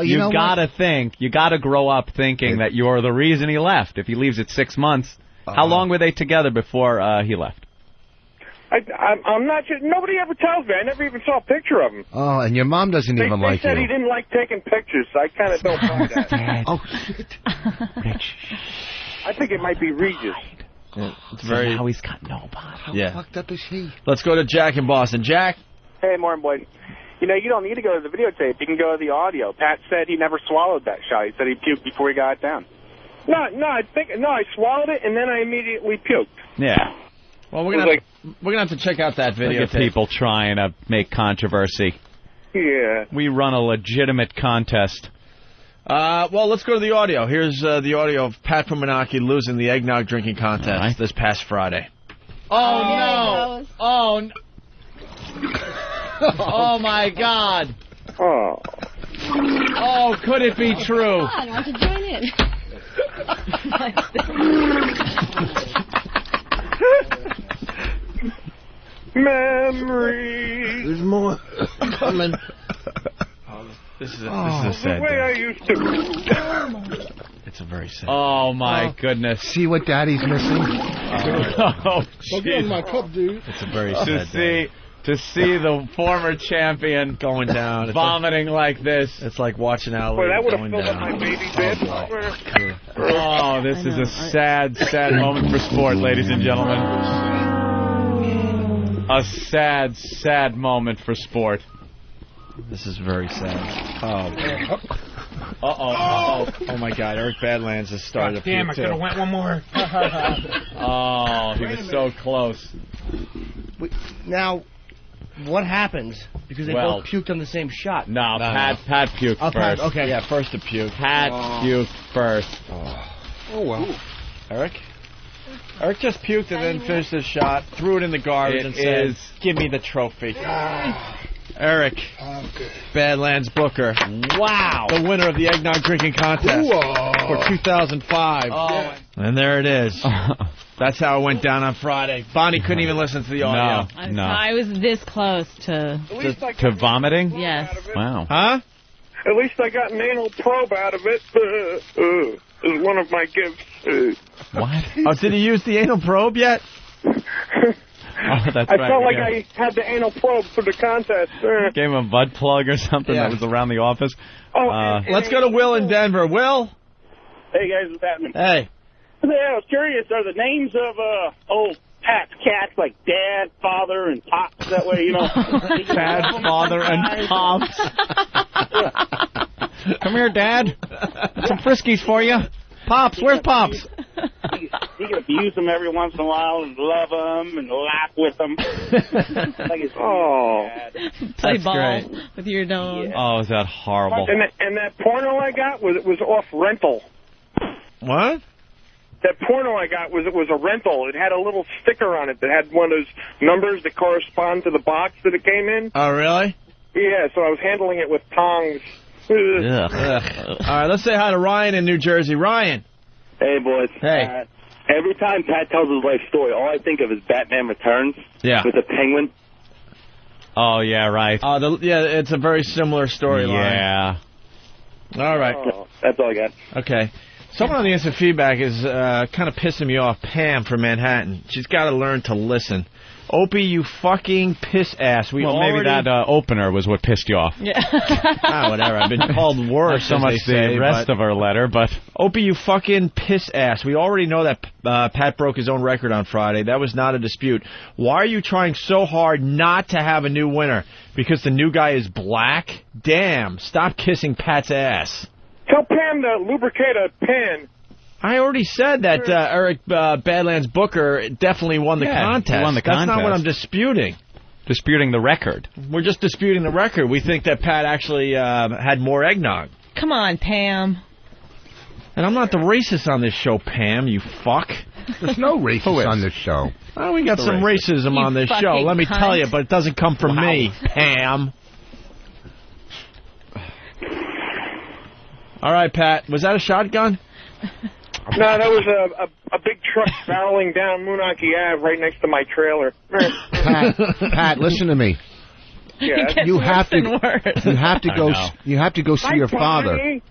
you gotta think. You gotta grow up thinking that you're the reason he left. If he leaves at 6 months, how long were they together before he left? I'm not sure. Nobody ever tells me. I never even saw a picture of him. Oh, and your mom doesn't even like you. They said he didn't like taking pictures, so I kind of don't buy that. Oh, shit. Rich. I think it might be Regis. Yeah, it's very. Now he's got nobody. How fucked up is he? Let's go to Jack in Boston. Jack? Hey, morning, boy. You know, you don't need to go to the videotape. You can go to the audio. Pat said he never swallowed that shot. He said he puked before he got it down. No, I swallowed it, and then I immediately puked. Yeah. Well, we're gonna have to check out that video. Look at people trying to make controversy. Yeah. We run a legitimate contest. Well, let's go to the audio. Here's the audio of Pat from Menaki losing the eggnog drinking contest this past Friday. Oh, no. Oh, no. Oh, my God. Oh. Oh, could it be true? Come on, why don't you join in? Memories. There's more coming. This is a sad the way I used to. It's a very sad. Oh, my goodness. See what Daddy's missing? Oh, don't give him my cup, dude. It's a very sad day. To see the former champion going down, vomiting like this. It's like watching Ali Boy, that would have going filled up down. my baby bed. Oh, this is a sad, sad moment for sport, ladies and gentlemen. A sad, sad moment for sport. This is very sad. Oh. Oh my God, Eric Badlands has started. Damn, I could have went one more. Oh, he was so close. Now, what happens? Because they both puked on the same shot. No, Pat puked first. Okay. Yeah, first to puke. Pat puked first. Oh, well. Eric just puked and then finished his shot, threw it in the garbage and said, "Give me the trophy." Eric, Badlands Booker. Wow. The winner of the eggnog drinking contest for 2005. Oh. And there it is. That's how it went down on Friday. Bonnie couldn't even listen to the audio. No. I was this close to vomiting? Yes. Wow. Huh? At least I got an anal probe out of it. Is one of my gifts. What? Oh, did he use the anal probe yet? Oh, that's I right. felt like I had the anal probe for the contest. Gave him a butt plug or something that was around the office. Let's go to Will in Denver. Will? Hey, guys, what's happening? Hey. Yeah, I was curious, are the names of old Pat's cats like Dad, Father, and Pops that way, you know? Dad, Father, and Pops. Come here, Dad. Some Friskies for you. Pops, where's Pops? You can abuse them every once in a while and love them and laugh with them. Play ball great. with your dog. Yeah. Oh, is that horrible? And that porno I got was off rental. What? That porno I got was a rental. It had a little sticker on it that had one of those numbers that correspond to the box that it came in. Oh, really? Yeah, so I was handling it with tongs. Ugh. All right, let's say hi to Ryan in New Jersey. Ryan. Hey, boys. Hey. Every time Pat tells his life story, all I think of is Batman Returns with the penguin. Oh, yeah, right. It's a very similar storyline. Yeah. All right. That's all I got. Okay. Someone on the instant feedback is kind of pissing me off. Pam from Manhattan. She's got to learn to listen. Opie, you fucking piss ass. Maybe that opener was what pissed you off. Yeah. Whatever. I've been called worse. Not so much the rest of her letter, but Opie, you fucking piss ass. We already know that Pat broke his own record on Friday. That was not a dispute. Why are you trying so hard not to have a new winner? Because the new guy is black? Damn. Stop kissing Pat's ass. Tell Pam to lubricate a pen. I already said that Eric Badlands Booker definitely won the contest. He won the contest. That's not what I'm disputing. Disputing the record. We're just disputing the record. We think that Pat actually had more eggnog. Come on, Pam. And I'm not the racist on this show, Pam, you fuck. There's no racists on this show. Well, we got some racism on this show, let me tell you, but it doesn't come from me, Pam. All right, Pat. Was that a shotgun? No, that was a big truck barreling down Moonachie Ave right next to my trailer. Pat, listen to me. Yeah. You have to go see your father. Hey,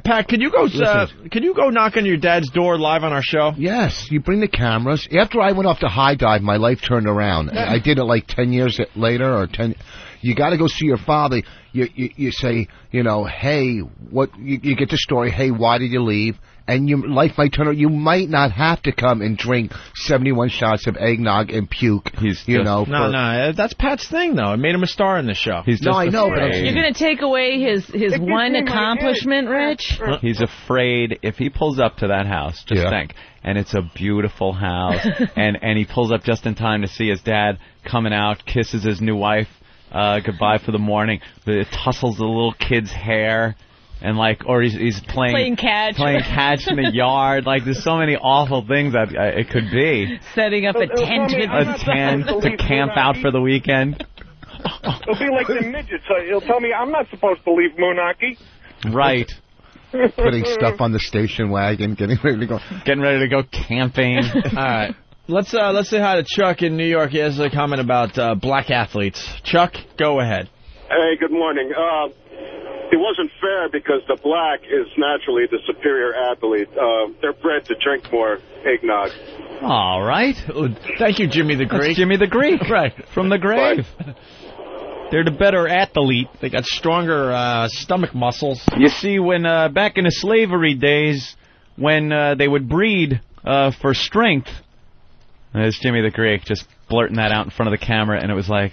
Pat, can you go knock on your dad's door live on our show? Yes, you bring the cameras. After I went off the high dive, my life turned around. I did it like 10 years later or 10. You got to go see your father. You say, hey, what? You get the story. Hey, why did you leave? And your life might turn around. You might not have to come and drink 71 shots of eggnog and puke. No, that's Pat's thing, though. It made him a star in the show. I know, but you're going to take away his one accomplishment, Rich? He's afraid if he pulls up to that house, just think, and it's a beautiful house, and he pulls up just in time to see his dad coming out, kisses his new wife goodbye for the morning, tussles the little kid's hair. And or he's playing catch in the yard. There's so many awful things that it could be. Setting up a tent to camp out for the weekend. It'll be like the midgets. He'll tell me I'm not supposed to leave Moonachie. Right. Putting stuff on the station wagon, getting ready to go camping. All right. Let's say hi to Chuck in New York. He has a comment about black athletes. Chuck, go ahead. Hey, good morning. It wasn't fair because the black is naturally the superior athlete. They're bred to drink more eggnog. All right. Thank you, Jimmy the Greek. That's Jimmy the Greek. Right. From the grave. They're the better athlete. They got stronger stomach muscles. You see, when back in the slavery days, when they would breed for strength, there's Jimmy the Greek just blurting that out in front of the camera, and it was like...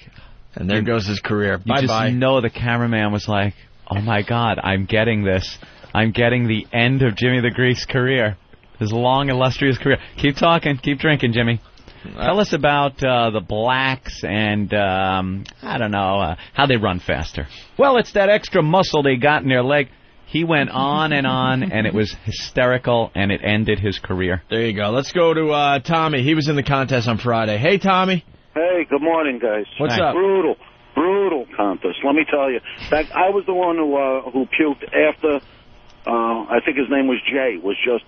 And there goes his career. Bye-bye. You just know the cameraman was like, oh, my God, I'm getting this. I'm getting the end of Jimmy the Greek's career. His long, illustrious career. Keep talking. Keep drinking, Jimmy. Tell us about the blacks and, I don't know, how they run faster. Well, it's that extra muscle they got in their leg. He went on, and it was hysterical, and it ended his career. There you go. Let's go to Tommy. He was in the contest on Friday. Hey, Tommy. Hey, good morning, guys. What's up? Brutal contest. Let me tell you. In fact, I was the one who puked after, I think his name was Jay, was just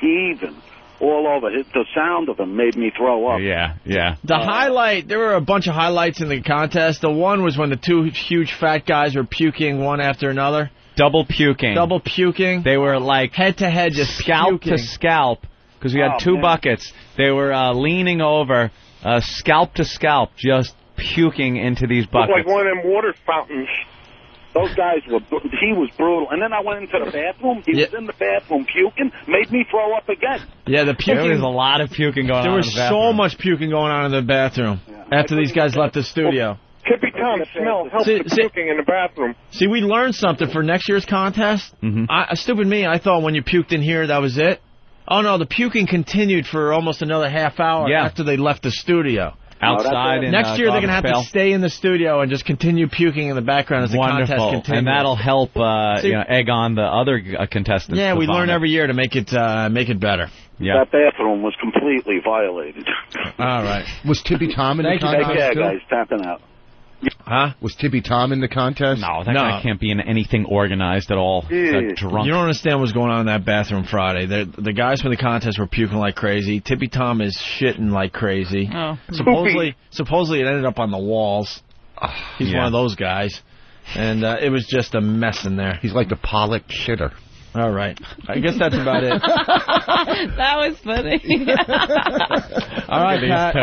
heaving all over. The sound of him made me throw up. Yeah. The highlight, there were a bunch of highlights in the contest. The one was when the two huge fat guys were puking one after another. Double puking. They were head-to-head, just scalp to scalp, because we had two buckets. They were leaning over, scalp to scalp, just puking into these buckets. It was like one of them water fountains. Those guys he was brutal. And then I went into the bathroom. He was in the bathroom puking, made me throw up again. Yeah, the puking. There was a lot of puking going on. There was so much puking going on in the bathroom after these guys left the studio. Well, Tippy Tom's smell helped the puking in the bathroom. See, we learned something for next year's contest. Stupid me, I thought when you puked in here, that was it. Oh, no, the puking continued for almost another half hour after they left the studio. Outside. Next year, they're going to have to stay in the studio and just continue puking in the background as the contest continues. And that'll help egg on the other contestants. Yeah, we learn every year to make it better. Yeah. That bathroom was completely violated. All right. Was Tippy Tom in the contest? Take care, guys. Tapping out. Huh? Was Tippy Tom in the contest? No, that guy can't be in anything organized at all. He's drunk. You don't understand what's going on in that bathroom Friday. The guys from the contest were puking like crazy. Tippy Tom is shitting like crazy. Oh. Supposedly it ended up on the walls. He's one of those guys. And it was just a mess in there. He's like the Pollock shitter. All right. I guess that's about it. That was funny. All right, Pat.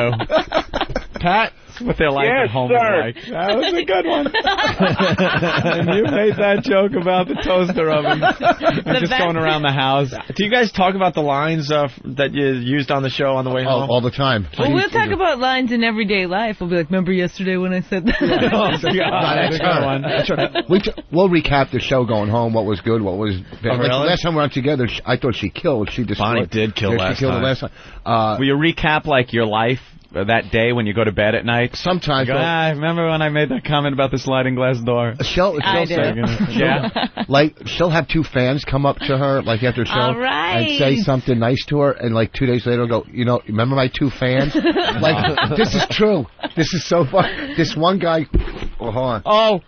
Pat, what their life Yes, at home sir. is like. That was a good one. And you made that joke about the toaster oven and just going around the house. Do you guys talk about the lines that you used on the show on the way home? All the time. Well, we'll talk about lines in everyday life. We'll be like, remember yesterday when I said that? That's right. We'll recap the show going home, what was good, what was bad. Like, really? last time we were on together, I thought she killed. She destroyed. Bonnie did kill last she killed time. The last time. Will you recap, like, your life that day when you go to bed at night? Sometimes. You go, remember when I made that comment about the sliding glass door? She'll have two fans come up to her, like, after a show All right. and say something nice to her, and, like, 2 days later go, remember my two fans? Like, this is true. This is so fun. This one guy... Oh, hold on.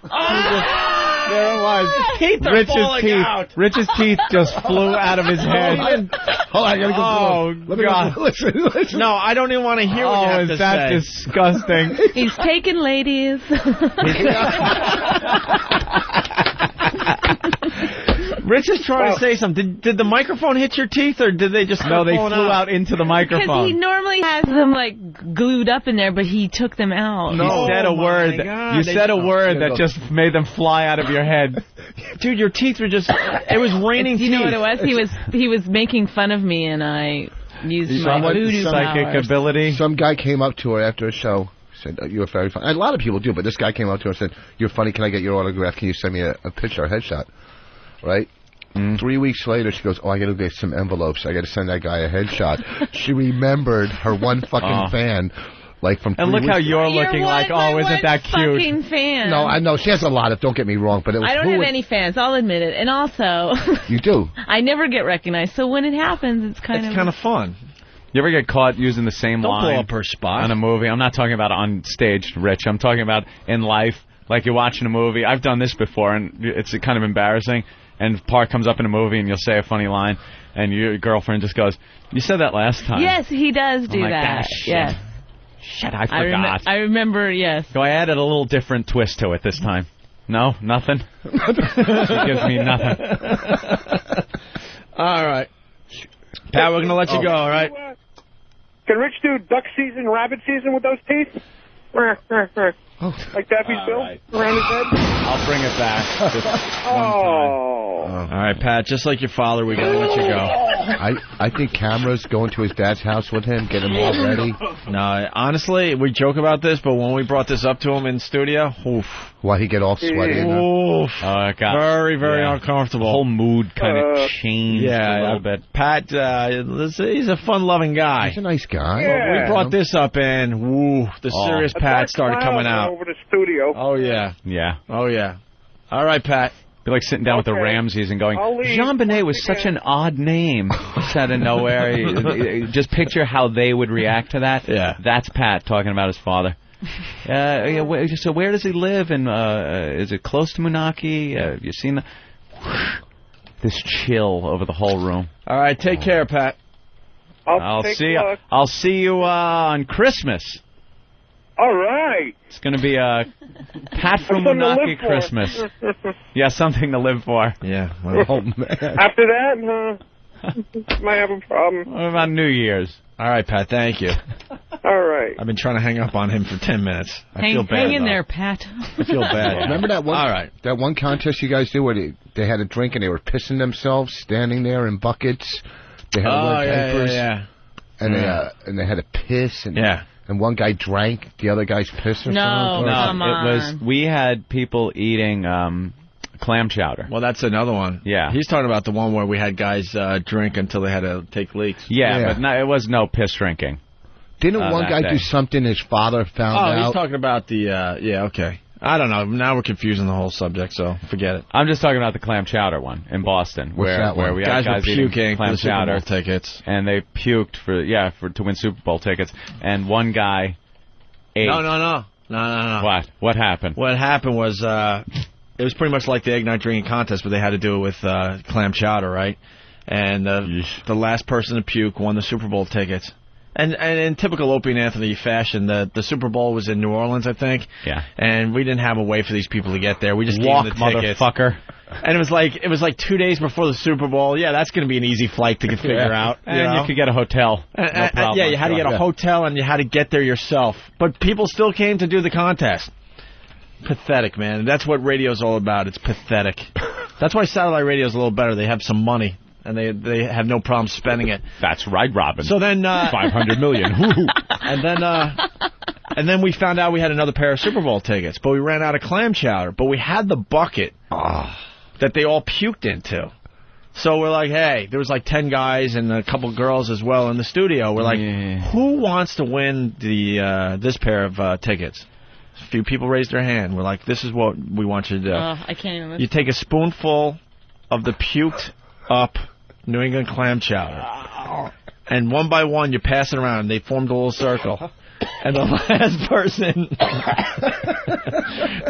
There it was. Teeth are falling out. Rich's teeth just flew out of his head. Hold on, I gotta go. Oh, God. Listen. No, I don't even want to hear what you have to is that say. disgusting? He's taking ladies. Rich is trying to say something. Did the microphone hit your teeth, or did they just No, they flew out into the Because microphone. he normally has them, like, glued up in there, but he took them out. You said a word. God. You said a word that just made them fly out of your head. Dude, your teeth were just... It was raining Do you teeth. know what it was? He was making fun of me, and I used my voodoo psychic powers. ability. Some guy came up to her after a show, said, you were very funny. A lot of people do, but this guy came up to her and said, you're funny, can I get your autograph? Can you send me a picture, a headshot? Right? 3 weeks later, she goes, I got to get some envelopes. I got to send that guy a headshot. She remembered her one fucking fan, like from 3 And look weeks how you're looking like, isn't that cute? Fucking fan. No, I know. She has a lot of, don't get me wrong, but it was... I don't have any fans, I'll admit it. And also... You do? I never get recognized, so when it happens, it's kind of fun. You ever get caught using the same Don't line blow up her spot. on a movie? I'm not talking about on stage, Rich. I'm talking about in life. Like you're watching a movie. I've done this before, and it's kind of embarrassing. And Park comes up in a movie, and you'll say a funny line, and your girlfriend just goes, you said that last time. Yes, he does do I'm like, that. Yes. Shit, I forgot. I remember, yes. So I added a little different twist to it this time. No? Nothing? She gives me nothing. All right. Pat, we're going to let you go, all right? Can Rich do duck season, rabbit season with those teeth? Like Daffy's Bill around his head? I'll bring it back. All right, Pat, just like your father, we got to let you go. I think cameras going to his dad's house with him, get him all ready. No, honestly, we joke about this, but when we brought this up to him in studio, oof. Why he get all sweaty? Oof. It got Very uncomfortable. The whole mood kind of changed a little bit. Pat, he's a fun-loving guy. He's a nice guy. Well, we brought this up, and the serious Pat started coming out. Over the studio. Oh, yeah. Yeah. Oh, yeah. All right, Pat. Be like sitting down with the Ramses and going, Jean Benet was such an odd name. Just out of nowhere. Just picture how they would react to that. Yeah. That's Pat talking about his father. So where does he live? And is it close to Moonachie? Have you seen this chill over the whole room? All right, take care, Pat. I'll see you on Christmas. All right. It's going to be a Pat from Moonachie Christmas. Yeah, something to live for. Yeah. Well, After that, might have a problem. What about New Year's? All right, Pat, thank you. All right. I've been trying to hang up on him for 10 minutes. I feel bad. Hang in there, Pat. I feel bad. Remember that one? All right. That one contest you guys did where they had a drink and they were pissing themselves, standing there in buckets. They had to wear diapers. Yeah. And they had to piss. And one guy drank the other guy's piss or something. Come on. We had people eating clam chowder. Well, that's another one. Yeah. He's talking about the one where we had guys drink until they had to take leaks. Yeah. But it was no piss drinking. Didn't one guy do something his father found out? Oh, he's talking about the, okay. I don't know. Now we're confusing the whole subject, so forget it. I'm just talking about the clam chowder one in Boston. Where we had guys were puking clam for the Super chowder Bowl tickets. And they puked to win Super Bowl tickets. And one guy ate. No. What happened? What happened was it was pretty much like the egg night drinking contest, but they had to do it with clam chowder, right? And the last person to puke won the Super Bowl tickets. And in typical Opie and Anthony fashion, the Super Bowl was in New Orleans, I think. Yeah. And we didn't have a way for these people to get there. We just Walk, gave them the tickets. motherfucker. And it was like 2 days before the Super Bowl. Yeah, that's going to be an easy flight to figure out. And you could get a hotel. No problem. Yeah, you had to get a hotel and you had to get there yourself. But people still came to do the contest. Pathetic, man. That's what radio's all about. It's pathetic. That's why satellite radio's a little better. They have some money. And they have no problem spending it. That's right, Robin. So then 500 million. And then we found out we had another pair of Super Bowl tickets, but we ran out of clam chowder. But we had the bucket that they all puked into. So we're like, hey, there was like 10 guys and a couple girls as well in the studio. We're like, who wants to win this pair of tickets? A few people raised their hand. We're like, this is what we want you to do. I can't even. You take a spoonful of the puked up New England clam chowder, and one by one you pass it around. They formed a little circle, and the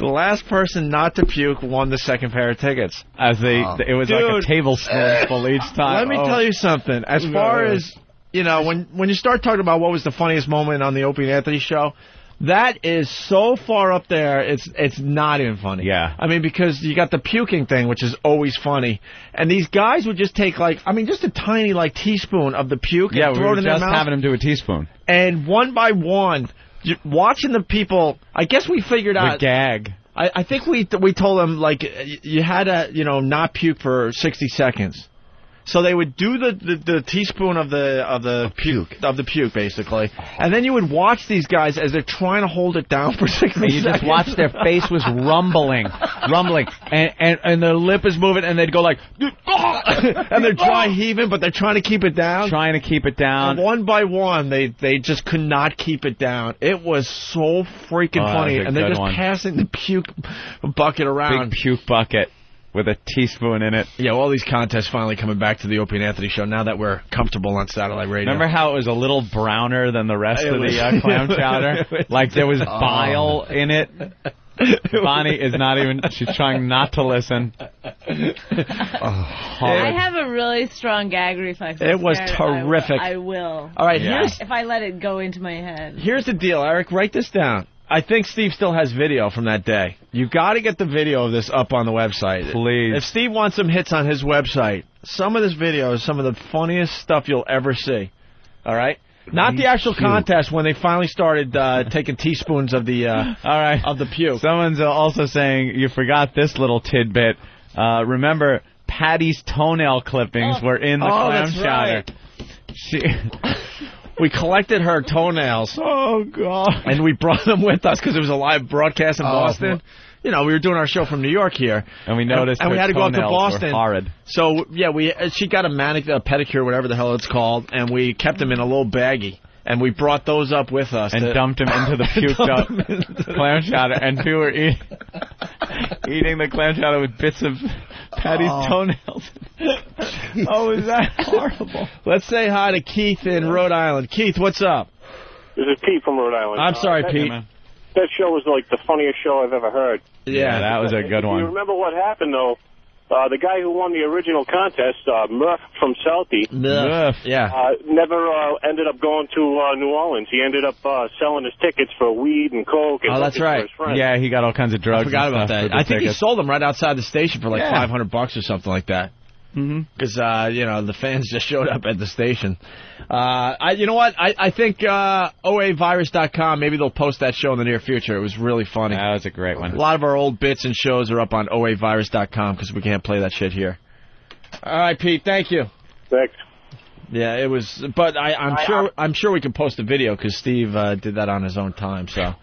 last person not to puke won the second pair of tickets. It was like a tablespoonful each time. Let me tell you something. As far as when you start talking about what was the funniest moment on the Opie and Anthony show. That is so far up there, it's not even funny. Yeah. I mean, because you got the puking thing, which is always funny. And these guys would just take, just a tiny, teaspoon of the puke and throw it in their mouth. Yeah, we were just having them do a teaspoon. And one by one, watching the people, I guess we figured out... The gag. I think we told them, you had to, not puke for 60 seconds. So they would do the teaspoon of the puke basically, and then you would watch these guys as they're trying to hold it down for 60 seconds. You just watch their face was rumbling, and their lip is moving, and they'd go like, and they're dry heaving, but they're trying to keep it down. And one by one, they just could not keep it down. It was so freaking funny, and they're just passing the puke bucket around. Big puke bucket. With a teaspoon in it. Yeah, all these contests finally coming back to the Opie and Anthony show now that we're comfortable on satellite radio. Remember how it was a little browner than the rest of the clam chowder? Like there was bile in it? Bonnie is not even, she's trying not to listen. I have a really strong gag reflex. It was terrific. I will. All right, if I let it go into my head. Here's the deal, Eric. Write this down. I think Steve still has video from that day. You got to get the video of this up on the website. Please. If Steve wants some hits on his website, some of this video is some of the funniest stuff you'll ever see. All right? Not the actual contest when they finally started taking teaspoons of the of the puke. Someone's also saying you forgot this little tidbit. Remember, Patty's toenail clippings were in the clam chowder. Right. We collected her toenails. Oh, God. And we brought them with us because it was a live broadcast in Boston. We were doing our show from New York here. And we noticed and we had to go up to Boston. Were horrid. So, yeah, she got a pedicure, whatever the hell it's called, and we kept them in a little baggie. And we brought those up with us. And dumped them into the puked-up clam chowder. And we were eating the clam chowder with bits of Patty's toenails. Oh, is that horrible? Let's say hi to Keith in Rhode Island. Keith, what's up? This is Pete from Rhode Island. I'm sorry, Pete. That show was like the funniest show I've ever heard. Yeah, that was a good one. You remember what happened, though? The guy who won the original contest, Murph from Southie, never ended up going to New Orleans. He ended up selling his tickets for weed and coke. And that's right. For his friends. Yeah, he got all kinds of drugs. I forgot about that. I think he sold them right outside the station for like $500 or something like that. Because, the fans just showed up at the station. You know what? I think OAvirus.com, maybe they'll post that show in the near future. It was really funny. That was a great one. A lot of our old bits and shows are up on OAvirus.com because we can't play that shit here. All right, Pete, thank you. Thanks. Yeah, it was, but I'm sure we can post a video because Steve did that on his own time, so...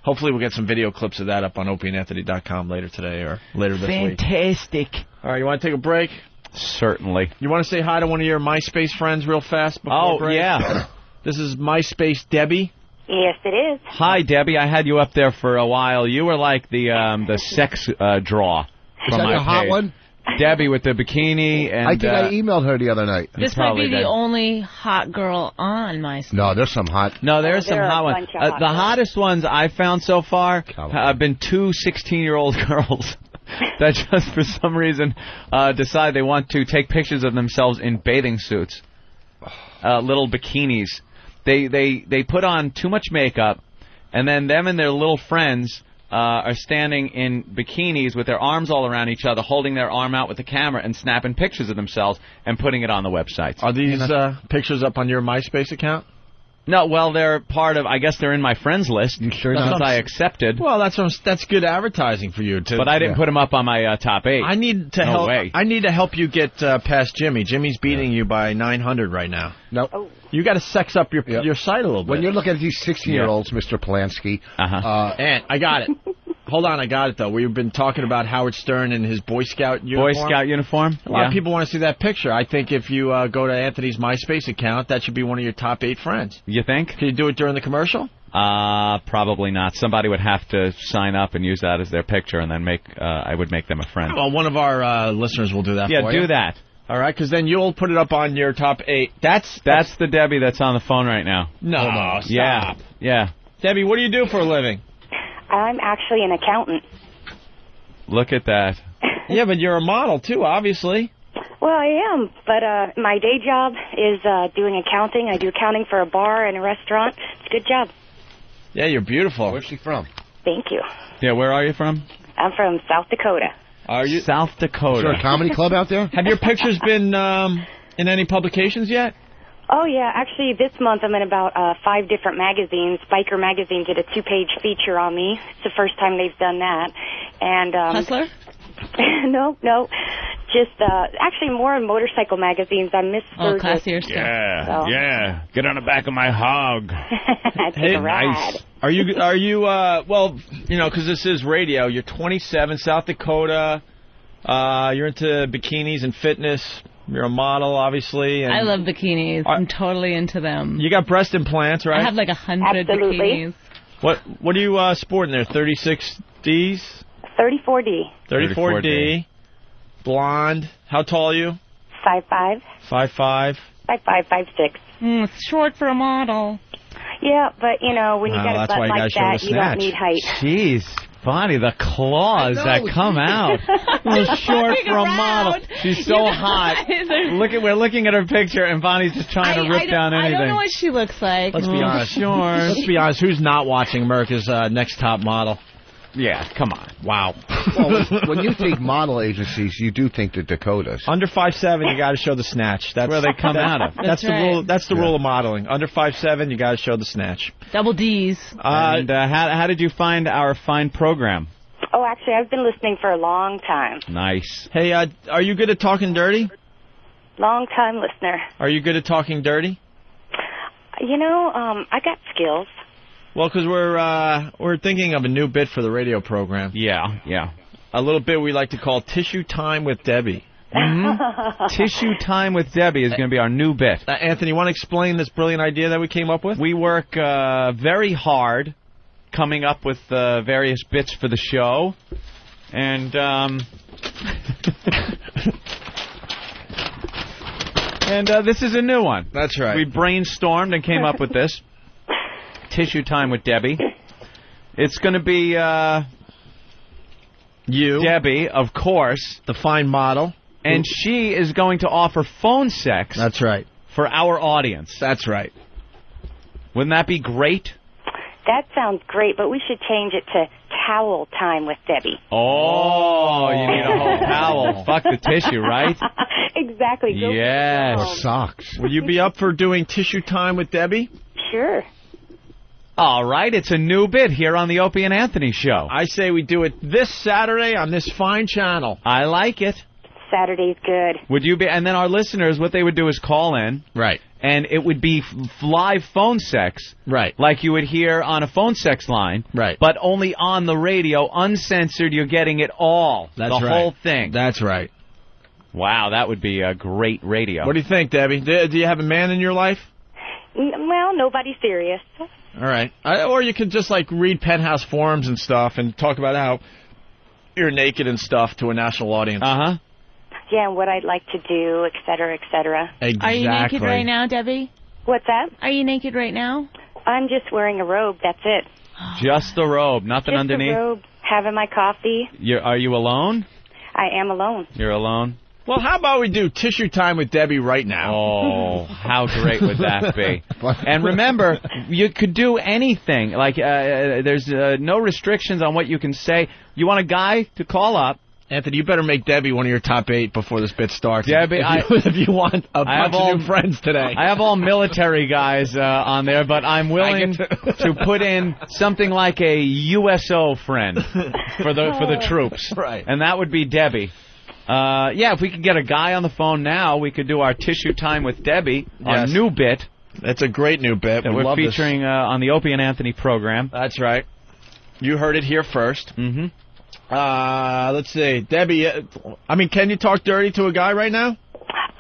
Hopefully we'll get some video clips of that up on OpieandAnthony.com later today or later this week. Fantastic. All right, you want to take a break? Certainly. You want to say hi to one of your MySpace friends real fast before break? Yeah. This is MySpace Debbie. Yes, it is. Hi, Debbie. I had you up there for a while. You were like the sex draw. Is that a hot one? Debbie with the bikini. And I think I emailed her the other night. This might be the only hot girl on MySpace. No, there's some hot. No, there's some hot ones. The hottest ones I've found so far have been two 16-year-old girls that just for some reason decide they want to take pictures of themselves in bathing suits, little bikinis. They put on too much makeup, and then them and their little friends are standing in bikinis with their arms all around each other, holding their arm out with the camera and snapping pictures of themselves and putting it on the websites. Are these pictures up on your MySpace account? No, well, they're part of, I guess they're in my friends list. You sure since I accepted. Well, that's good advertising for you. But I didn't put them up on my top 8. I need to help. I need to help you get past Jimmy. Jimmy's beating you by 900 right now. No. Oh. You got to sex up your site a little bit. When you're looking at these 16-year-olds, Mr. Polanski. And I got it. Hold on, I got it, though. We've been talking about Howard Stern and his Boy Scout uniform. Boy Scout uniform? A lot of people want to see that picture. I think if you go to Anthony's MySpace account, that should be one of your top 8 friends. You think? Can you do it during the commercial? Probably not. Somebody would have to sign up and use that as their picture, and then I would make them a friend. Well, one of our listeners will do that for you. Yeah, do that. All right, because then you'll put it up on your top 8. That's the Debbie that's on the phone right now. No, stop. Yeah. Debbie, what do you do for a living? I'm actually an accountant. Look at that. Yeah, but you're a model, too, obviously. Well, I am, but my day job is doing accounting. I do accounting for a bar and a restaurant. It's a good job. Yeah, you're beautiful. Where's she from? Thank you. Yeah, where are you from? I'm from South Dakota. Are you? South Dakota. Is there a comedy club out there? Have your pictures been in any publications yet? Oh, yeah. Actually, this month I'm in about 5 different magazines. Biker Magazine did a 2-page feature on me. It's the first time they've done that. And Hustler? No. Just actually more in motorcycle magazines. I'm Miss Sturgis. Oh, classier stuff. Yeah. Get on the back of my hog. Take a ride. Nice. Are you well, you know, because this is radio. You're 27, South Dakota. You're into bikinis and fitness. You're a model, obviously. And I love bikinis. I'm totally into them. You got breast implants, right? I have like 100 bikinis. What are you sporting there? 36Ds? 34D. 34D. Blonde. How tall are you? 5'5". 5'5". 5'5", 5'6". It's short for a model. Yeah, but, you know, when you got a butt like that, you don't need height. Jeez, Bonnie, the claws that come out. A little short for a model. She's so hot. We're looking at her picture, and Bonnie's just trying to rip down anything. I don't know what she looks like. Let's be honest. Sure. Let's be honest. Who's not watching America's Next Top Model? Yeah, come on. Wow. Well, when you think model agencies, you do think the Dakotas. Under 5'7", you got to show the snatch. That's where they come out of. That's the rule. That's the rule of modeling. Under 5'7", you got to show the snatch. Double D's. And how did you find our fine program? Oh, actually, I've been listening for a long time. Nice. Hey, are you good at talking dirty? Long time listener. Are you good at talking dirty? You know, I got skills. Well, because we're thinking of a new bit for the radio program. Yeah. A little bit we like to call Tissue Time with Debbie. Mm-hmm. Tissue Time with Debbie is going to be our new bit. Anthony, you want to explain this brilliant idea that we came up with? We work very hard coming up with various bits for the show. And this is a new one. That's right. We brainstormed and came up with this. Tissue Time with Debbie. It's going to be you, Debbie, of course, the fine model, and she is going to offer phone sex. That's right. For our audience. That's right. Wouldn't that be great? That sounds great, but we should change it to Towel Time with Debbie. Oh, you need a whole towel. Fuck the tissue, right? Exactly. Go yes. Or socks. Would you be up for doing Tissue Time with Debbie? Sure. All right, it's a new bit here on the Opie and Anthony Show. I say we do it this Saturday on this fine channel. I like it. Saturday's good. Would you be? And then our listeners, what they would do is call in. Right. And it would be live phone sex. Right. Like you would hear on a phone sex line. Right. But only on the radio, uncensored, you're getting it all. That's the right. whole thing. That's right. Wow, that would be a great radio. What do you think, Debbie? Do you have a man in your life? Well, nobody serious. All right. Or you could just, like, read Penthouse forums and stuff and talk about how you're naked and stuff to a national audience. Uh-huh. Yeah, and what I'd like to do, et cetera, et cetera. Exactly. Are you naked right now, Debbie? What's that? Are you naked right now? I'm just wearing a robe, that's it. Just the robe, nothing just underneath? Just a robe, having my coffee. Are you alone? I am alone. You're alone? Well, how about we do tissue time with Debbie right now? Oh, how great would that be? And remember, you could do anything. Like, there's no restrictions on what you can say. You want a guy to call up. Anthony, you better make Debbie one of your top 8 before this bit starts. Debbie, if you want a bunch of new friends today. I have all military guys on there, but I'm willing to put in something like a USO friend for the troops. Right. And that would be Debbie. If we could get a guy on the phone now, we could do our tissue time with Debbie, our new bit. That's a great new bit. That we're featuring on the Opie and Anthony program. That's right. You heard it here first. Mm-hmm. Let's see. Debbie, can you talk dirty to a guy right now?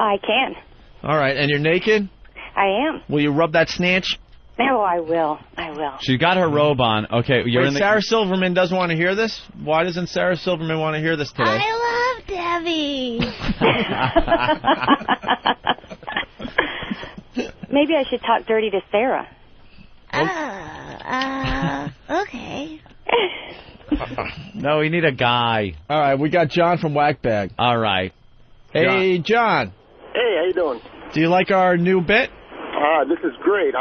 I can. All right, and you're naked? I am. Will you rub that snatch? No, I will. She's got her robe on. Okay, Sarah Silverman doesn't want to hear this? Why doesn't Sarah Silverman want to hear this today? I love Debbie. Maybe I should talk dirty to Sarah. Okay. No, we need a guy. All right, we got John from Whackbag. All right. Hey, John. Hey, how you doing? Do you like our new bit? This is great.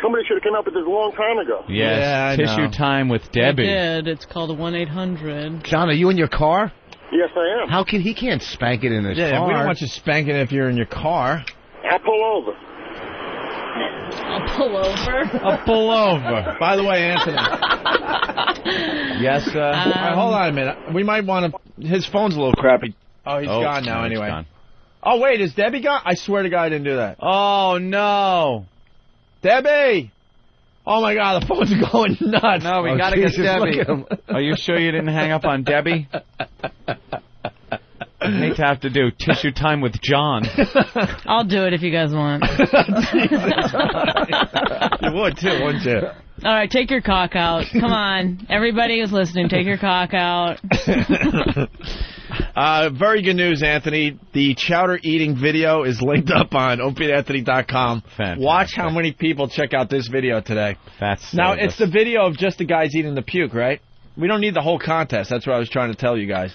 Somebody should have come up with this a long time ago. Yes, yeah, tissue time with Debbie. I did. It's called 1-800. John, are you in your car? Yes, I am. How can he can't spank it in his car? Yeah, we don't want you spanking if you're in your car. I'll pull over. I'll pull over. I'll pull over. By the way, Anthony. Yes, all right, hold on a minute. We might want to... His phone's a little crappy. Oh, he's gone now anyway. Gone. Oh, wait, is Debbie gone? I swear to God I didn't do that. Oh, no. Debbie! Oh, my God, the phone's going nuts. No, we got to get Debbie. Are you sure you didn't hang up on Debbie? I hate to have to do tissue time with John. I'll do it if you guys want. You would, too, wouldn't you? All right, take your cock out. Come on. Everybody who's listening, take your cock out. Very good news, Anthony. The chowder eating video is linked up on opieandanthony.com. Fantastic. Watch how many people check out this video today. Now, it's the video of just the guys eating the puke, right? We don't need the whole contest. That's what I was trying to tell you guys.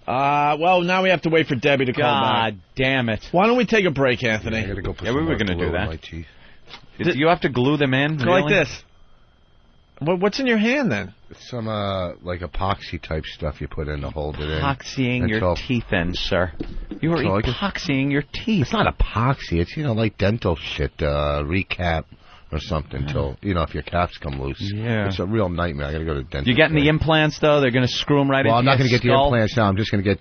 Well, now we have to wait for Debbie to call back. God damn it. Why don't we take a break, Anthony? I gotta go put we some were going to glue do in that. my teeth. Do you have to glue them in? Go really? like this. What's in your hand, then? Some, like epoxy type stuff you put in to hold it in. Epoxying your teeth in, sir. You are epoxying your teeth. It's not epoxy. It's, like dental shit, recap or something till, if your caps come loose. Yeah. It's a real nightmare. I got to go to the dentist. You getting the implants, though? They're going to screw them right into your skull? Well, I'm not going to get the implants now. I'm just going to get...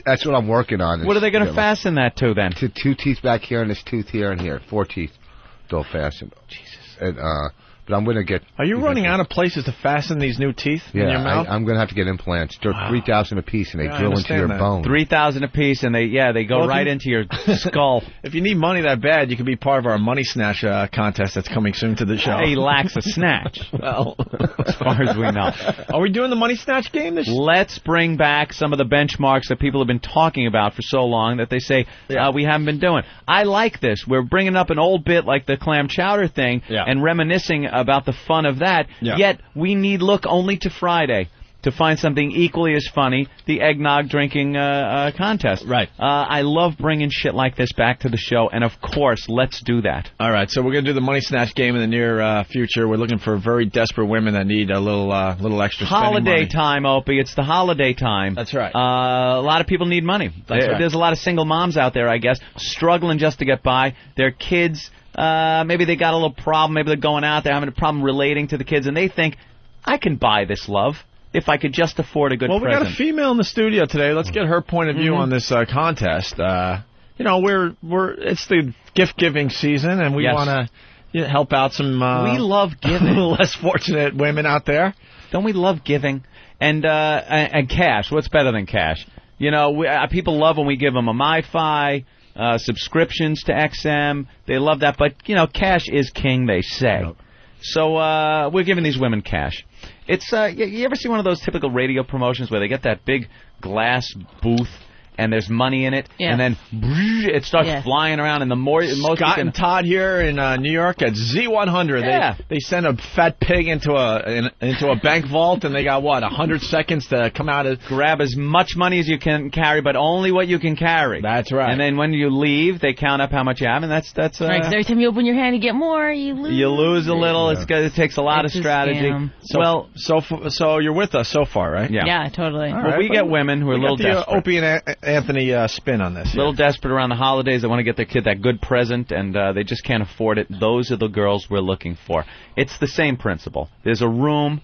That's what I'm working on. What are they going to fasten that to, then? To 2 teeth back here and this tooth here and here. 4 teeth. They'll fasten. Jesus. And, but I'm going to get... Are you running out of places to fasten these new teeth in your mouth? I'm going to have to get implants. They're $3,000 a piece, and they drill into your bone. $3,000 a piece, and they go right into your skull. If you need money that bad, you can be part of our Money Snatch contest that's coming soon to the show. He lacks a snatch. Well, as far as we know. Are we doing the Money Snatch game this year? Let's bring back some of the benchmarks that people have been talking about for so long that they say we haven't been doing. I like this. We're bringing up an old bit like the clam chowder thing and reminiscing about the fun of that, yet we need look only to Friday to find something equally as funny, the eggnog drinking contest. Right. I love bringing shit like this back to the show, and of course, let's do that. All right, so we're going to do the Money Snatch game in the near future. We're looking for very desperate women that need a little extra spending money. Holiday time, Opie. It's the holiday time. That's right. A lot of people need money. There's a lot of single moms out there, I guess, struggling just to get by. Their kids... maybe they got a little problem. Maybe they're going out. They're having a problem relating to the kids, and they think, I can buy this love if I could just afford a good present. Well, we got a female in the studio today. Let's get her point of view on this contest. It's the gift-giving season, and we want to help out some we love giving. less fortunate women out there. Don't we love giving? And cash. What's better than cash? People love when we give them a MiFi. Subscriptions to XM, they love that, but cash is king, they say. Yep. So we're giving these women cash. It's you ever see one of those typical radio promotions where they get that big glass booth and there's money in it, and then it starts flying around, and the more Scott and Todd here in New York at Z100. They send a fat pig into a bank vault, and they got 100 seconds to come out and grab as much money as you can carry, but only what you can carry. That's right. And then when you leave, they count up how much you have, and that's right. 'Cause every time you open your hand, you get more. You lose. You lose a little. It takes a lot of strategy. So you're with us so far, right? Yeah, totally. Well, right, we get women who are a little desperate. Opie and Anthony spin on this. A little desperate around the holidays. They want to get their kid that good present, and they just can't afford it. Those are the girls we're looking for. It's the same principle. There's a room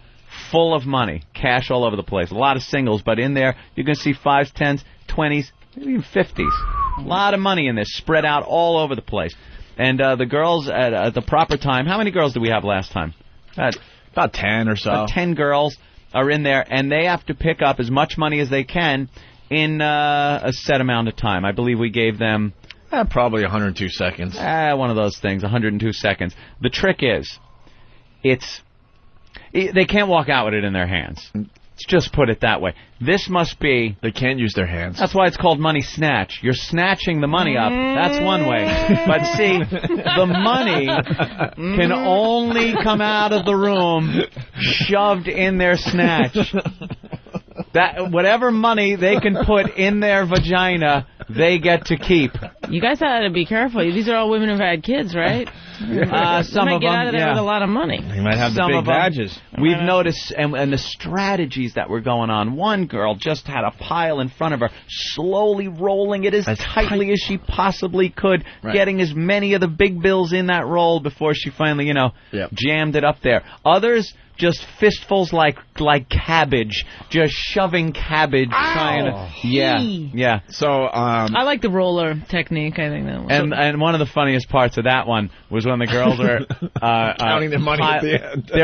full of money, cash all over the place. A lot of singles, but in there you're going to see 5s, 10s, 20s, maybe even 50s. A lot of money in there, spread out all over the place. And the girls at the proper time. How many girls did we have last time? About 10 or so. About 10 girls are in there, and they have to pick up as much money as they can in a set amount of time. I believe we gave them... probably 102 seconds. One of those things, 102 seconds. The trick is, they can't walk out with it in their hands. Let's just put it that way. This must be... They can't use their hands. That's why it's called money snatch. You're snatching the money up. That's one way. But see, the money can only come out of the room shoved in their snatch. That whatever money they can put in their vagina, they get to keep. You guys ought to be careful. These are all women who've had kids, right? Some of them, get out of there with a lot of money. You might have some the big badges. We've noticed, and the strategies that were going on. One girl just had a pile in front of her, slowly rolling it as tightly as she possibly could, getting as many of the big bills in that roll before she finally, jammed it up there. Others... just fistfuls like cabbage, just shoving cabbage, trying to... Yeah. So, I like the roller technique, I think that was. And one of the funniest parts of that one was when the girls were... counting their money at the end. The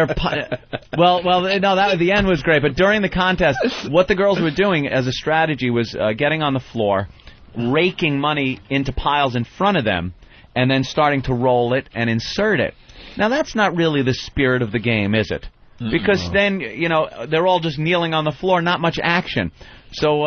end was great, but during the contest, what the girls were doing as a strategy was getting on the floor, raking money into piles in front of them, and then starting to roll it and insert it. Now, that's not really the spirit of the game, is it? Because then, they're all just kneeling on the floor, not much action. So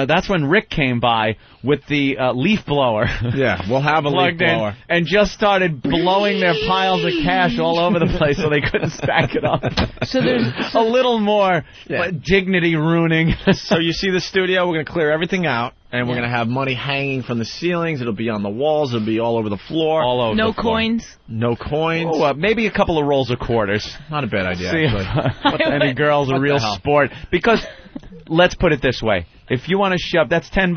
that's when Rick came by with the leaf blower. Yeah, we'll have a leaf blower. And just started blowing their piles of cash all over the place so they couldn't stack it up. So there's a little more dignity ruining. So you see the studio, we're going to clear everything out. And we're going to have money hanging from the ceilings. It'll be on the walls. It'll be all over the floor. All over no the floor. Coins. No coins. Oh, maybe a couple of rolls of quarters. Not a bad idea, See actually. Any girl's a real sport. Because, let's put it this way. If you want to shove, that's $10.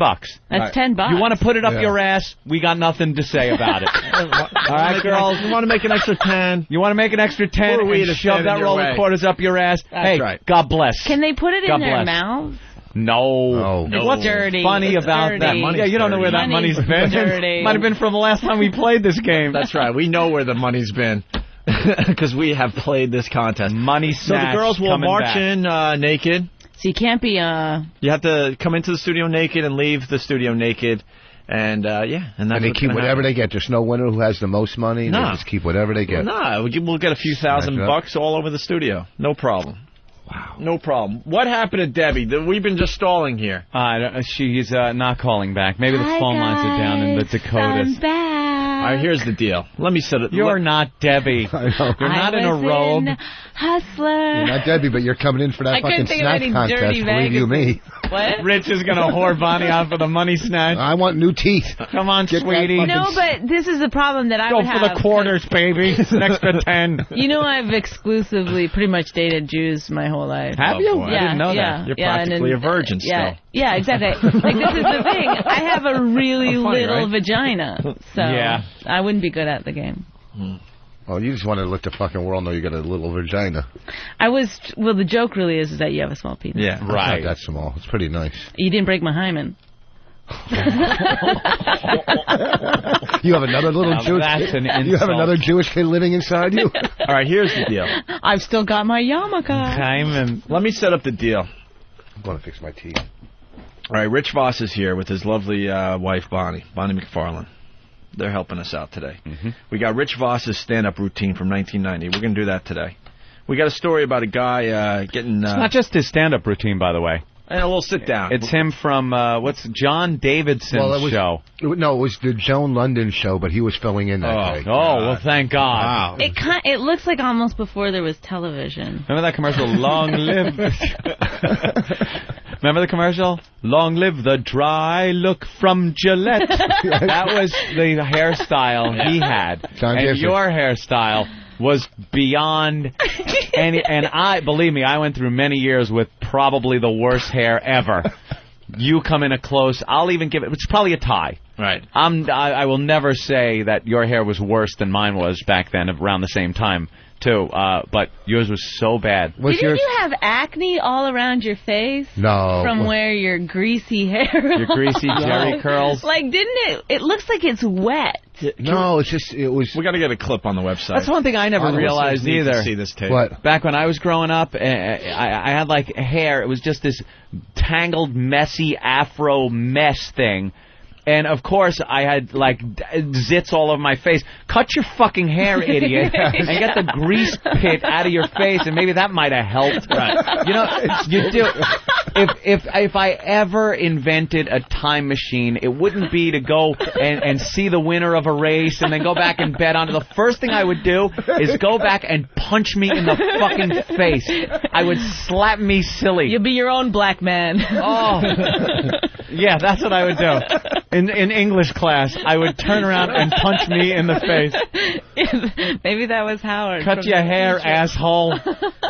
That's $10. You want to put it up your ass, we got nothing to say about it. All right, girls? You want to make an extra 10? You want to make an extra 10 and shove that roll of quarters up your ass? That's right. God bless. Can they put it in their mouth? No. What's dirty? Funny about that money? Yeah, you don't know where that money's been. Dirty. Might have been from the last time we played this game. That's right. We know where the money's been because we have played this contest. Money snatch. So the girls will march in naked. So you can't be You have to come into the studio naked and leave the studio naked. And, and they keep whatever they get. There's no winner who has the most money. No. They just keep whatever they get. No, we'll get a few $1,000 all over the studio. No problem. Wow. No problem. What happened to Debbie? We've been just stalling here. She's not calling back. Maybe the phone lines are down in the Dakotas. I'm back. All right, here's the deal. Let me set it. You're not Debbie. You're not in a robe. Hustler. You're not Debbie, but you're coming in for that fucking snack contest. Believe you me. What? Rich is going to whore Bonnie out for the money snatch. I want new teeth. Come on, sweetie. No, but this is the problem that I would have. Go for the quarters, baby. It's an extra 10. You know, I've exclusively pretty much dated Jews my whole life. Have you? Yeah, I didn't know that. You're practically a virgin still. Yeah, exactly. Like, this is the thing. I have a really little vagina, so I wouldn't be good at the game. Oh, you just wanted to let the fucking world know you got a little vagina. Well, the joke really is that you have a small penis. Yeah, right. It's not that small. It's pretty nice. You didn't break my hymen. You have another little Jewish kid? You have another Jewish kid living inside you? All right, here's the deal. I've still got my yarmulke. Hymen. Let me set up the deal. I'm going to fix my teeth. All right, Rich Voss is here with his lovely wife, Bonnie McFarlane. They're helping us out today. We got Rich Voss's stand-up routine from 1990. We're going to do that today. We got a story about a guy getting... It's not just his stand-up routine, by the way. And a little sit down. It's him from, what's John Davidson's show. No, it was the Joan London show, but he was filling in that day. Oh, well, thank God. Wow. It looks like almost before there was television. Remember that commercial, Long Live... Remember the commercial? Long live the dry look from Gillette. That was the hairstyle he had. And your hairstyle was beyond any... And believe me, I went through many years with probably the worst hair ever. You come in a close... I'll even give it... It's probably a tie. Right. I will never say that your hair was worse than mine was back then around the same time. Too, but yours was so bad. Didn't you have acne all around your face? No. From where your greasy hair... Your greasy jerry curls? Like, didn't it... It looks like it's wet. No, it's just... It was... We got to get a clip on the website. That's one thing I never realized either. To see this tape. What? Back when I was growing up, I had, like, hair. It was just this tangled, messy afro mess thing. And, of course, I had, like, zits all over my face. Cut your fucking hair, idiot, and get the grease pit out of your face, and maybe that might have helped. Right. You know, you do. If I ever invented a time machine, it wouldn't be to go and see the winner of a race and then go back and bet on it. The first thing I would do is go back and punch me in the fucking face. I would slap me silly. You'll be your own black man. Oh. Yeah, that's what I would do. In English class, I would turn around and punch me in the face. Maybe that was Howard. Cut your hair, asshole.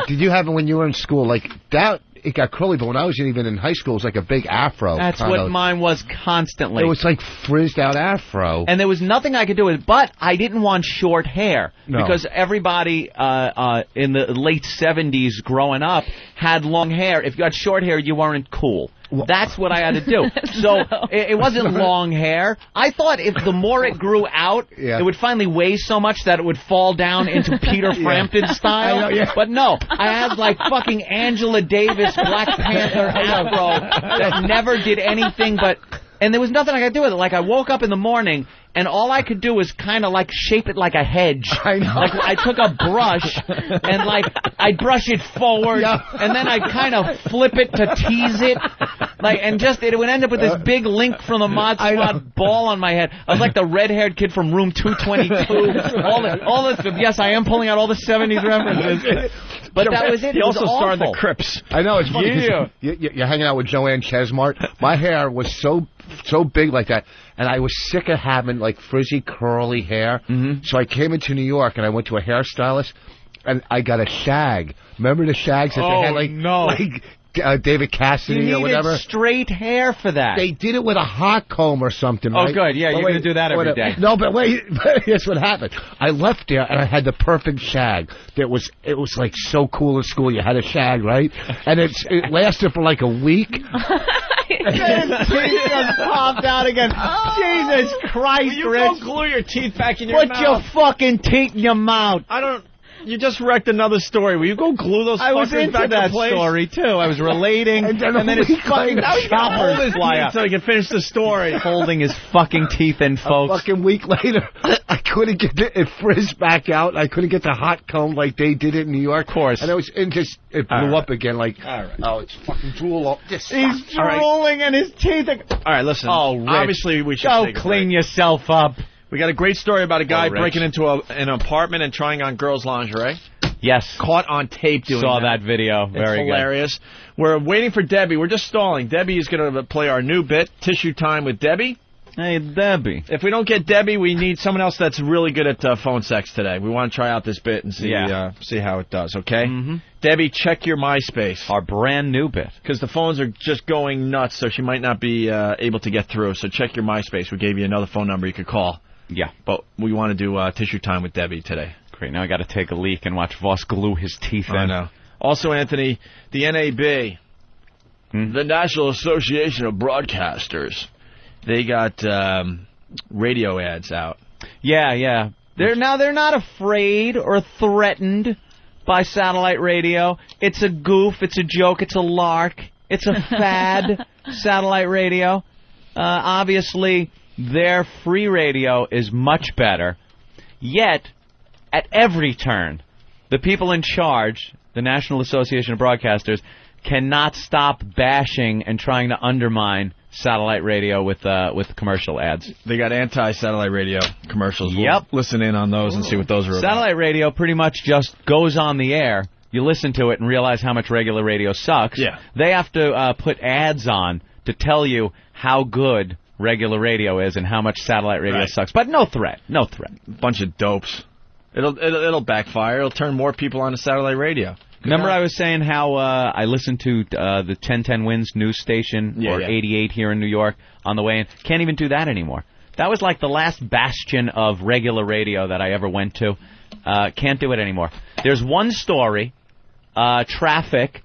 Did you have it when you were in school? Like, that, it got curly, but when I was even in high school, it was like a big afro. That's what mine was constantly. It was like frizzed out afro. And there was nothing I could do with it, but I didn't want short hair. No. Because everybody in the late 70s growing up had long hair. If you had short hair, you weren't cool. That's what I had to do. So it wasn't long hair. I thought if the more it grew out, it would finally weigh so much that it would fall down into Peter Frampton style. I know, yeah. But no, I had like fucking Angela Davis, Black Panther afro that never did anything but... And there was nothing I could do with it. Like, I woke up in the morning, and all I could do was kind of, like, shape it like a hedge. I know. Like, I took a brush, and, like, I'd brush it forward, and then I'd kind of flip it to tease it. Like, and just, it would end up with this big Link from the Mod Squad ball on my head. I was like the red-haired kid from Room 222. all this, yes, I am pulling out all the 70s references. But that was it. He also started the Crips. I know, it's funny. Yeah. You're hanging out with Joanne Chesmart. My hair was so big like that, and I was sick of having, like, frizzy, curly hair. Mm-hmm. So I came into New York, and I went to a hairstylist, and I got a shag. Remember the shags that they had, like... no. Like, David Cassidy or whatever. You needed straight hair for that. They did it with a hot comb or something, right? Oh, good. Yeah, you're going to do that every day. No, but wait. Here's what happened. I left there, and I had the perfect shag. It was like so cool in school. You had a shag, right? And it lasted for like a week. His teeth just popped out again. Jesus Christ, you Rich. don't glue your teeth back in your mouth. Put your fucking teeth in your mouth. You just wrecked another story. Will you go glue those I was fuckers into back that to place? story, too. I was relating, and then his fucking choppers fly out. So he can finish the story. Holding his fucking teeth in, folks. A fucking week later, I couldn't get it frizzed back out. I couldn't get the hot comb like they did it in New York. Of course. And it blew up again like, oh, it's fucking drool up. He's drooling and his teeth are... All right, listen. Oh, Rich. Obviously, we should go clean yourself up. We got a great story about a guy breaking into an apartment and trying on girls' lingerie. Yes. Caught on tape doing Saw that video. Very hilarious. Good. We're waiting for Debbie. We're just stalling. Debbie is going to play our new bit, Tissue Time with Debbie. Hey, Debbie. If we don't get Debbie, we need someone else that's really good at phone sex today. We want to try out this bit and see how it does, okay? Mm-hmm. Debbie, check your MySpace. Our brand new bit. Because the phones are just going nuts, so she might not be able to get through. So check your MySpace. We gave you another phone number you could call. Yeah. But we want to do Tissue Time with Debbie today. Great. Now I got to take a leak and watch Voss glue his teeth in. I know. Also, Anthony, the NAB, the National Association of Broadcasters, they got radio ads out. Yeah. They're not afraid or threatened by satellite radio. It's a goof. It's a joke. It's a lark. It's a fad. Satellite radio. Obviously, their free radio is much better. Yet, at every turn, the people in charge, the National Association of Broadcasters, cannot stop bashing and trying to undermine satellite radio with commercial ads. They got anti-satellite radio commercials. Yep. We'll listen in on those and see what those are about. Satellite radio pretty much just goes on the air. You listen to it and realize how much regular radio sucks. Yeah. They have to put ads on to tell you how good regular radio is and how much satellite radio sucks. But no threat. No threat. Bunch of dopes. It'll backfire. It'll turn more people onto satellite radio. Remember I was saying how I listened to the 1010 Wins news station, or 88 here in New York, on the way in. Can't even do that anymore. That was like the last bastion of regular radio that I ever went to. Can't do it anymore. There's one story, traffic,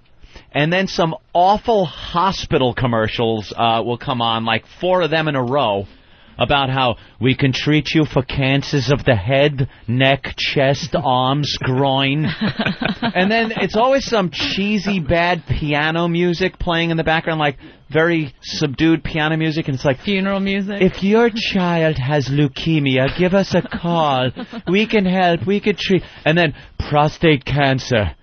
and then some awful hospital commercials will come on, like 4 of them in a row, about how we can treat you for cancers of the head, neck, chest, arms, groin. And then it's always some cheesy, bad piano music playing in the background, like very subdued piano music, and it's like funeral music. If your child has leukemia, give us a call. We can help. We could treat. And then prostate cancer.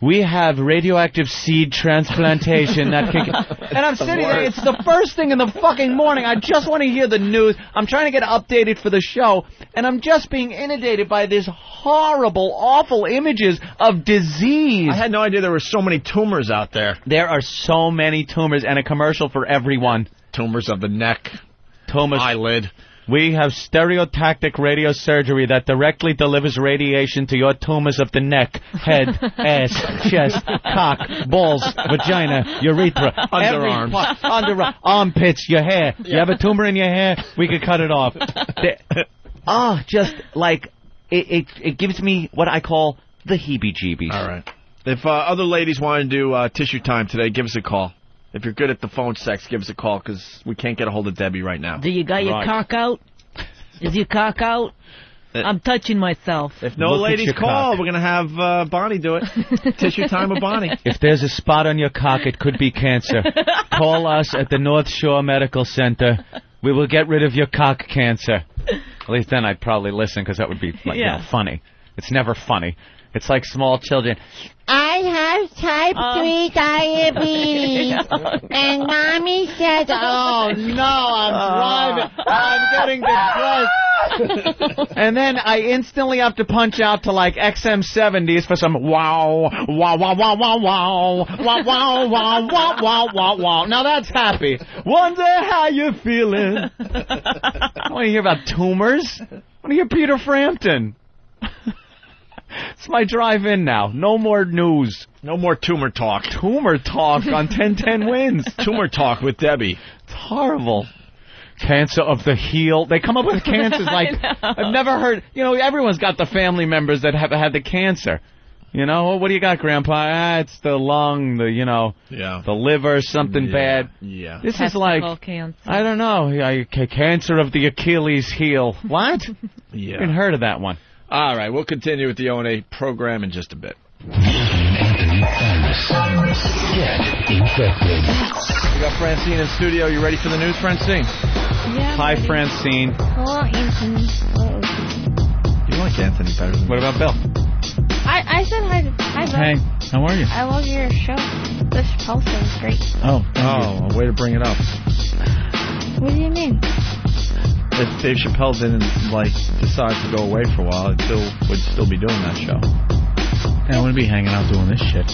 We have radioactive seed transplantation that can... And I'm sitting there, it's the first thing in the fucking morning. I just want to hear the news. I'm trying to get updated for the show, and I'm just being inundated by this horrible, awful images of disease. I had no idea there were so many tumors out there. There are so many tumors, and a commercial for everyone. Tumors of the neck, tumors, eyelid. We have stereotactic radio surgery that directly delivers radiation to your tumors of the neck, head, ass, chest, cock, balls, vagina, urethra, underarms, armpits, your hair. You have a tumor in your hair, we could cut it off. Just like it gives me what I call the heebie-jeebies. All right. If other ladies want to do tissue time today, give us a call. If you're good at the phone sex, give us a call, because we can't get a hold of Debbie right now. Do you got your cock out? Is your cock out? I'm touching myself. If no ladies call, we're going to have Bonnie do it. Tissue time with Bonnie. If there's a spot on your cock, it could be cancer. Call us at the North Shore Medical Center. We will get rid of your cock cancer. At least then I'd probably listen, because that would be funny. It's never funny. It's like small children. I have type 3 diabetes. And Mommy says, oh, no, I'm driving. I'm getting depressed. And then I instantly have to punch out to, like, XM70s for some wow, wow, wow, wow, wow, wow, wow, wow, wow, wow, wow, wow, wow. Now that's happy. Wonder how you feeling. I want to hear about tumors. I want to hear Peter Frampton. It's my drive-in now. No more news. No more tumor talk. Tumor talk on 1010 Wins. Tumor talk with Debbie. It's horrible. Cancer of the heel. They come up with cancers like I've never heard. You know, everyone's got the family members that have had the cancer. You know, what do you got, Grandpa? It's the lung, the liver, something bad. Yeah. This is like, cancer. I don't know, cancer of the Achilles heel. What? Yeah. I haven't heard of that one. All right, we'll continue with the O&A program in just a bit. Get infected. We got Francine in studio. You ready for the news, Francine? Yeah. Hi, Francine. Hello, Anthony. Hello. You like Anthony better than me. What about Bill? I said hi, Bill. Hey, how are you? I love your show. This Chappelle show is great. Oh, a way to bring it up. What do you mean? If Dave Chappelle didn't decide to go away for a while, it would still be doing that show. I wouldn't be hanging out doing this shit.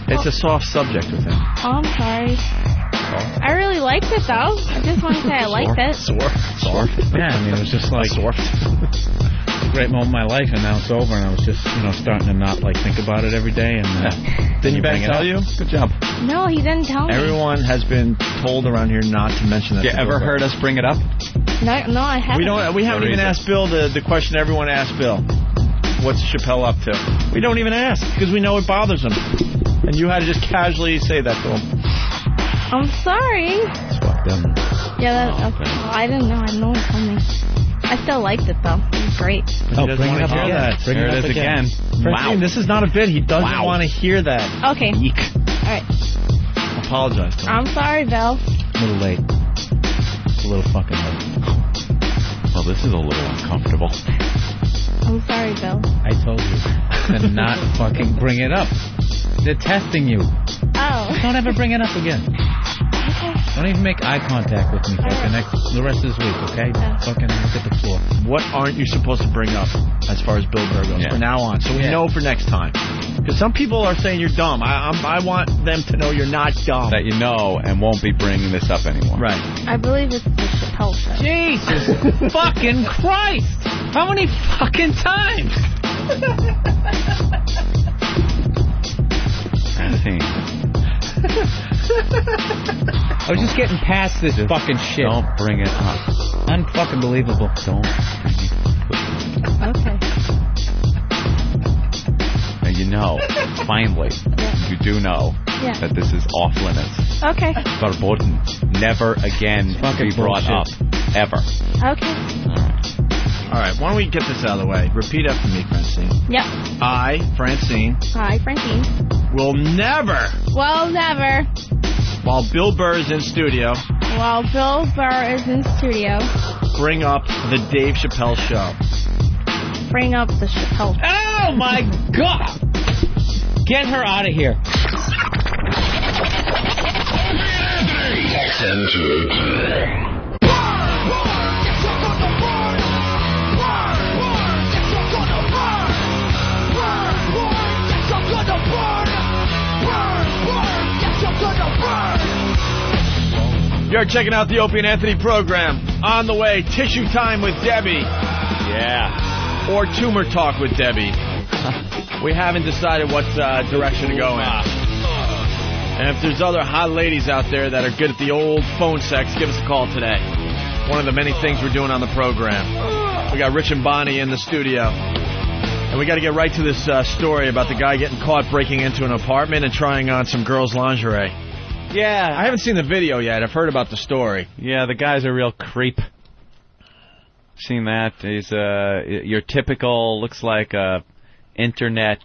It's a soft subject with him. Oh, I'm sorry. I really liked it, though. I just want to say I liked it. Soft. Yeah, I mean, it was just like a great moment of my life, and now it's over, and I was just, starting to not, think about it every day. And Didn't you bang tell you? Good job. No, he didn't tell me. Everyone has been told around here not to mention that. You ever heard us bring it up? No, I haven't. We haven't even asked Bill the question everyone asked Bill. What's Chappelle up to? We don't even ask, because we know it bothers him. And you had to just casually say that to him. I'm sorry. Fuck them. Yeah, okay. Well, I didn't know. I know it's coming. I still liked it, though. It was great. Bring it up again. There it is again. Francine, this is not a bit. He doesn't want to hear that. Okay. Eek. All right. Apologize to him. I'm sorry, Bill. A little late. A little fucking late. Well, this is a little uncomfortable. I'm sorry, Bill. I told you to not fucking bring it up. They're testing you. Oh. Don't ever bring it up again. Don't even make eye contact with me for the rest of this week, okay? Fucking look at the floor. What aren't you supposed to bring up as far as Bill Burr goes from now on? So we know for next time. Because some people are saying you're dumb. I want them to know you're not dumb. That you know and won't be bringing this up anymore. Right. I believe it's the Chappelle Show. Jesus fucking Christ! How many fucking times? I was just getting past this fucking shit. Don't bring it up. Unfucking believable. Don't bring it up. Okay. Now you know, finally, you do know that this is off limits. Okay. Verboten. Never again be brought up. Ever. Okay. All right, why don't we get this out of the way? Repeat after me, Francine. Yep. I, Francine, Hi, Francine. will never, Well, never. while Bill Burr is in studio, While Bill Burr is in studio, bring up the Dave Chappelle Show. bring up the Chappelle Show. Oh, my God! Get her out of here. You're checking out the Opie and Anthony program. On the way, Tissue Time with Debbie. Yeah. Or Tumor Talk with Debbie. We haven't decided what direction to go in. And if there's other hot ladies out there that are good at the old phone sex, give us a call today. One of the many things we're doing on the program. We got Rich and Bonnie in the studio. And we got to get right to this story about the guy getting caught breaking into an apartment and trying on some girls' lingerie. Yeah. I haven't seen the video yet. I've heard about the story. Yeah, the guy's a real creep. Seen that? He's your typical, looks like a internet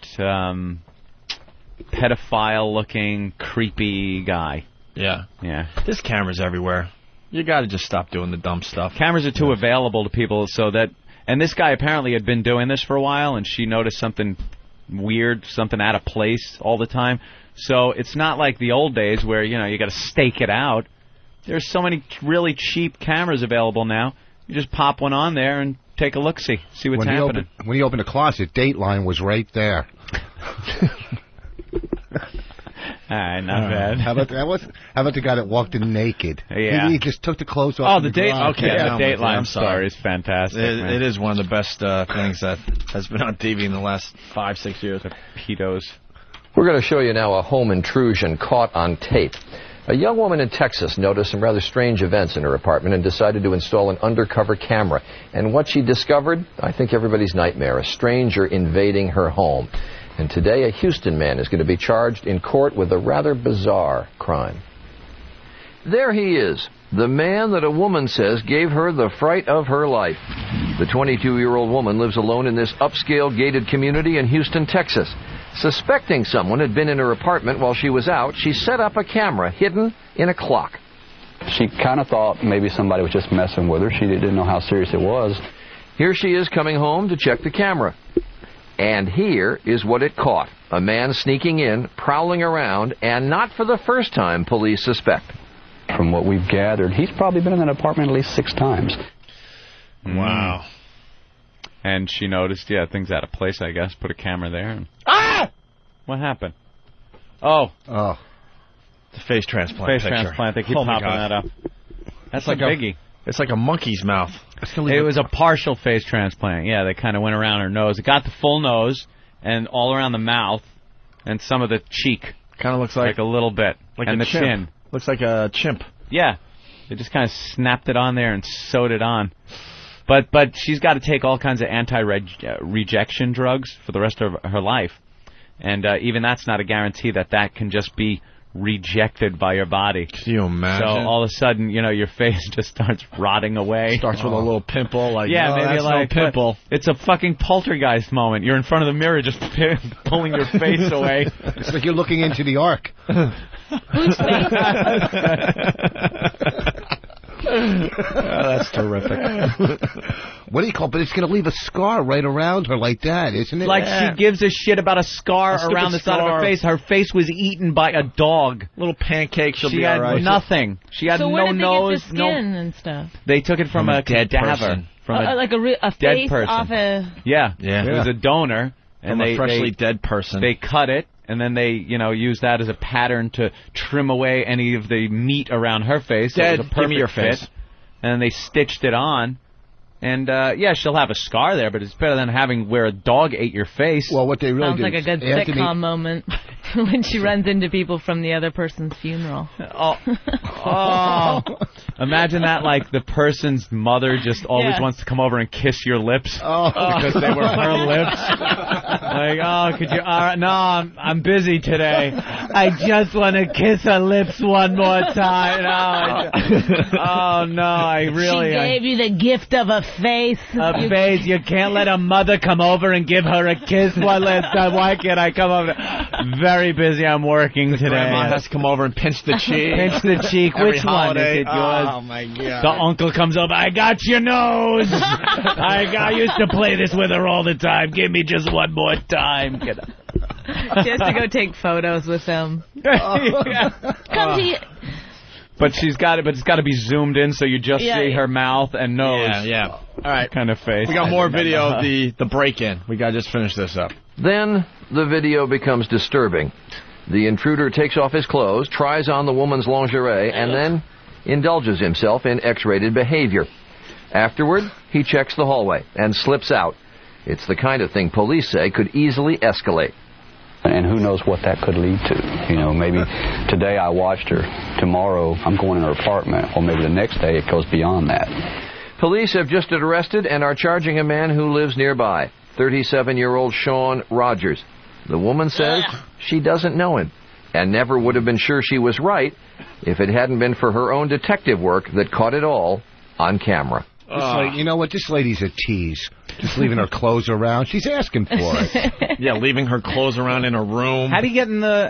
pedophile-looking, creepy guy. Yeah. Yeah. There's cameras everywhere. You got to just stop doing the dumb stuff. Cameras are too available to people so that... And this guy apparently had been doing this for a while, and she noticed something weird, something out of place all the time. So it's not like the old days where, you got to stake it out. There's so many really cheap cameras available now. You just pop one on there and take a look-see, see what's happening. When he opened the closet, Dateline was right there. All right, not bad. How about the guy that walked in naked? Yeah. He just took the clothes off. The date. Okay, yeah, the Dateline story is fantastic. It is one of the best things that has been on TV in the last 5-6 years. The pedos. We're going to show you now a home intrusion caught on tape. A young woman in Texas noticed some rather strange events in her apartment and decided to install an undercover camera. And what she discovered, I think everybody's nightmare, a stranger invading her home. And today a Houston man is going to be charged in court with a rather bizarre crime. There he is, the man that a woman says gave her the fright of her life. The 22-year-old woman lives alone in this upscale gated community in Houston, Texas. Suspecting someone had been in her apartment while she was out, she set up a camera hidden in a clock. She kind of thought maybe somebody was just messing with her. She didn't know how serious it was. Here she is coming home to check the camera. And here is what it caught. A man sneaking in, prowling around, and not for the first time, police suspect. From what we've gathered, he's probably been in that apartment at least 6 times. Wow. And she noticed, things out of place, I guess. Put a camera there. And... Ah! What happened? Oh. The face transplant Face transplant. They keep popping that up. That's like a biggie. It's like a monkey's mouth. It was a partial face transplant. Yeah, they kind of went around her nose. It got the full nose and all around the mouth and some of the cheek. Kind of looks like a little bit. Like and a the chimp. chin. Looks like a chimp. Yeah. They just kind of snapped it on there and sewed it on. But she's got to take all kinds of anti-rejection drugs for the rest of her life. And even that's not a guarantee that can just be rejected by your body. Can you imagine? So all of a sudden, your face just starts rotting away. Starts with a little pimple. Like, yeah, no, maybe that's like no pimple. It's a fucking poltergeist moment. You're in front of the mirror just pulling your face away. It's like you're looking into the ark. Whose face? That's terrific. what do you call it? But it's going to leave a scar right around her like that, isn't it? Like she gives a shit about a scar around the side of her face. Her face was eaten by a dog. Little pancake, she'll be all right. She had nothing. She had so no where did nose. they get the skin and stuff? They took it from a dead cadaver. person. From like a dead face person. off a... Yeah. It was a donor. From a freshly dead person. They cut it, and then they, use that as a pattern to trim away any of the meat around her face. Dead, so it was a give me your perfect face. fit. And then they stitched it on. And, she'll have a scar there, but it's better than having where a dog ate your face. Well, what they really Sounds like a good sitcom moment when she runs into people from the other person's funeral. Imagine that, like, the person's mother just always wants to come over and kiss your lips because they were her lips. Like, could you... All right, no, I'm busy today. I just want to kiss her lips one more time. No, I really... She gave you the gift of a face. A face. You can't let a mother come over and give her a kiss one last time. Why can't I come over? Very busy. I'm working today. Grandma has to come over and pinch the cheek. Pinch the cheek. Which one is it? Yours? Oh, my God. The uncle comes over. I got your nose. I used to play this with her all the time. Give me just one more time. She has to go take photos with them. Come here. But it's got to be zoomed in so you just see her mouth and nose. Yeah. All right. Kind of face. We got more video of the break-in. We got to just finish this up. Then the video becomes disturbing. The intruder takes off his clothes, tries on the woman's lingerie, and then indulges himself in X-rated behavior. Afterward, he checks the hallway and slips out. It's the kind of thing police say could easily escalate. And who knows what that could lead to. Maybe today I watched her. Tomorrow I'm going in her apartment. Or maybe the next day it goes beyond that. Police have just arrested and are charging a man who lives nearby, 37-year-old Sean Rogers. The woman says she doesn't know him and never would have been sure she was right if it hadn't been for her own detective work that caught it all on camera. You know what? This lady's a tease. Just leaving her clothes around. She's asking for it. Yeah, leaving her clothes around in her room. How did he get in the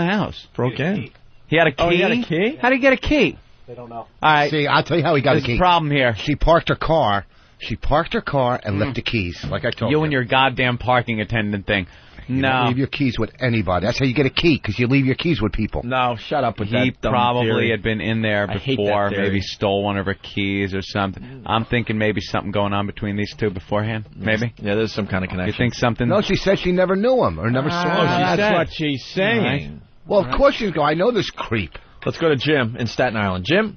house? Broke in. He had a key? Oh, he had a key? How did he get a key? They don't know. All right. See, I'll tell you how he got There's a key. a problem here. She parked her car. And left the keys, like I told you. You and your goddamn parking attendant thing. You don't leave your keys with anybody. That's how you get a key, because you leave your keys with people. No, shut up with that. He dumb probably theory. had been in there before, maybe stole one of her keys or something. I'm thinking maybe something going on between these two beforehand. Maybe. Yeah, there's some kind of connection. You think something? No, she said she never knew him or never saw him. That's what she's saying. Right. Well, of course you go. I know this creep. Let's go to Jim in Staten Island. Jim?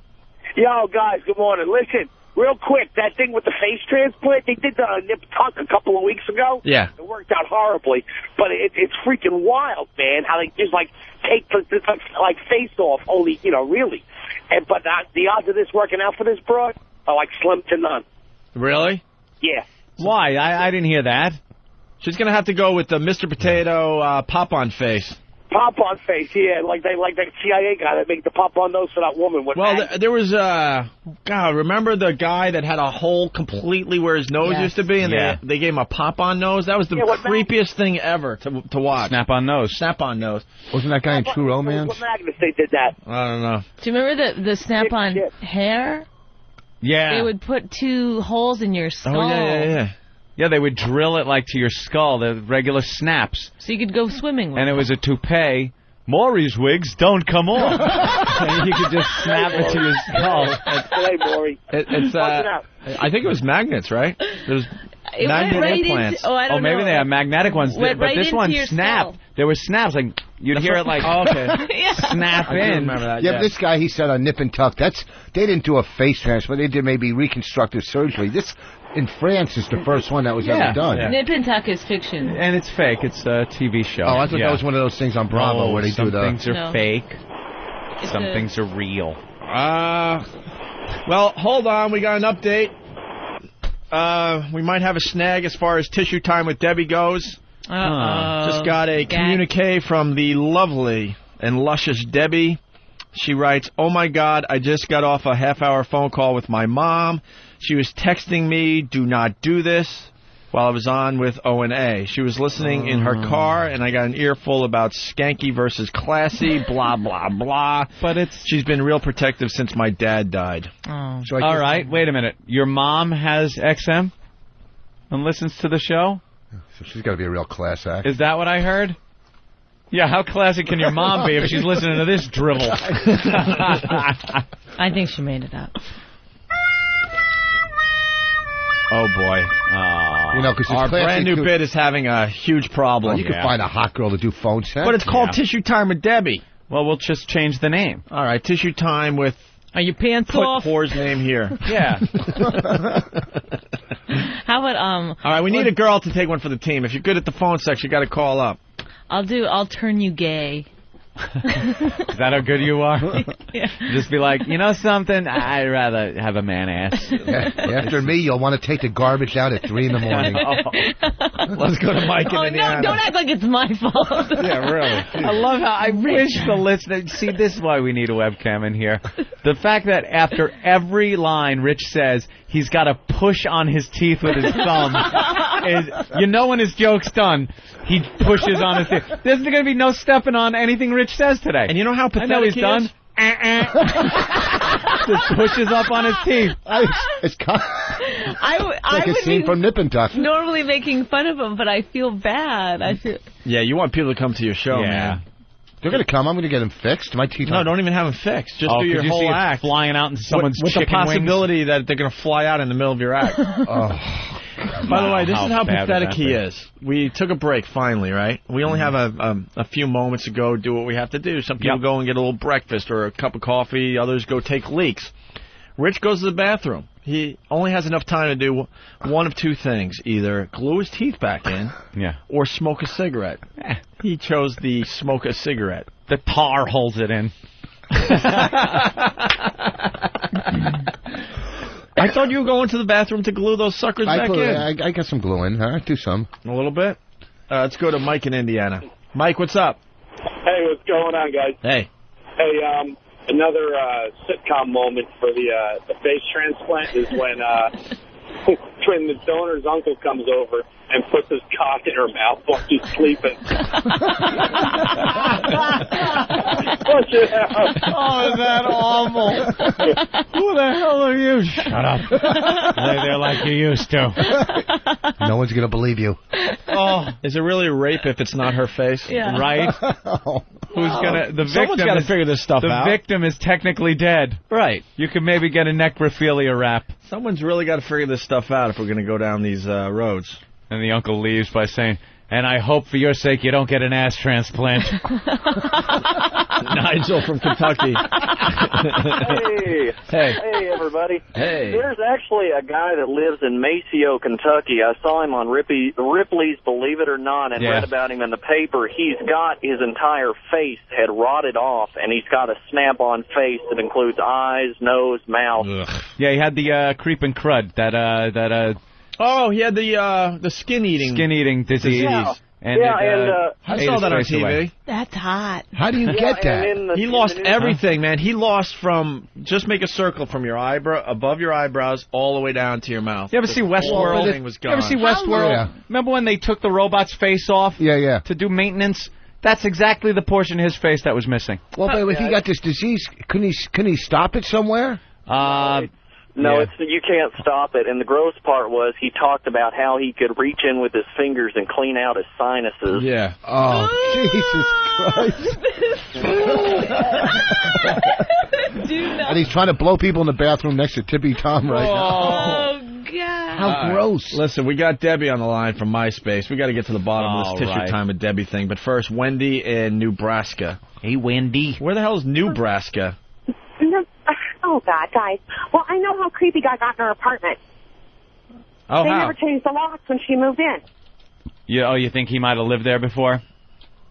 Yo, guys, good morning. Listen, real quick, that thing with the face transplant, they did the nip tuck a couple of weeks ago. Yeah. It worked out horribly, but it's freaking wild, man, how they just, take the face off, only, really. But the odds of this working out for this broad are, slim to none. Really? Yeah. Why? I didn't hear that. She's going to have to go with the Mr. Potato pop-on face. Pop-on face, yeah, like that CIA guy that made the pop-on nose for that woman. There was remember the guy that had a hole completely where his nose used to be, and they gave him a pop-on nose? That was the creepiest thing ever to watch. Snap-on nose. Snap-on nose. Wasn't that guy in True Romance? What Magnus they did that? I don't know. Do you remember the snap-on hair? Yeah. They would put 2 holes in your skull. Oh, yeah. Yeah, they would drill it to your skull, the regular snaps. So you could go swimming with it. And it was a toupee. Maury's wigs don't come off. And you could just snap it to your skull. Hey, Maury. I think it was magnets, right? There's magnet implants. I don't know. Maybe they have magnetic ones. Went but this one snapped. Skull. There were snaps. You'd hear it snap in. Remember that, yeah, this guy, he said on Nip and Tuck, they didn't do a face transplant. They did maybe reconstructive surgery. This, in France, is the first one that was ever done. Yeah. Nip and Tuck is fiction. And it's fake. It's a TV show. Oh, I thought that was one of those things on Bravo where they do the... Some things are fake. Some things are real. Well, hold on. We got an update. We might have a snag as far as tissue time with Debbie goes. Just got a communique from the lovely and luscious Debbie. She writes, "Oh my God, I just got off a half-hour phone call with my mom. She was texting me, do not do this. while I was on with O&A. She was listening in her car, and I got an earful about skanky versus classy, blah, blah, blah. But she's been real protective since my dad died. Oh. All right, wait a minute. Your mom has XM and listens to the show? So she's got to be a real class act. Is that what I heard? Yeah, how classic can your mom be if she's listening to this drivel? I think she made it up. Oh, boy. You know, because our brand new bit is having a huge problem. Well, you can find a hot girl to do phone sex. But it's called Tissue Time with Debbie. Well, we'll just change the name. All right, Tissue Time with... Are your pants off? Put whore's name here. Yeah. How about, All right, we need a girl to take one for the team. If you're good at the phone sex, you got to call up. I'll turn you gay. Is that how good you are? Yeah. Just be like, you know something? I'd rather have a man ass. After me, you'll want to take the garbage out at 3 in the morning. Let's go to Mike in Indiana. No, don't act like it's my fault. Yeah, really. I love how I wish the listener... See, this is why we need a webcam in here. The fact that after every line Rich says, he's got to push on his teeth with his thumb is... You know when his joke's done, he pushes on his teeth. There's going to be no stepping on anything Rich says today. And you know how pathetic I know he's he done. is? Just pushes up on his teeth. It's like a scene from Nip and Tuck. Normally making fun of him, but I feel bad. Yeah, you want people to come to your show, man. They're going to come. I'm going to get them fixed. My teeth. No, don't even have them fixed. Just do your you whole see act. Flying out into someone's with chicken the possibility wings? that they're going to fly out in the middle of your act. By the way, this is how pathetic he is. We took a break finally, right? We only have a few moments to go do what we have to do. Some people go and get a little breakfast or a cup of coffee. Others go take leaks. Rich goes to the bathroom. He only has enough time to do one of two things. Either glue his teeth back in or smoke a cigarette. He chose the smoke a cigarette. The tar holds it in. I thought you were going to the bathroom to glue those suckers back in. I got some glue in. Huh? Do some. A little bit? Let's go to Mike in Indiana. Mike, what's up? Hey, what's going on, guys? Hey. Hey, another sitcom moment for the face transplant is when when the donor's uncle comes over and puts his cock in her mouth while she's sleeping. Push it out. Oh, is that awful? Who the hell are you? Shut up. Lay there like you used to. No one's going to believe you. Oh, is it really rape if it's not her face? Yeah. Right? Who's gonna? The Someone's victim got to is, figure this stuff out. The victim is technically dead. Right. You could maybe get a necrophilia rap. Someone's really got to figure this stuff out if we're going to go down these roads. And the uncle leaves by saying, and I hope for your sake you don't get an ass transplant. Nigel from Kentucky. Hey, everybody. Hey. There's actually a guy that lives in Maceo, Kentucky. I saw him on Ripley's Believe It or Not and read about him in the paper. He's got his entire face had rotted off, and he's got a snap-on face that includes eyes, nose, mouth. Ugh. Yeah, he had the creeping crud, Oh, he had the skin-eating disease. Yeah. And I saw that on TV. Away. That's hot. How do you get that? He lost everything, man. He lost from, just make a circle from your eyebrow, above your eyebrows, all the way down to your mouth. You ever see Westworld? Everything was gone. You ever see Westworld? Yeah. Remember when they took the robot's face off? Yeah. To do maintenance? That's exactly the portion of his face that was missing. Well, but if he got this disease, couldn't he stop it somewhere? No, you can't stop it. And the gross part was he talked about how he could reach in with his fingers and clean out his sinuses. Yeah. Oh, Jesus Christ. And he's trying to blow people in the bathroom next to Tippy Tom right now. Oh, God. How gross. Listen, we got Debbie on the line from MySpace. We got to get to the bottom of this tissue time with Debbie thing. But first, Wendy in Nebraska. Hey, Wendy. Where the hell is Nebraska? Oh, God, guys. Well, I know how creepy guy got in her apartment. Oh, they how? never changed the locks when she moved in. You think he might have lived there before?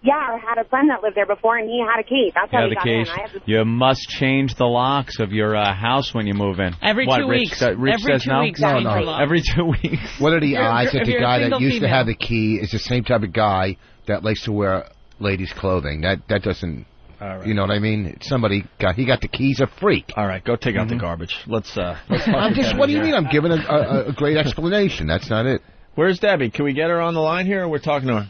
Yeah, I had a friend that lived there before, and he had a key. That's how he got in. You must change the locks of your house when you move in. Every 2 weeks. Rich says no? No. Every 2 weeks. What are the odds that the guy that used to have the key is the same type of guy that likes to wear ladies' clothing? That doesn't... All right. You know what I mean? He got the keys, a freak. All right, go take out the garbage. Let's what do you mean? I'm giving a great explanation. That's not it. Where's Debbie? Can we get her on the line here, or we're talking to her?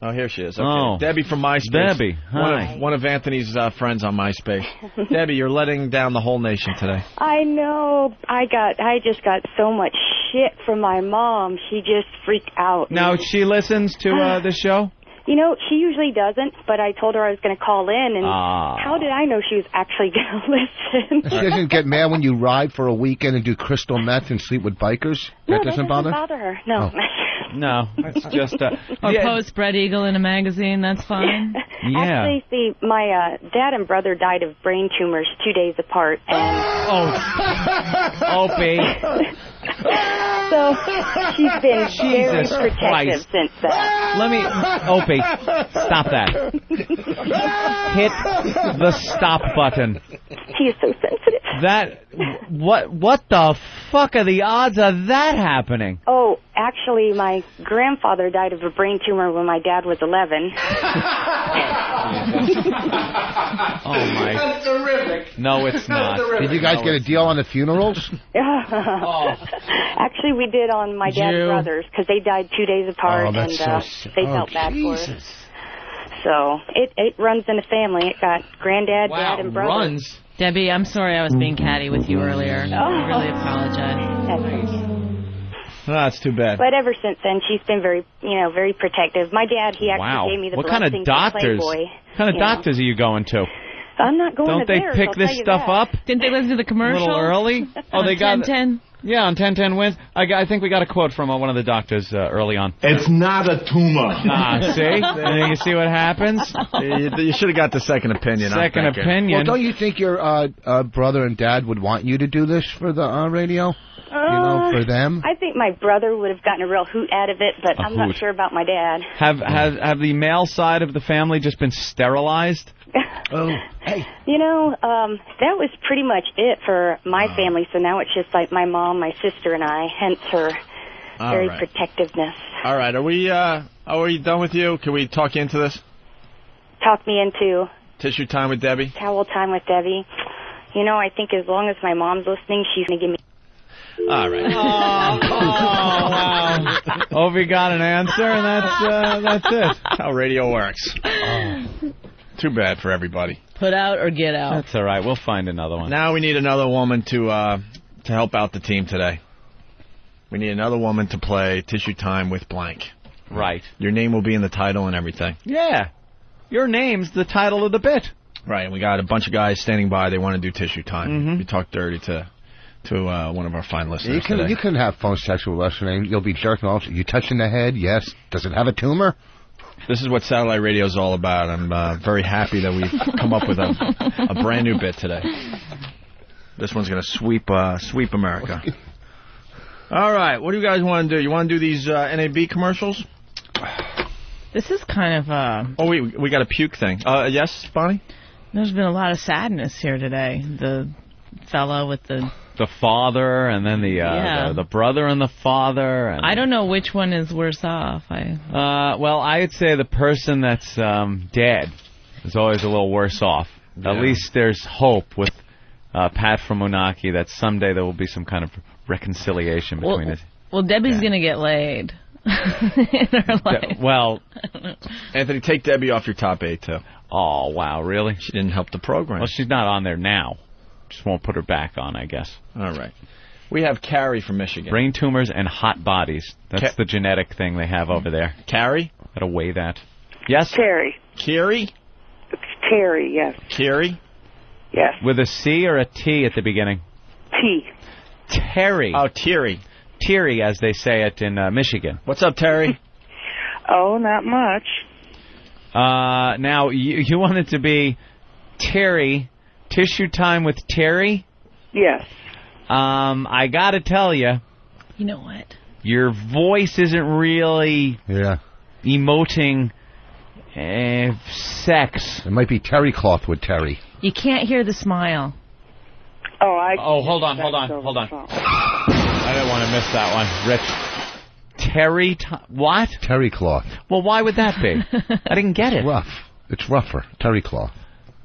Oh, here she is. Okay. Oh. Debbie from MySpace. Debbie, hi. One of Anthony's friends on MySpace. Debbie, you're letting down the whole nation today. I know. I just got so much shit from my mom. She just freaked out. Now, she listens to the show? You know, she usually doesn't, but I told her I was going to call in, and how did I know she was actually going to listen? She doesn't get mad when you ride for a weekend and do crystal meth and sleep with bikers? No, that doesn't bother her. No. Oh. No, it's just... Or post Spread Eagle in a magazine, that's fine. Yeah. Actually, see, my dad and brother died of brain tumors 2 days apart, and... Opie. So she's been very protective since that. Let me... Opie, stop that. Hit the stop button. He is so sensitive. That... What the fuck are the odds of that happening? Oh, actually, my grandfather died of a brain tumor when my dad was 11. Oh, my... That's terrific. No, it's not. Did you guys get a deal on the funerals? Actually, we did on my dad's brothers, because they died 2 days apart, and they felt bad for us. So it runs in the family. It got granddad, dad, and brother. Runs? Debbie, I'm sorry I was being catty with you earlier. I really apologize. That's too bad. But ever since then, she's been very protective. My dad, he actually gave me the blessing to Playboy. What kind of doctors are you going to? I'm not going Don't to they theirs, pick I'll this tell you stuff that. up? Didn't they listen to the commercial? A little early? Oh, they got 10-10. Yeah, on 10-10 wins. I think we got a quote from one of the doctors early on. It's not a tumor. See? You see what happens? You should have got the second opinion. Second opinion. Well, don't you think your brother and dad would want you to do this for the radio? For them? I think my brother would have gotten a real hoot out of it, but I'm not sure about my dad. Have the male side of the family just been sterilized? Hey. That was pretty much it for my family, so now it's just like my mom, my sister, and I, hence her very protectiveness. All right, are we done with you? Can we talk you into this? Talk me into... Tissue time with Debbie? Towel time with Debbie. I think as long as my mom's listening, she's going to give me... All right. Wow. Opie got an answer, and that's it. That's how radio works. Too bad for everybody. Put out or get out. That's all right. We'll find another one. Now we need another woman to help out the team today. We need another woman to play Tissue Time with blank. Right. Your name will be in the title and everything. Yeah. Your name's the title of the bit. Right, and we got a bunch of guys standing by. They want to do Tissue Time. Mm-hmm. We talked dirty to one of our fine listeners today. You can have phone sex with what's her name. You'll be jerking off. You touching the head? Yes. Does it have a tumor? This is what satellite radio is all about. I'm very happy that we've come up with a brand new bit today. This one's going to sweep America. All right, what do you guys want to do? You want to do these NAB commercials? This is kind of Oh, we got a puke thing. Yes, Bonnie? There's been a lot of sadness here today. The fellow with the father, and then the brother and the father. And I don't know which one is worse off. Well, I'd say the person that's dead is always a little worse off. Yeah. At least there's hope with Pat from Unaki that someday there will be some kind of reconciliation between us. Well, Debbie's going to get laid in her life. Well, Anthony, take Debbie off your top 8, too. Oh, wow, really? She didn't help the program. Well, she's not on there now. Just won't put her back on, I guess. All right. We have Carrie from Michigan. Brain tumors and hot bodies. That's the genetic thing they have over there. Carrie? Gotta weigh that. Yes? Terry. Carrie? It's Terry, yes. Carrie? Yes. With a C or a T at the beginning? T. Terry. Oh, Terry. Terry, as they say it in Michigan. What's up, Terry? Oh, not much. Now, you want it to be Terry... Tissue Time with Terry? Yes. I gotta tell you. You know what? Your voice isn't really emoting sex. It might be terry cloth with Terry. You can't hear the smile. Oh, hold on. I didn't want to miss that one. Rich. What? Terry cloth. Well, why would that be? I didn't get it. It's rough. It's rougher. Terry cloth.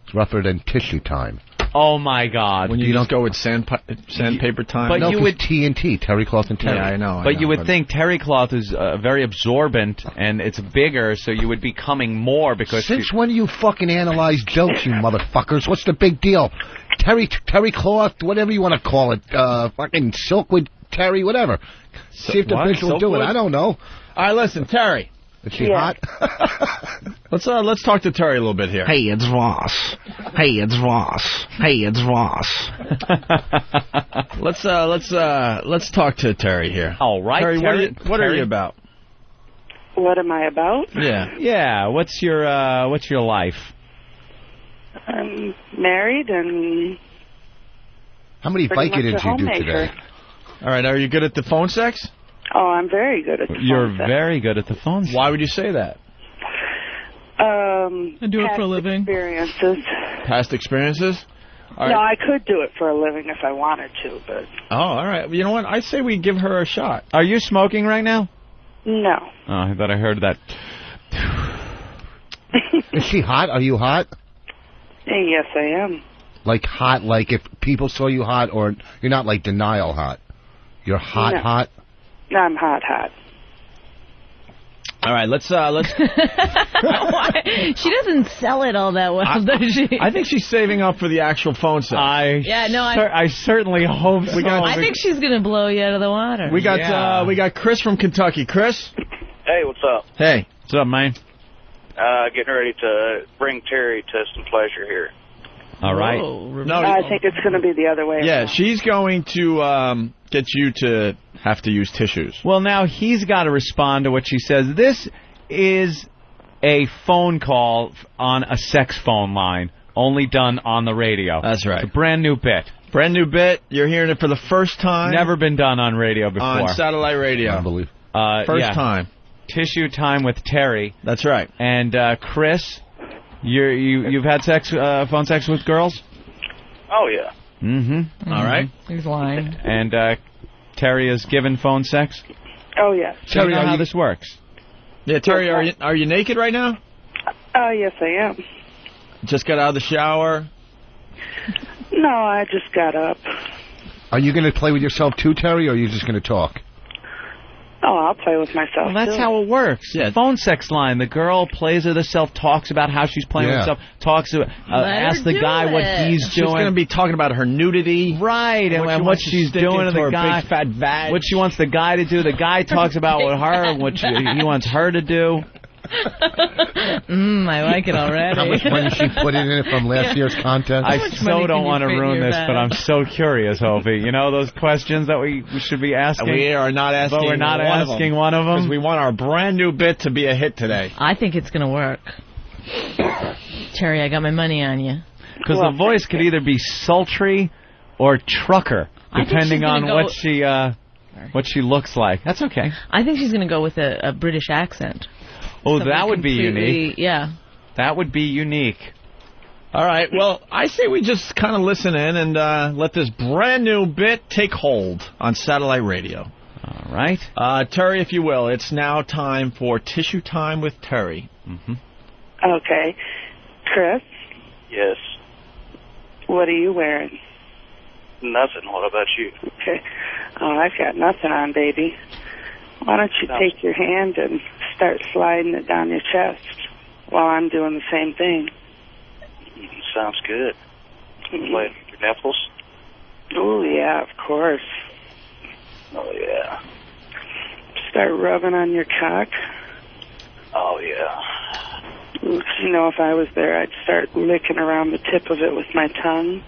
It's rougher than Tissue Time. Oh my God! When you don't go with sandpaper time. But you would TNT, terry cloth and terry. Yeah, I know. But you would think terry cloth is very absorbent and it's bigger, so you would be coming more because. Since when do you fucking analyze jokes, you motherfuckers? What's the big deal? Terry cloth, whatever you want to call it, fucking silkwood terry, whatever. See if the bitch will do it. I don't know. All right, listen, Terry. Is she hot? Let's talk to Terry a little bit here. Hey, it's Ross. Hey, it's Ross. Hey, it's Ross. Let's talk to Terry here. All right, Terry. What are you about? What am I about? Yeah. What's your life? I'm married and. How many Vicodins you do today? All right, are you good at the phone sex? Oh, I'm very good at the phone sex. Very good at the phone sex. Why would you say that? I do it for a living. Experiences. Past experiences? All right. No, I could do it for a living if I wanted to, but... Oh, all right. You know what? I say we give her a shot. Are you smoking right now? No. Oh, I thought I heard that. Is she hot? Are you hot? Hey, yes, I am. Like hot, like if people saw you hot, or you're not like denial hot? You're hot, hot? No, I'm hot. All right, let's. She doesn't sell it all that well, does she? I think she's saving up for the actual phone sex. I certainly hope so. I think she's gonna blow you out of the water. We got Chris from Kentucky. Chris. Hey, what's up? Hey, what's up, man? Getting ready to bring Terry to some pleasure here. All right. No, I think it's going to be the other way. Yeah, she's going to get you to have to use tissues. Well, now he's got to respond to what she says. This is a phone call on a sex phone line, only done on the radio. That's right. It's a brand new bit. Brand new bit. You're hearing it for the first time. Never been done on radio before. On satellite radio. I believe. First time. Tissue time with Terry. That's right. And Chris, you've had phone sex with girls? Oh yeah. Mm-hmm. All right. He's lying. And Terry has given phone sex? Oh yes. Terry, you know how this works? Yeah, Terry, are you naked right now? Yes, I am. Just got out of the shower? No, I just got up. Are you going to play with yourself too, Terry, or are you just going to talk? Oh, I'll play with myself. Well, that's how it works. Yeah. Phone sex line. The girl plays with herself, talks about how she's playing with herself, asks the guy what he's doing. She's going to be talking about her nudity. Right, and what she's doing to the guy. Big fat vag. What she wants the guy to do. The guy talks about what he wants her to do. I like it already. How much money she put in it from last year's contest? I so don't want to ruin this, but I'm so curious, Opie. You know those questions that we should be asking? We are not asking but we're not asking one of them. Because we want our brand new bit to be a hit today. I think it's going to work. Terry, I got my money on you. Because the voice could either be sultry or trucker, depending on what she looks like. That's okay. I think she's going to go with a British accent. Oh, that would be unique. Yeah. That would be unique. All right. Well, I say we just kind of listen in and let this brand new bit take hold on satellite radio. All right. Terry, if you will, it's now time for Tissue Time with Terry. Mm-hmm. Okay. Chris? Yes. What are you wearing? Nothing. What about you? Okay. Oh, I've got nothing on, baby. Why don't you take your hand and start sliding it down your chest while I'm doing the same thing? Sounds good. Playing with your nipples? Oh, yeah, of course. Oh, yeah. Start rubbing on your cock? Oh, yeah. You know, if I was there, I'd start licking around the tip of it with my tongue.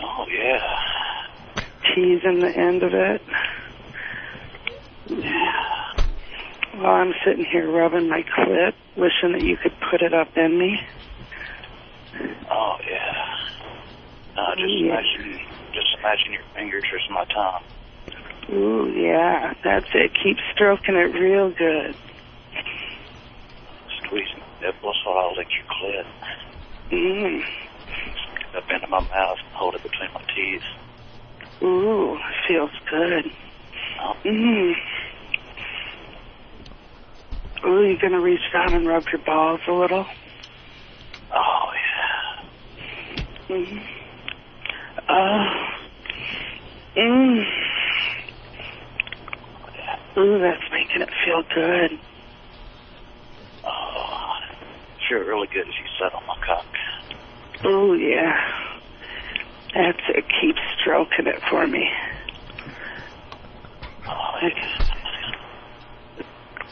Oh, yeah. Teasing the end of it. Yeah. While I'm sitting here rubbing my clit, wishing that you could put it up in me. Oh, yeah. No, just imagine your fingers are my tongue. Ooh, yeah, that's it. Keep stroking it real good. Squeezing the nipples while I lick your clit. Stick it up into my mouth and hold it between my teeth. Ooh, feels good. Ooh, you gonna reach down and rub your balls a little? Oh, yeah. Ooh, that's making it feel good. Oh, feel really good as you sit on my cock. Ooh, yeah. That's it. Keep stroking it for me. Oh, yeah.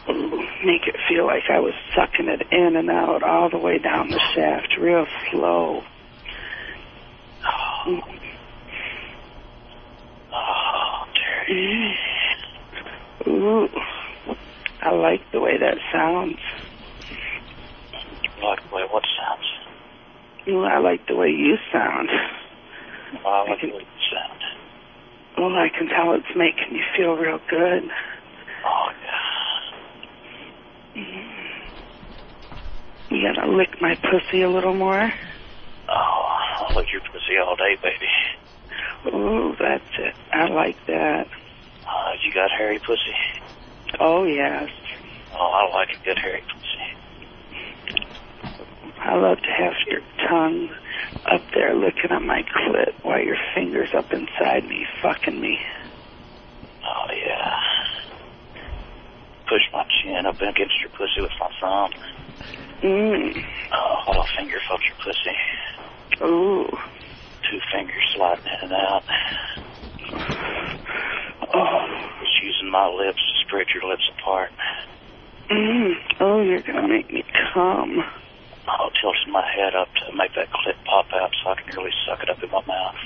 Ooh, make it feel like I was sucking it in and out all the way down the shaft, real slow. Oh, Terry. Ooh, I like the way that sounds. You like the way what sounds? Ooh, I like the way you sound. I like the way you sound. Well, I can tell it's making you feel real good. Oh, yeah. You gonna lick my pussy a little more? Oh, I'll lick your pussy all day, baby. Ooh, that's it. I like that. You got hairy pussy? Oh, yes. Oh, I like a good hairy pussy. I love to have your tongue up there looking at my clit while your fingers up inside me fucking me. Oh, yeah. Push my chin up against your pussy with my thumb. Oh, I'll finger fuck your pussy. Ooh. 2 fingers sliding in and out. Oh. Just using my lips to spread your lips apart. Oh, you're gonna make me come. Oh, tilting my head up to make that clit pop out so I can really suck it up in my mouth.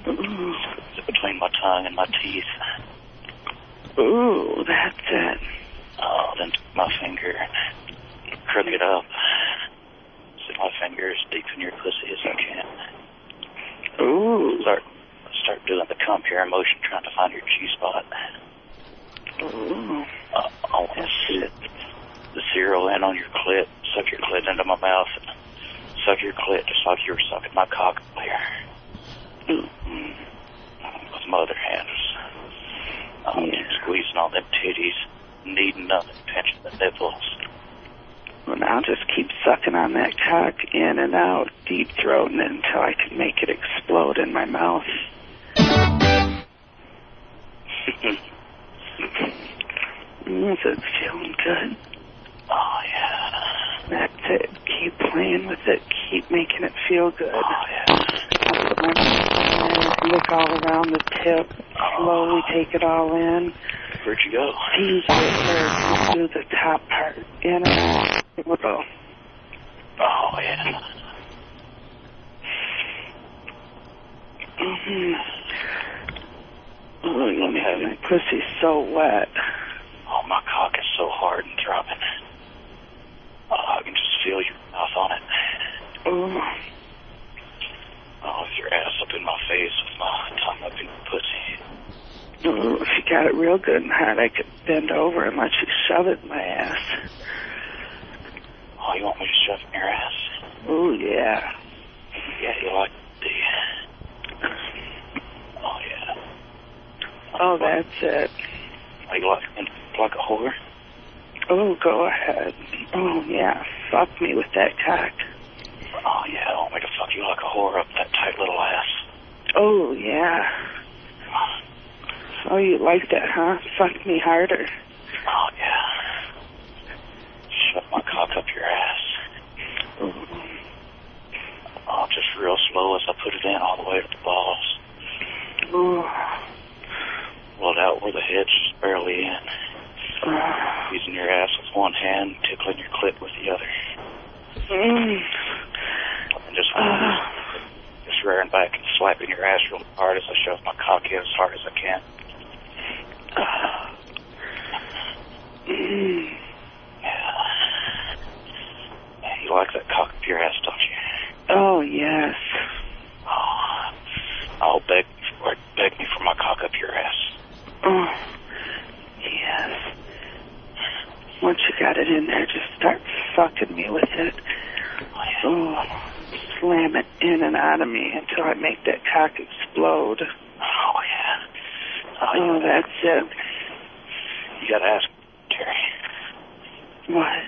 Ooh. Between my tongue and my teeth. Ooh, that's it. Oh, then take my finger and crook it up. Stick my finger as deep in your pussy as I can. Ooh. Start doing the come here motion, trying to find your G-spot. Ooh. I want to sit the zero in on your clit, suck your clit into my mouth, and suck your clit just like you were sucking my cock earlier. With my other hands. Keep squeezing on them titties, kneading them and pinching the nipples. Well, now just keep sucking on that cock in and out, deep throating it until I can make it explode in my mouth. Is it feeling good? Oh, yeah. That's it. Keep playing with it. Keep making it feel good. Oh, yeah. I'll put my mouth in there, look all around the tip, slowly take it all in. Where'd you go? Tease it first. Do the top part. In and out. It will go. Oh, yeah. Oh, my pussy's so wet. Oh, my cock is so hard and throbbing. Oh, I can just feel your mouth on it. Oh. Oh, with your ass up in my face, with my tongue up in your pussy. Oh, if you got it real good and hard, I could bend over and let you shove it in my ass. Oh, you want me to shove it in your ass? Oh, yeah. Yeah, you like the... Oh, yeah. Oh, that's it. Oh, you like a whore? Oh, go ahead. Oh, yeah. Fuck me with that cock. Oh, yeah. I want me to fuck you like a whore up that tight little ass. Oh, yeah. Oh, you like that, huh? Fuck me harder. Oh, yeah. Shove my cock up your ass. Oh, just real slow as I put it in all the way to the balls. Oh. Pull it out where the head's just barely in. Using your ass with one hand, tickling your clit with the other. And just rearing back and slapping your ass real hard as I shove my cock in as hard as I can. Yeah. You like that cock up your ass, don't you? Oh, yes. Oh, beg me for my cock up your ass. Oh, yes. Once you got it in there, just start fucking me with it. Oh, slam it in and out of me until I make that cock explode. Oh, yeah. Oh, that's it. You gotta ask Terry. What?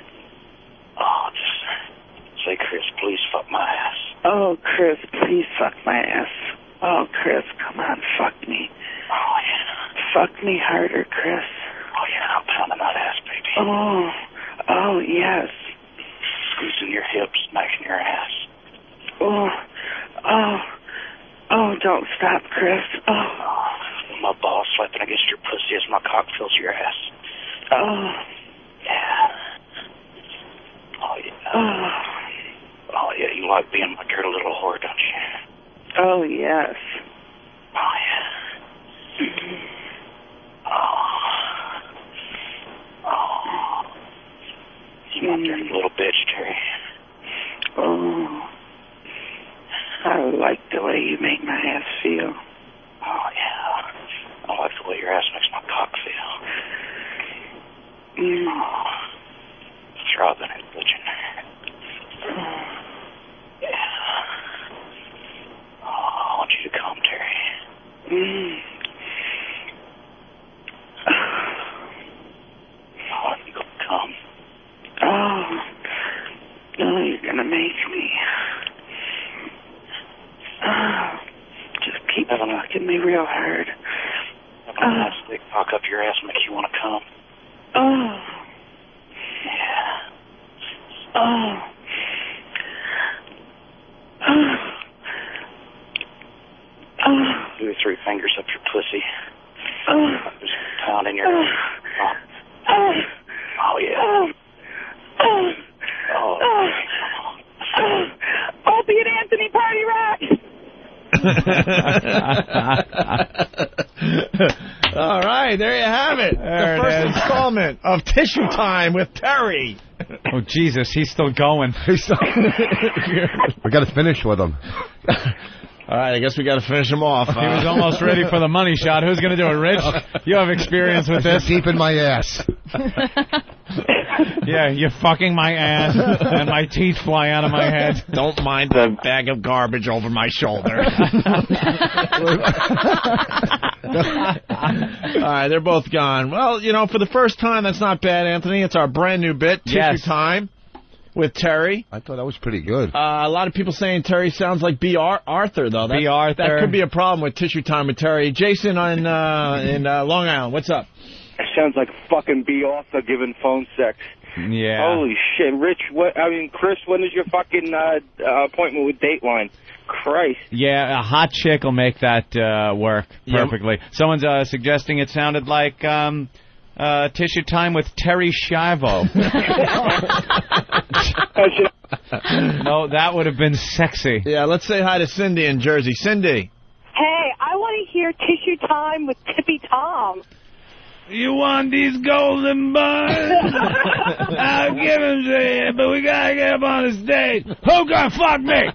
Oh, just say, Chris, please fuck my ass. Oh, Chris, please fuck my ass. Oh, Chris, come on, fuck me. Oh, yeah. Fuck me harder, Chris. Oh, yeah, I'm pounding that ass, baby. Oh, yes. Squeezing your hips, smacking your ass. Oh, don't stop, Chris. My balls slapping against your pussy as my cock fills your ass. Yeah. Oh, yeah. Oh, yeah, you like being my dirty little whore, don't you? Oh, yes. Oh, yeah. Oh. You my dirty little bitch, Terry. Oh. I like the way you make my ass feel. Oh, yeah. I like the way your ass makes my cock feel. Throbbing and bitching. Yeah. Oh, I want you to come, Terry. Oh, you gonna come? Oh, you're gonna make me. Just keep fucking me real hard. I'm gonna have a big cock up your ass and make you want to come. Yeah. 2 or 3 fingers up your pussy. Just pounding your ass. Oh, yeah. Opie and Anthony Party Rock! All right, there you have it. The first installment of Tissue Time with Terry. Oh, Jesus, he's still going. We got to finish with him. All right, I guess we got to finish him off. He was almost ready for the money shot. Who's going to do it, Rich? You have experience with this. Deep in my ass. Yeah, you're fucking my ass, and my teeth fly out of my head. Don't mind the bag of garbage over my shoulder. All right, they're both gone. Well, you know, for the first time, that's not bad, Anthony. It's our brand new bit, Tissue Time, with Terry. I thought that was pretty good. A lot of people saying Terry sounds like B. Arthur, though. B. Arthur. That could be a problem with Tissue Time with Terry. Jason in Long Island, what's up? That sounds like fucking B. Arthur giving phone sex. Yeah. Holy shit, Rich. Chris, when is your fucking appointment with Dateline? Christ. Yeah, a hot chick will make that work perfectly. Yeah. Someone's suggesting it sounded like Tissue Time with Terry Schiavo. No, that would have been sexy. Yeah, let's say hi to Cindy in Jersey. Cindy. Hey, I want to hear Tissue Time with Tippy Tom. You want these golden buns? I'll give them to you, but we gotta get up on the stage. Who gonna fuck me?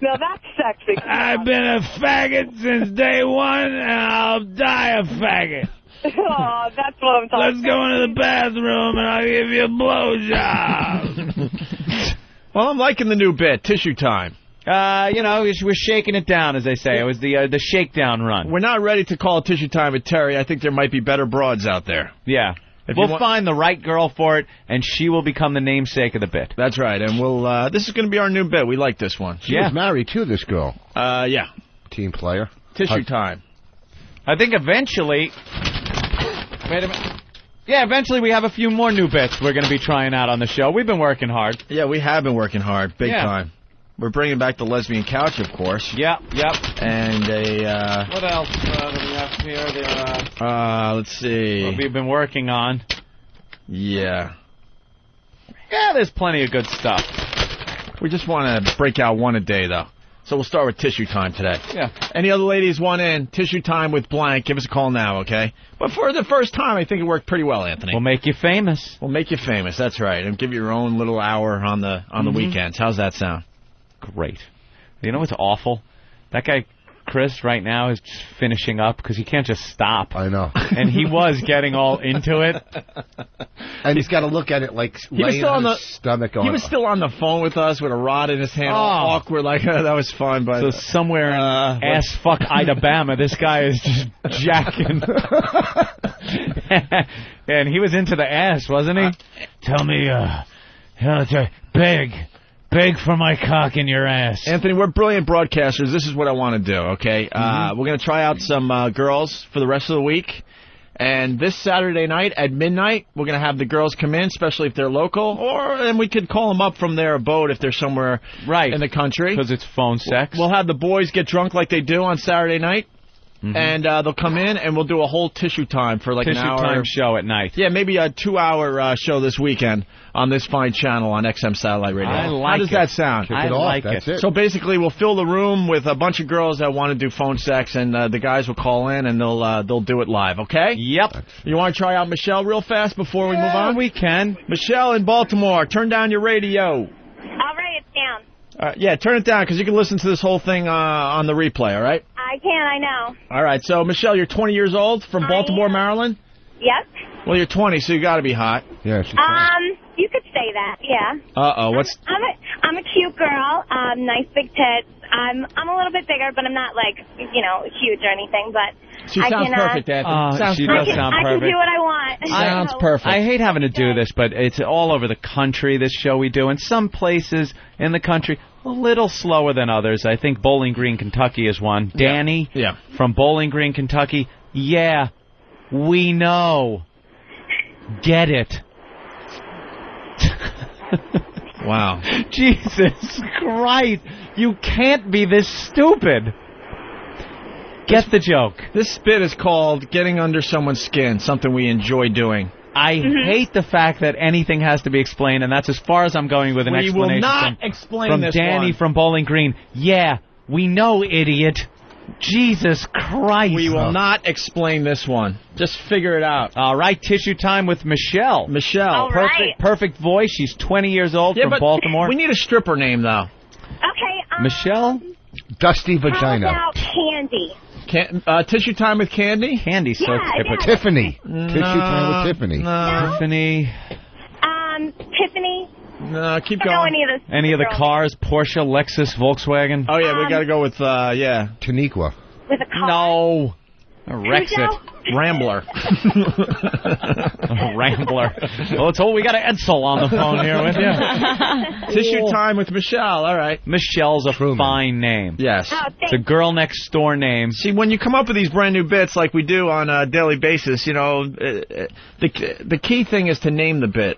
Now that's sexy. I've been a faggot since day one, and I'll die a faggot. Oh, that's what I'm talking about. Let's go into the bathroom, and I'll give you a blowjob. Well, I'm liking the new bit, Tissue Time. You know, we're shaking it down, as they say. It was the shakedown run. We're not ready to call Tissue Time with Terry. I think there might be better broads out there. Yeah. We'll find the right girl for it, and she will become the namesake of the bit. That's right, and we'll. This is going to be our new bit. We like this one. She was married to this girl. Yeah. Team player. Tissue Time. I think eventually... Wait a minute. Yeah, eventually we have a few more new bits we're going to be trying out on the show. We've been working hard. Yeah, we have been working hard, big time. We're bringing back the lesbian couch, of course. Yep. And what else do we have here? Let's see. What we've been working on. Yeah. Yeah, there's plenty of good stuff. We just want to break out one a day, though. So we'll start with Tissue Time today. Yeah. Any other ladies want in? Tissue Time with blank. Give us a call now, okay? But for the first time, I think it worked pretty well, Anthony. We'll make you famous. We'll make you famous. That's right. And give you your own little hour on the weekends. How's that sound? Great. You know what's awful? That guy, Chris, right now is just finishing up because he can't just stop. I know. And he was getting all into it. And he's got to look at it like laying on his stomach. He was still on the phone with us with a rod in his hand, all awkward. Like, that was fun. But so somewhere in ass-fuck Alabama, this guy is just jacking. And he was into the ass, wasn't he? Tell me, beg. Beg for my cock in your ass. Anthony, we're brilliant broadcasters. This is what I want to do, okay? We're going to try out some girls for the rest of the week. And this Saturday night at midnight, we're going to have the girls come in, especially if they're local. And we could call them up from their abode if they're somewhere in the country. Because it's phone sex. We'll have the boys get drunk like they do on Saturday night. And they'll come in, and we'll do a whole tissue time for like an hour. Tissue time show at night. Yeah, maybe a 2-hour show this weekend on this fine channel on XM Satellite Radio. How does that sound? I like it. So basically, we'll fill the room with a bunch of girls that want to do phone sex, and the guys will call in, and they'll do it live, okay? Yep. You want to try out Michelle real fast before we move on? We can. Michelle in Baltimore, turn down your radio. All right, it's down. Yeah, turn it down, because you can listen to this whole thing on the replay, all right? I can, I know. All right, so, Michelle, you're 20 years old from Baltimore, Maryland? Yep. Well, you're 20, so you got to be hot. Yeah, she's hot. You could say that, yeah. Uh-oh, what's... I'm a cute girl, nice big tits. I'm a little bit bigger, but I'm not, like, huge or anything, but... She sounds perfect, Anthony. She does sound perfect. I can do what I want. Sounds perfect. I hate having to do this, but it's all over the country, this show we do. In some places in the country, a little slower than others. I think Bowling Green, Kentucky is one. Danny from Bowling Green, Kentucky. Yeah, we know. Get it. Wow. Jesus Christ. You can't be this stupid. Get the joke. This bit is called Getting Under Someone's Skin, something we enjoy doing. I hate the fact that anything has to be explained, and that's as far as I'm going with an explanation. We will not explain this from Danny from Bowling Green. Yeah, we know, idiot. Jesus Christ. We will not explain this one. Just figure it out. All right, tissue time with Michelle. Michelle. Perfect voice. She's 20 years old from Baltimore. We need a stripper name, though. Okay. Michelle? Dusty Vagina. How about Candy? Tissue time with Candy? Candy, so typical. Tiffany. Tissue time with Tiffany. No. Tiffany. Tiffany. No, keep going. going. Any of the cars? Porsche, Lexus, Volkswagen? Oh, yeah, we got to go with, Taniqua. With a car? No. Rexit. Rambler. Rambler. Well, it's all we got an Edsel on the phone here with you. Tissue time with Michelle. All right. Michelle's a fine name. Yes. Oh, it's a girl next door name. See, when you come up with these brand new bits like we do on a daily basis, the key thing is to name the bit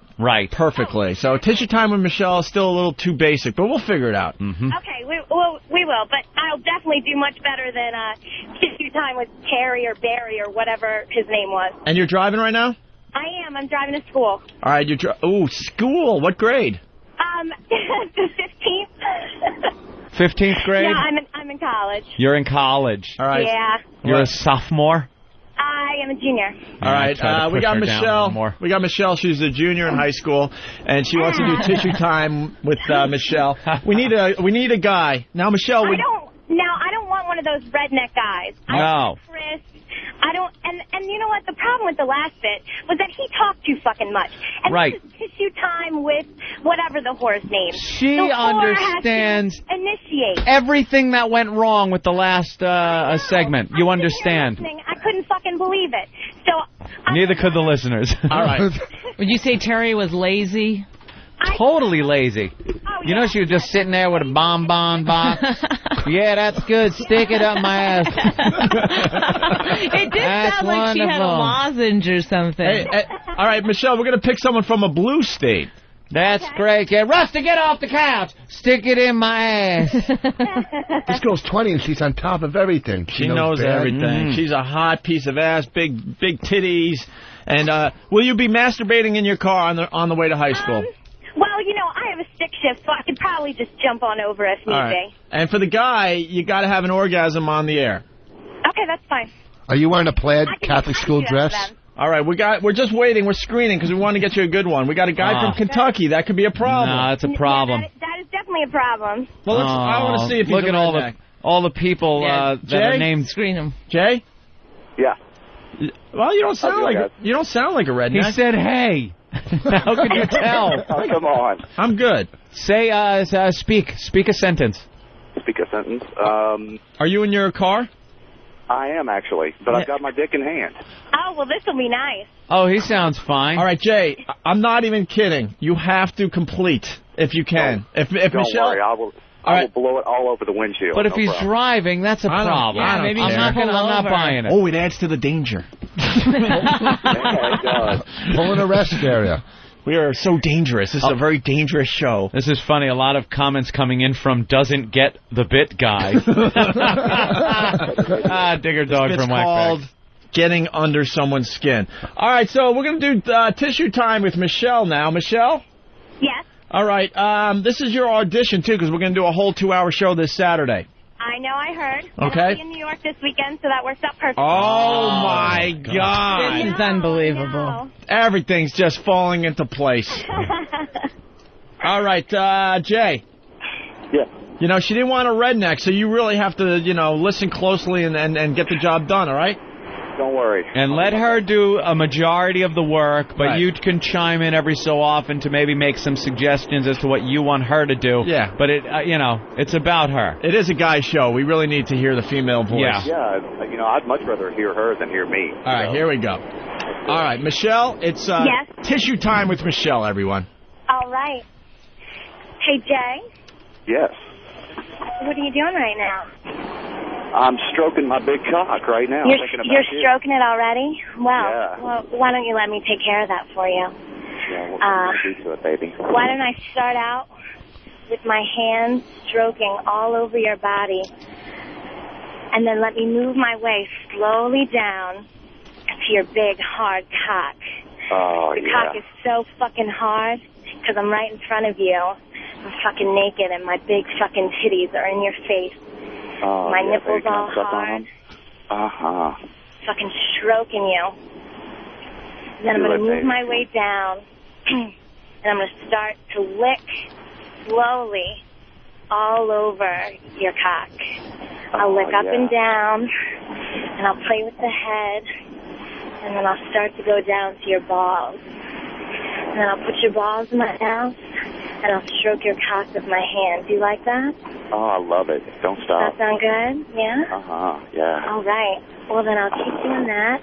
perfectly. So tissue time with Michelle is still a little too basic, but we'll figure it out. Okay, we will, but I'll definitely do much better than tissue time with Terry or Barry or whatever his name was. And you're driving right now? I am. I'm driving to school. All right, school. What grade? The 15th. 15th grade? Yeah, I'm in college. You're in college. All right. Yeah. You're a sophomore? I am a junior. All right, we got Michelle. We got Michelle. She's a junior in high school, and she wants to do tissue time with Michelle. We need a guy. Now, Michelle, I don't want one of those redneck guys. No. I want Chris. I don't, and you know what? The problem with the last bit was that he talked too fucking much. And this is tissue time with whatever the whore's name. She understands has to initiate everything that went wrong with the last segment. You understand. I couldn't fucking believe it. So neither could the listeners. All right. Would you say Terry was lazy? Totally lazy. You know, she was just sitting there with a bonbon box. Yeah, that's good. Stick it up my ass. It did sound like she had a lozenge or something. Hey, all right, Michelle, we're going to pick someone from a blue state. That's great. Yeah, Rusty, get off the couch. Stick it in my ass. This girl's 20 and she's on top of everything. She knows everything. She's a hot piece of ass, big titties. And will you be masturbating in your car on the way to high school? Well, I have a stick shift, so I could probably just jump on over if need be. And for the guy, you got to have an orgasm on the air. Okay, that's fine. Are you wearing a plaid Catholic school dress? All right, we're just waiting. We're screening because we want to get you a good one. We got a guy from Kentucky. That could be a problem. No, that's a problem. Yeah, that is definitely a problem. Well, I want to see if he's look at all the people that are named. Screen them. Jay? Yeah. Well, you don't sound like a redneck. He said, "Hey." How could you tell? Oh, come on. I'm good. Say, speak a sentence. Speak a sentence. Are you in your car? I am, actually, but I've got my dick in hand. Oh, well, this will be nice. Oh, he sounds fine. All right, Jay, I'm not even kidding. You have to complete. If you can. If Don't Michelle... worry, I will blow it all over the windshield. But if no he's problem. driving, that's a problem. Yeah, maybe I'm not buying it. Oh, it adds to the danger. Pull in a rest area. We are so dangerous. This is a very dangerous show. This is funny. A lot of comments coming in from doesn't get the bit guy. Digger dog It's from called Whack getting under someone's skin. All right, so we're going to do tissue time with Michelle now. Michelle? Yes. All right, this is your audition, too, because we're going to do a whole 2-hour show this Saturday. I know, I heard. Okay. And I'll be in New York this weekend, so that works out perfectly. Oh, my God. This is unbelievable. Everything's just falling into place. All right, Jay. Yeah. You know, she didn't want a redneck, so you really have to, listen closely and get the job done, all right? Don't worry. And let her do a majority of the work, but you can chime in every so often to maybe make some suggestions as to what you want her to do. Yeah. But, it's about her. It is a guy's show. We really need to hear the female voice. Yeah, I'd much rather hear her than hear me. All right, here we go. All right, Michelle, it's Yes? tissue time with Michelle, everyone. All right. Hey, Jay, Yes. what are you doing right now? I'm stroking my big cock right now. You're thinking about you. stroking it already? Well, Yeah. well, why don't you let me take care of that for you? Yeah, what can I do to it, baby? Why don't I start out with my hands stroking all over your body, and then let me move my way slowly down to your big, hard cock. Oh, The cock is so fucking hard because I'm right in front of you. I'm fucking naked, and my big fucking titties are in your face. Oh, My yeah, nipples baby, can I all suck on hard. them? Uh-huh. Fucking stroking you. Then I'm Do going it, to move baby. my way down, and I'm going to start to lick slowly all over your cock. I'll lick up and down, and I'll play with the head, and then I'll start to go down to your balls. And then I'll put your balls in my mouth, and I'll stroke your cock with my hand. Do you like that? Oh, I love it. Don't Does stop. that sound good? Yeah? Uh-huh, yeah. All right. Well, then I'll keep doing that.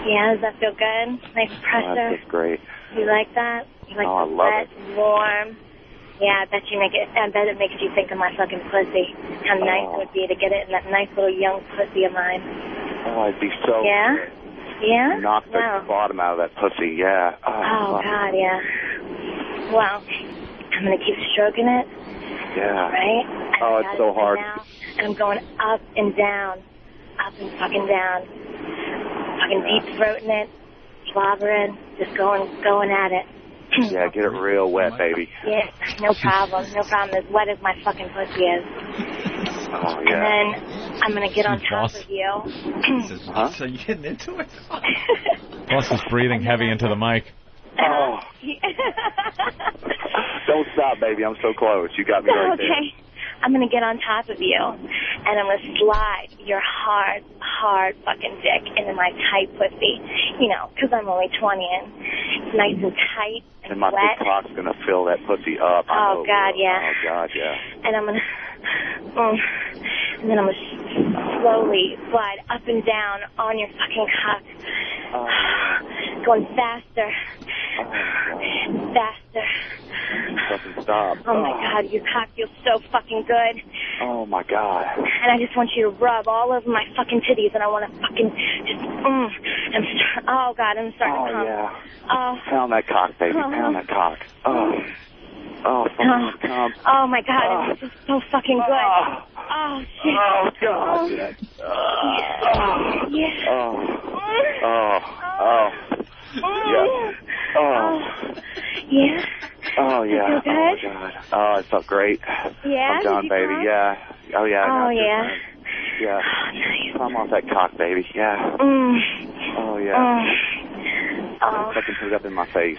Yeah, does that feel good? Nice Oh, pressure? that's great. You like that? You like Oh, I the love wet, warm? Yeah, I bet it makes you think of my fucking pussy. How nice it would be to get it in that nice little young pussy of mine. Oh, I'd be so Yeah? good. Yeah? Knock the bottom out of that pussy, yeah. Oh, God, yeah. Well, I'm going to keep stroking it. Yeah. Right? Oh, it's so hard. Now, and I'm going up and down. Up and fucking down. Fucking deep throating it. Slobbering. Just going at it. Yeah, get it real wet, baby. Yeah, no problem. No problem. As wet as my fucking pussy is. Oh, And yeah. then I'm going to get on top of you. Huh? So you getting into it? Boss is breathing heavy into the mic. Oh, don't stop, baby. I'm so close. You got me right there. Okay. I'm going to get on top of you, and I'm going to slide your hard fucking dick into my tight pussy. You know, because I'm only 20 and it's nice and tight and And my wet. big cock's going to fill that pussy up. I Oh, know it God, will. yeah. Oh, God, yeah. And I'm going to... and then I'm going to slowly slide up and down on your fucking cock. Going faster. Faster. Doesn't stop. Oh, my God, your cock feels so fucking good. Oh, my God. And I just want you to rub all over my fucking titties, and I want to fucking just, oh, God, I'm starting to come. Yeah. Oh, Pound that cock, baby. Pound that cock. Oh. Oh, fucking come. oh, my God, it's just so fucking good. Oh, shit. Oh, God. Oh, Yeah. yeah. Oh. Oh. Oh. Yeah. Oh. Yeah. Oh, yeah. Feel Oh, good? my God. Oh, it felt great. Yeah? I'm done, Did you baby. come? Yeah. Oh, yeah. Oh, now yeah. Yeah. Come off that cock, baby. Yeah. Oh, yeah. Fucking put it up in my face.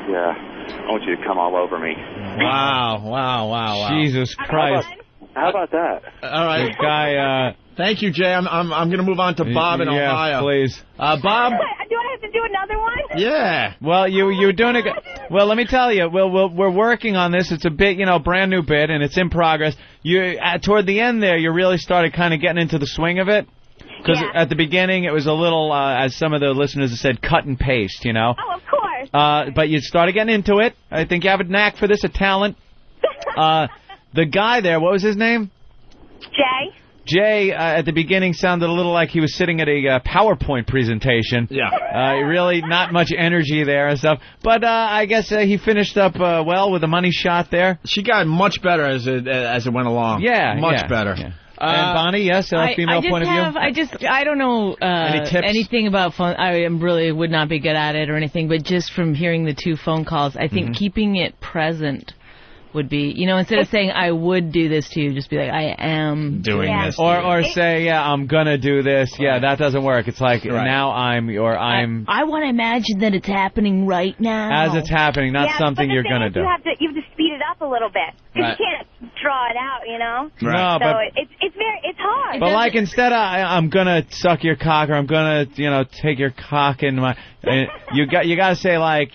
Yeah. I want you to come all over me. Wow. Jesus Christ. How about that? All right. The guy, Thank you, Jay. I'm going to move on to Bob in Ohio. Please. Bob? Do I have to do another one? Yeah. Well, you're doing a good... Well, let me tell you, we're working on this. It's a bit, brand new bit, and it's in progress. Toward the end there, you really started kind of getting into the swing of it. Because at the beginning, it was a little, as some of the listeners have said, cut and paste, Oh, of course. course. But you started getting into it. I think you have a knack for this, a talent. The guy there, what was his name? Jay? Jay, at the beginning, sounded a little like he was sitting at a PowerPoint presentation. Yeah. Really not much energy there and stuff. But I guess he finished up well with a money shot there. She got much better as it went along. Yeah. Much better. Yeah. And Bonnie, yes, female point of view? I don't know Any tips? anything about phone. I really would not be good at it or anything, but just from hearing the 2 phone calls, I think keeping it present would be, instead of saying I would do this to you, just be like, I am doing this. Or say, yeah, I'm going to do this. Yeah, that doesn't work. It's like, now I'm, or I'm... I want to imagine that it's happening right now. As it's happening, not something you're going to do. You have to speed it up a little bit. Because you can't draw it out, Right. So it's hard. But like instead of I'm going to suck your cock or I'm going to, take your cock in my... you got to say like,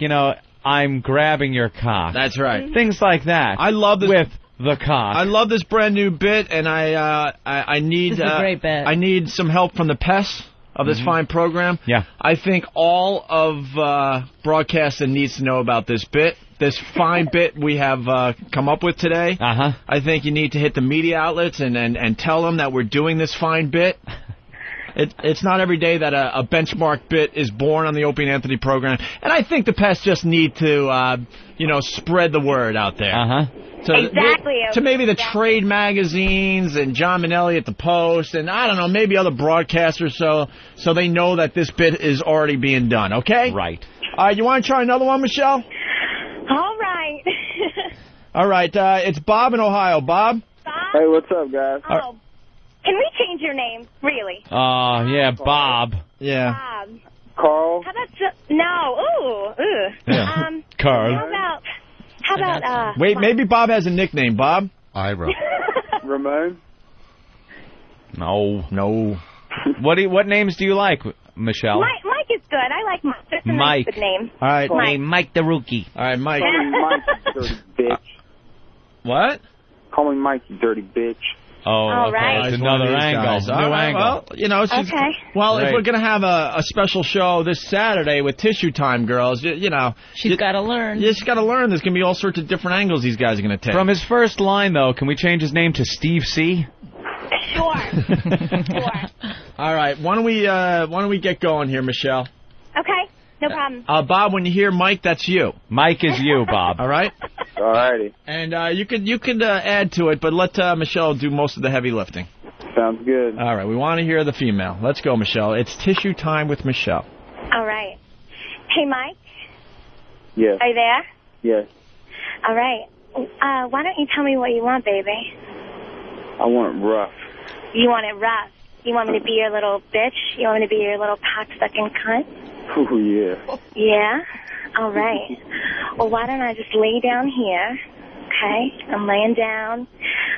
I'm grabbing your cock. That's right. Things like that. I love this with the cock. I love this brand new bit, and I need this is a great bit. I need some help from the pests of this fine program. Yeah. I think all of broadcasting needs to know about this bit. This fine bit we have come up with today. I think you need to hit the media outlets and tell them that we're doing this fine bit. It's not every day that a benchmark bit is born on the Opie and Anthony program, and I think the pests just need to, spread the word out there. Exactly. To maybe the trade magazines and John Minnelli at the Post, and I don't know, maybe other broadcasters, so they know that this bit is already being done. Okay. Right. All right. You want to try another one, Michelle? All right. All right. It's Bob in Ohio. Bob. Hey, what's up, guys? Oh. Can we change your name, really? Oh, yeah, Bob. Yeah. Bob. Carl? How about... No. Ooh. Yeah. Carl. How about... Wait, maybe Bob has a nickname. Bob? Ira. Ramon? No. What names do you like, Michelle? Mike is good. I like Mike. That's a Mike. nice good name. All right. Hey, Mike the rookie. All right, Mike. Call me Mike, you dirty bitch. What? Call me Mike, you dirty bitch. Oh, okay. right. It's another angle. Guys. New right, angle. Well, she's, okay. Well, Right. if we're going to have a special show this Saturday with Tissue Time Girls, she's got to learn. Yeah, she's got to learn. There's going to be all sorts of different angles these guys are going to take. From his first line, though, can we change his name to Steve C? Sure. All right. Why don't we get going here, Michelle? Okay. No problem. Bob, when you hear Mike, that's you. Mike is you, Bob. All right? All righty. And you could add to it, but let Michelle do most of the heavy lifting. Sounds good. All right. We want to hear the female. Let's go, Michelle. It's Tissue Time with Michelle. All right. Hey, Mike. Yes. Are you there? Yes. All right. Why don't you tell me what you want, baby? I want it rough. You want it rough. You want me to be your little bitch? You want me to be your little cock-sucking cunt? Oh, yeah. Yeah? All right. Well, why don't I just lay down here, okay? I'm laying down.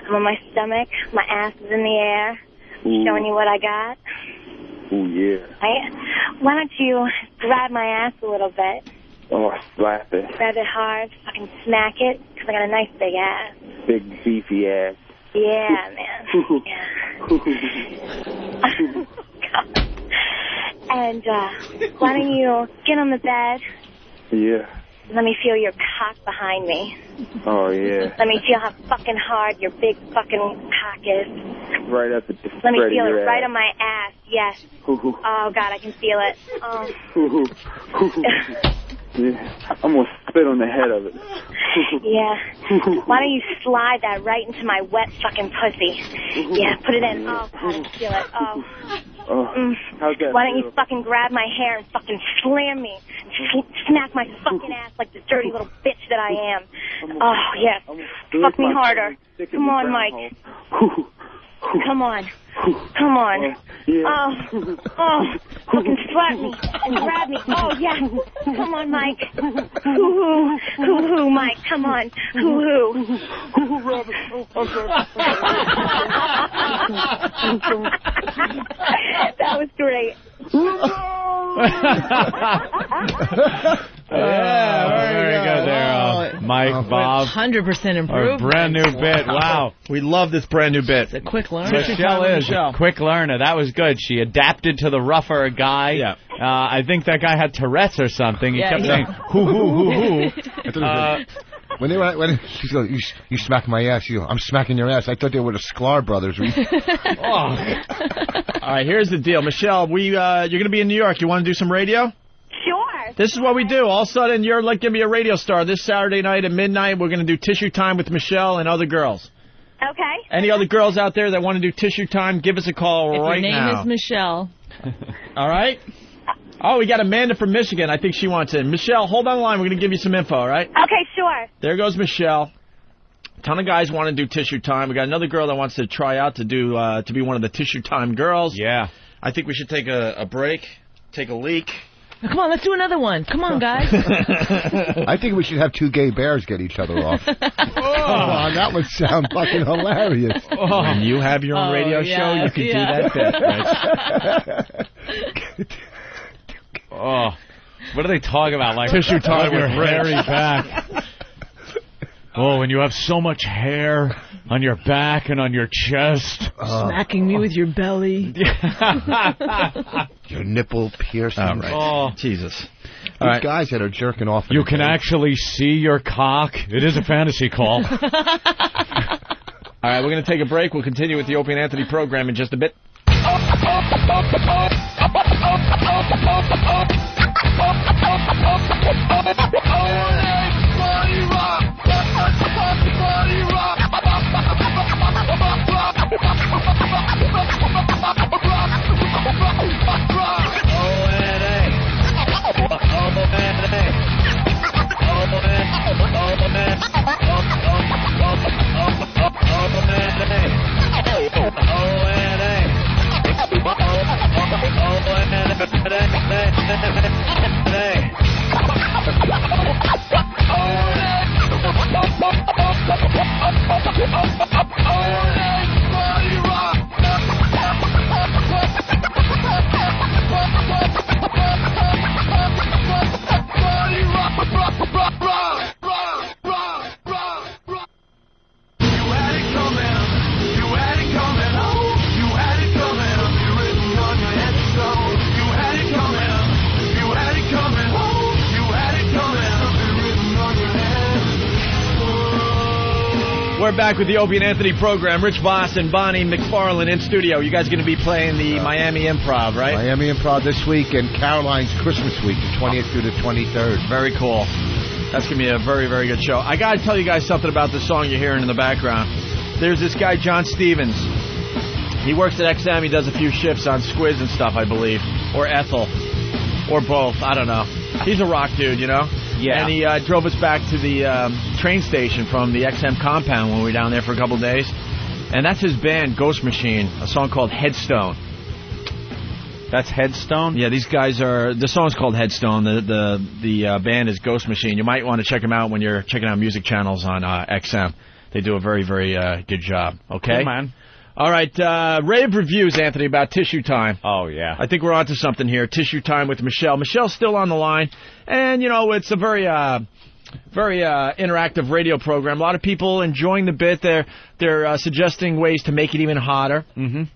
I'm on my stomach. My ass is in the air. Ooh. Showing you what I got. Oh, yeah. Right? Why don't you grab my ass a little bit? Oh, slap it. Grab it hard, fucking smack it, because I got a nice big ass. Big, beefy ass. Yeah, man. Yeah. God. And why don't you get on the bed? Yeah. Let me feel your cock behind me. Oh, yeah. Let me feel how fucking hard your big fucking cock is. Right up the Let me spread feel of it your right ass. on my ass. Yes. Oh, God, I can feel it. Oh. Yeah. I'm going to spit on the head of it. Yeah. Why don't you slide that right into my wet fucking pussy? Yeah, put it in. Oh, God, I can feel it. Oh. How's that Why don't you feel? fucking grab my hair and fucking slam me? Smack my fucking ass like the dirty little bitch that I am. Oh, yes. Fuck me harder. Come on, Mike. Come on. Come on. Oh, fucking slap me and grab me. Oh, yeah. Come on, Mike. Hoo-hoo. Hoo-hoo, Mike. Come on. Hoo-hoo. That was great. Yeah, very good there. Mike, Bob. 100% improved. A brand new bit. Wow. We love this brand new bit. It's a quick learner. Michelle is a quick learner. That was good. She adapted to the rougher guy. Yeah. I think that guy had Tourette's or something. He kept saying, hoo, hoo, hoo, hoo. When she goes, you smack my ass. You go, I'm smacking your ass. I thought they were the Sklar brothers. All right, here's the deal. Michelle, you're going to be in New York. You want to do some radio? Sure. This is what we do. All of a sudden, you're like going to be a radio star. This Saturday night at midnight, we're going to do Tissue Time with Michelle and other girls. Okay. Any other girls out there that want to do Tissue Time, give us a call right now. If your name is Michelle. All right? Oh, we got Amanda from Michigan. I think she wants in. Michelle, hold on the line. We're going to give you some info, all right? Okay, sure. There goes Michelle. A ton of guys want to do Tissue Time. We got another girl that wants to try out to do to be one of the Tissue Time girls. Yeah. I think we should take a break, take a leak. Now, come on, let's do another one. Come on, guys. I think we should have two gay bears get each other off. Oh, that would sound fucking hilarious. When you have your own radio show, you can do that bit, Rich. Oh, what do they talk about? Like Tissue Time with hairy back. Oh, when you have so much hair on your back and on your chest. Smacking me with your belly. Your nipple piercing. All right. Oh, Jesus. These guys that are jerking off. You can actually see your cock. It is a fantasy call. All right, we're going to take a break. We'll continue with the Opie and Anthony program in just a bit. We're back with the Opie and Anthony program. Rich Voss and Bonnie McFarlane in studio. You guys going to be playing the Miami Improv, right? Miami Improv this week and Caroline's Christmas week, the 20th through the 23rd. Very cool. That's going to be a very, very good show. I got to tell you guys something about the song you're hearing in the background. There's this guy, John Stevens. He works at XM. He does a few shifts on Squiz and stuff, I believe. Or Ethel. Or both. I don't know. He's a rock dude, you know? Yeah. And he drove us back to the train station from the XM compound when we were down there for a couple of days. And that's his band, Ghost Machine, a song called Headstone. That's Headstone? Yeah, these guys are... The song's called Headstone. The band is Ghost Machine. You might want to check them out when you're checking out music channels on XM. They do a very, very good job. Okay? Cool, man. All right, rave reviews, Anthony, about Tissue Time. Oh, yeah. I think we're onto something here. Tissue Time with Michelle. Michelle's still on the line, and, you know, it's a very interactive radio program. A lot of people enjoying the bit. They're suggesting ways to make it even hotter,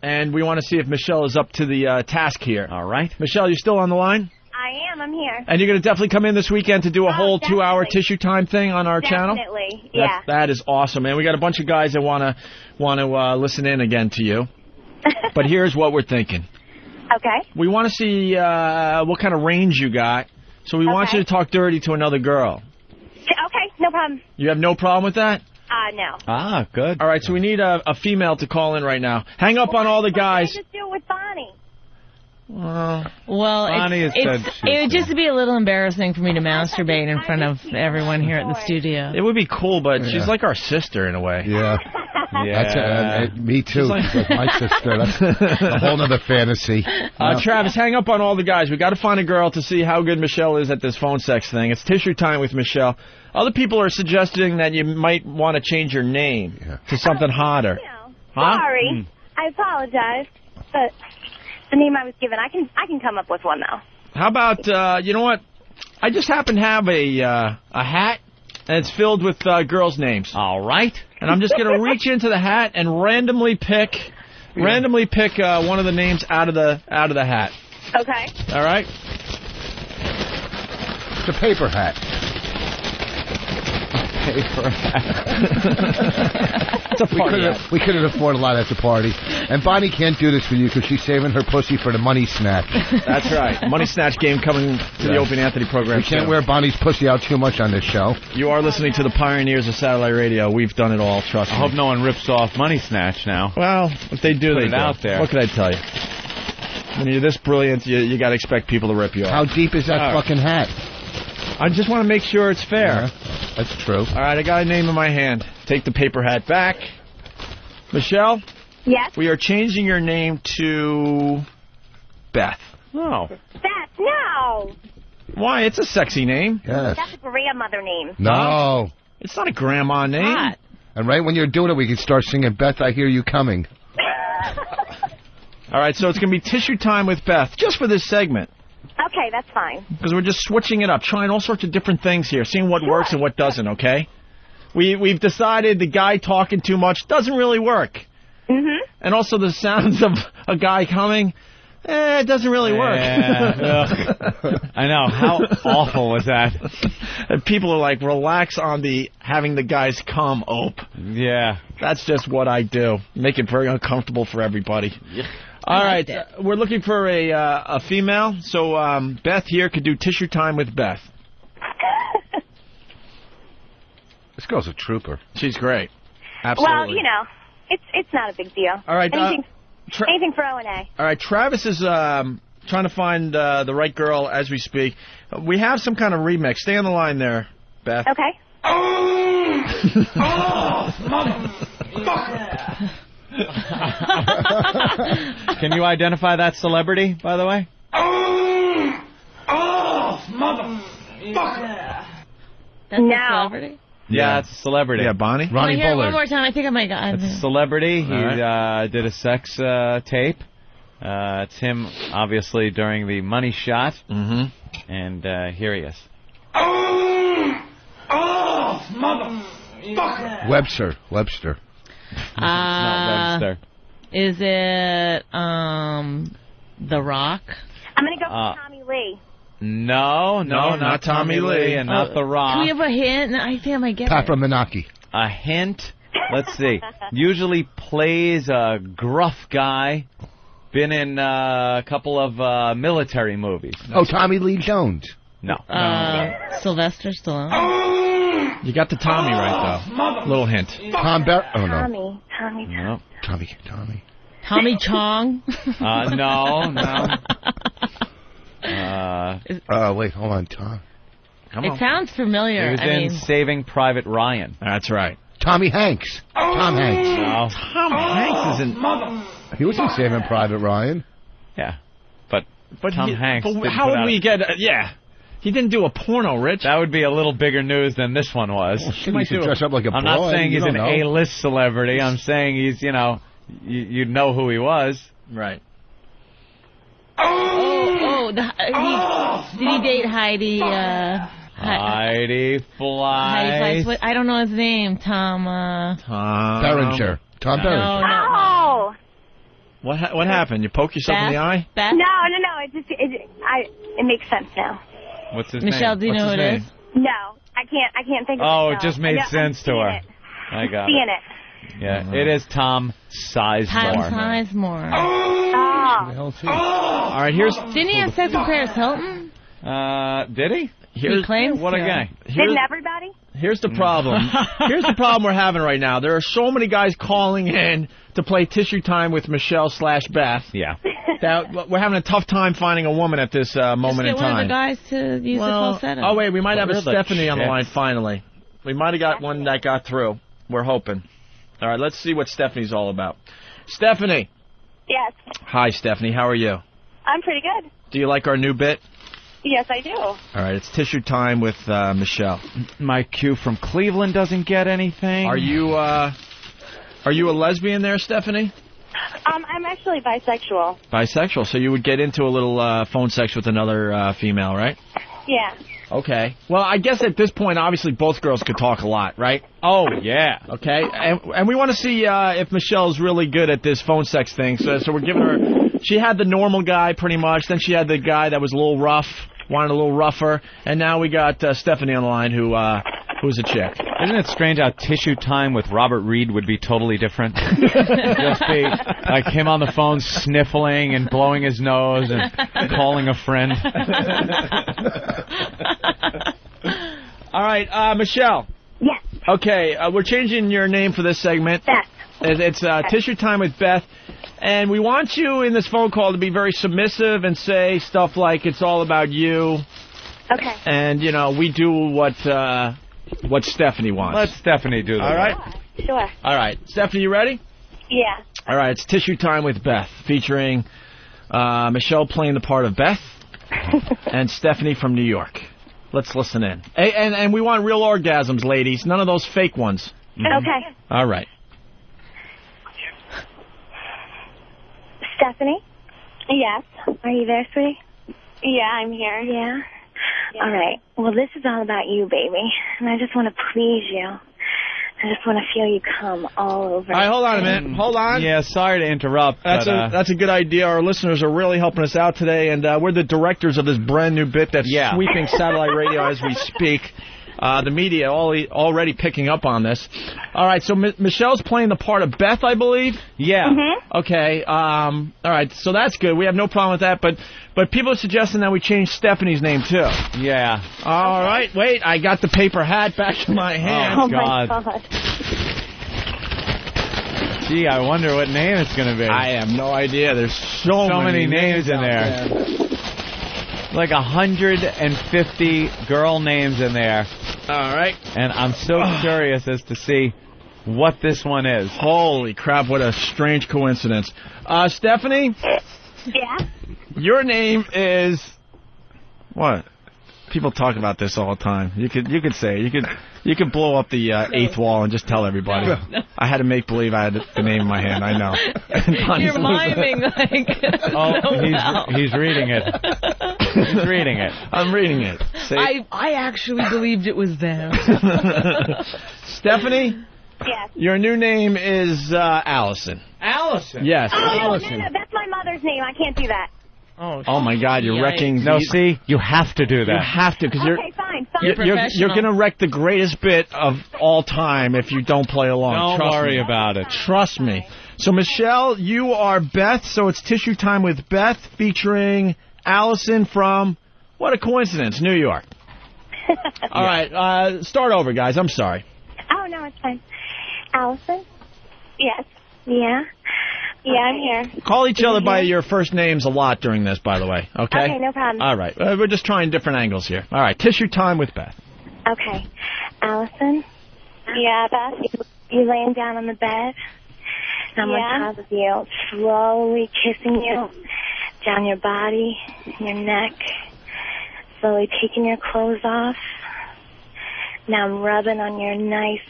and we want to see if Michelle is up to the task here. All right. Michelle, you still on the line? I am. I'm here. And you're going to definitely come in this weekend to do a whole 2-hour Tissue Time thing on our channel? Definitely, yeah. That is awesome, man. We got a bunch of guys that want to listen in again to you. But here's what we're thinking. Okay. We want to see what kind of range you got, so we want you to talk dirty to another girl. Okay, no problem. You have no problem with that? No. Ah, good. All right, so we need a female to call in right now. Hang up on all the guys. Just do it with Bonnie. Well, Bonnie it would just be a little embarrassing for me to masturbate in front of everyone here at the studio. It would be cool, but she's like our sister in a way. Yeah. That's me too. She's like my sister. That's a whole other fantasy. Travis, hang up on all the guys. We got to find a girl to see how good Michelle is at this phone sex thing. It's Tissue Time with Michelle. Other people are suggesting that you might want to change your name to something hotter. Huh? Sorry. I apologize, but the name I was given, I can come up with one though. How about you know what? I just happen to have a hat and it's filled with girls' names. All right. And I'm just going to reach into the hat and randomly pick one of the names out of the hat. Okay. All right. It's a paper hat. Paper hat. It's a party hat. We couldn't afford a lot at the party. And Bonnie can't do this for you because she's saving her pussy for the money snatch. That's right. Money snatch game coming to the Opie and Anthony program. We can't wear Bonnie's pussy out too much on this show. You are listening to the pioneers of satellite radio. We've done it all, trust me. I hope no one rips off Money Snatch now. Well, if they do, Put they it do. out there. What can I tell you? When you're this brilliant, you got to expect people to rip you off. How deep is that fucking hat? I just want to make sure it's fair. Yeah, that's true. All right, I got a name in my hand. Take the paper hat back. Michelle? Yes? We are changing your name to Beth. Oh. Beth, no. Why? It's a sexy name. Yes. That's a grandmother name. No. It's not a grandma name. Not. And right when you're doing it, we can start singing, Beth, I Hear You Coming. All right, so it's going to be tissue time with Beth, just for this segment. Okay, that's fine. Because we're just switching it up, trying all sorts of different things here, seeing what works and what doesn't, okay? We've decided the guy talking too much doesn't really work. Mm-hmm. And also the sounds of a guy coming, it doesn't really work. I know. How awful was that? And people are like, relax on the having the guys come, Ope. Yeah. That's just what I do. Make it very uncomfortable for everybody. All right, we're looking for a female. So Beth here could do tissue time with Beth. This girl's a trooper. She's great. Absolutely. Well, you know, it's not a big deal. All right. Anything for O&A. All right, Travis is trying to find the right girl as we speak. We have some kind of remix. Stay on the line there, Beth. Okay. Can you identify that celebrity, by the way? That's a celebrity? Yeah, it's a celebrity. Yeah, Bonnie? Ronnie Bullard. One more time. I think I might got It's a celebrity. He did a sex tape. It's him, obviously, during the money shot. Mm-hmm. And here he is. Webster. It's not Webster. Is it The Rock? I'm going to go with Tommy Lee. No, not Tommy Lee and not The Rock. Can we have a hint? I think I might get Papa it. Menaki. A hint? Let's see. Usually plays a gruff guy. Been in a couple of military movies. Oh, Tommy Lee Jones. No. Sylvester Stallone. You got the Tommy right, though. Little hint. Tom Barry. Oh, no. Tommy. No. Tommy Chong. No. Wait, hold on, Tom. It sounds familiar. He was in Saving Private Ryan. That's right. Tommy Hanks. Tom Hanks. No. Tom Hanks isn't... He was in Saving Private Ryan. Yeah. But Tom Hanks. But how would we get... He didn't do a porno, Rich. That would be a little bigger news than this one was. Well, he should dress up like a I'm broad. not saying he's an know. A-list celebrity. I'm saying he's, you'd know who he was. Right. Did he date Heidi? Heidi Fleiss. I don't know his name. Tom Berenger. Tom Berenger. Oh! What happened? You poke yourself in the eye? Beth? No. It makes sense now. What's his Michelle, name? do you know who it is? No, I can't think of it. Oh, now. it just made sense to her. I got Seeing it. Yeah, it is Tom Sizemore. Tom Sizemore. Oh. All right, here's... Didn't he have sex with Paris Hilton? Did he? He claims What a to. guy. Didn't everybody? Here's the problem. Here's the problem we're having right now. There are so many guys calling in to play tissue time with Michelle/Beth. Yeah. That we're having a tough time finding a woman at this moment in Just get one of time. the guys to use the falsetto. Oh, wait, we might have a We're the Stephanie on the chicks. line finally. We might have got one that got through. We're hoping. All right, let's see what Stephanie's all about. Stephanie. Yes. Hi, Stephanie. How are you? I'm pretty good. Do you like our new bit? Yes, I do. All right, it's tissue time with Michelle. My cue from Cleveland doesn't get anything. Are you a lesbian there, Stephanie? I'm actually bisexual. Bisexual, so you would get into a little phone sex with another female, right? Yeah. Okay. Well, I guess at this point, obviously, both girls could talk a lot, right? Oh, yeah. Okay. And we want to see if Michelle's really good at this phone sex thing. So we're giving her... She had the normal guy, pretty much. Then she had the guy that was a little rough, wanted a little rougher. And now we got Stephanie on the line, who's a chick. Isn't it strange how tissue time with Robert Reed would be totally different? Just be like him on the phone sniffling and blowing his nose and calling a friend. All right, Michelle. Yes. Okay, we're changing your name for this segment. Beth. It's Tissue Time with Beth. And we want you in this phone call to be very submissive and say stuff like it's all about you. Okay. And, you know, we do what Stephanie wants. Let Stephanie do that. All right? Sure. All right. Stephanie, you ready? Yeah. All right. It's Tissue Time with Beth, featuring Michelle playing the part of Beth and Stephanie from New York. Let's listen in. And we want real orgasms, ladies. None of those fake ones. Okay. All right. Stephanie? Yes. Are you there, sweetie? Yeah, I'm here. Yeah? All right. Well, this is all about you, baby. And I just want to please you. I just want to feel you come all over. All right, hold on a minute. Hold on. Yeah, sorry to interrupt. That's a good idea. Our listeners are really helping us out today, and we're the directors of this brand new bit that's sweeping satellite radio as we speak. The media already picking up on this. All right, so Michelle's playing the part of Beth, I believe? Yeah. Mm-hmm. Okay. All right, so that's good. We have no problem with that, but people are suggesting that we change Stephanie's name, too. Yeah. All right, wait, I got the paper hat back in my hand. Oh, my God. Gee, I wonder what name it's going to be. I have no idea. There's so many names in there. Like 150 girl names in there. All right. And I'm so curious as to see what this one is. Holy crap, what a strange coincidence. Stephanie? Yeah? Your name is... What? People talk about this all the time. You could say it. You could blow up the eighth wall and just tell everybody. I had to make believe I had the name in my hand. I know. You're miming like. He's reading it. He's reading it. I'm reading it. I actually believed it was them. Stephanie? Yes. Your new name is Allison. Allison? Yes. Oh, Allison. no, that's my mother's name. I can't do that. Oh my God! You're wrecking. No, see, you have to do that. You have to, because Okay, fine. you're going to wreck the greatest bit of all time if you don't play along. Don't worry about it. Trust me. So Michelle, you are Beth. So it's Tissue Time with Beth, featuring Allison from, what a coincidence, New York. All right, start over, guys. I'm sorry. Oh, no, it's fine. Allison? Yes. Yeah? Yeah, I'm here. Call each other by your first names a lot during this, by the way. Okay? Okay, no problem. All right. We're just trying different angles here. All right. Tissue Time with Beth. Okay. Allison? Yeah, Beth? You laying down on the bed? I'm on top of you, slowly kissing you down your body, your neck, slowly taking your clothes off. Now I'm rubbing on your nice,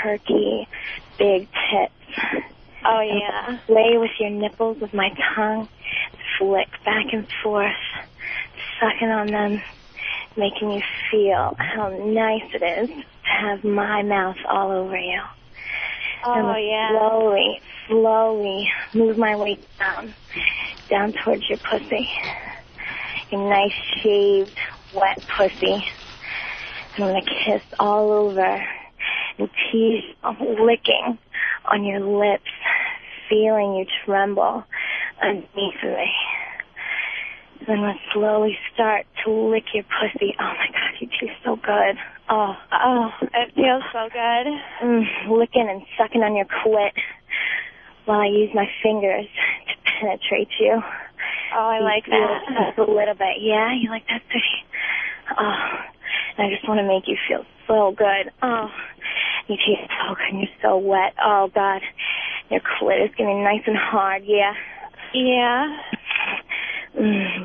perky, big tits. Oh, yeah. Play with your nipples with my tongue, flick back and forth, sucking on them, making you feel how nice it is to have my mouth all over you. Oh, and slowly move my weight down towards your pussy. Your nice, shaved, wet pussy. I'm going to kiss all over and tease, licking on your lips, feeling you tremble underneath me. Then I'm going to slowly start to lick your pussy. Oh, my God, you taste so good. Oh, it feels so good. Licking and sucking on your clit while I use my fingers to penetrate you. Oh, I like that. Just a little bit. Yeah, you like that, sweetie? Oh, and I just want to make you feel so good. Oh, you taste so good and you're so wet. Oh, God. Your clit is getting nice and hard, yeah? Yeah.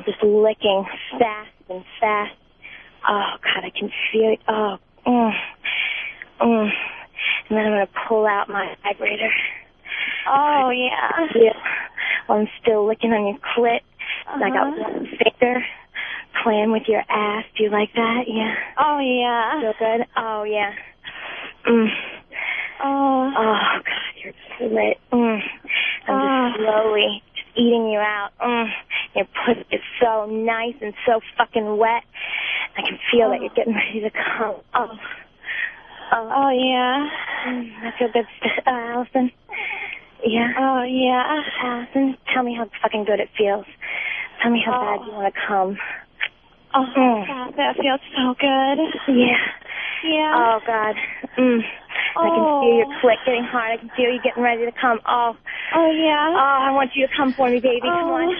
Just licking fast and fast. Oh, God, I can feel it. Oh, And then I'm going to pull out my vibrator. Oh, yeah. Yeah. While I'm still licking on your clit. I got one finger playing with your ass. Do you like that? Yeah. Oh, yeah. Feel good? Oh, yeah. Oh, God, you're so lit. I'm just slowly eating you out. Your pussy is so nice and so fucking wet. I can feel that you're getting ready to come. Oh, yeah. I feel good, Allison. Yeah. Oh, yeah. Allison, tell me how fucking good it feels. Tell me how bad you want to come. Oh, God, that feels so good. Yeah. Yeah. Oh, God. I can feel your clit getting hard. I can feel you getting ready to come. Oh, yeah. Oh, I want you to come for me, baby. Come on.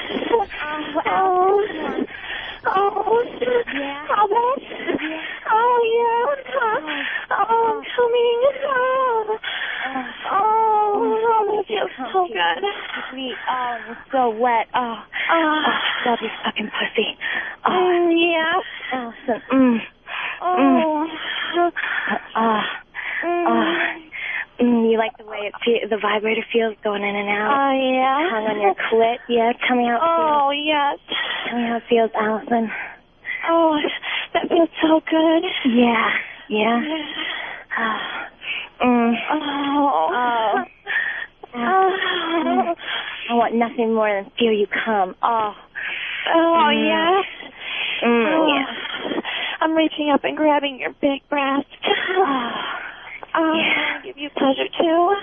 Yeah. How bad? Oh, yeah. I'm coming. That feels so good. Sweet. You're so wet. Love your fucking pussy. Yeah. Allison. You like the way the vibrator feels going in and out? Oh, yeah. Tongue on your clit? Yeah, tell me how it feels. Oh, yes. Tell me how it feels, Allison. Oh, that feels so good. Yeah. I want nothing more than feel you come. Yeah. Yeah. I'm reaching up and grabbing your big breast. Yeah. Give you pleasure too.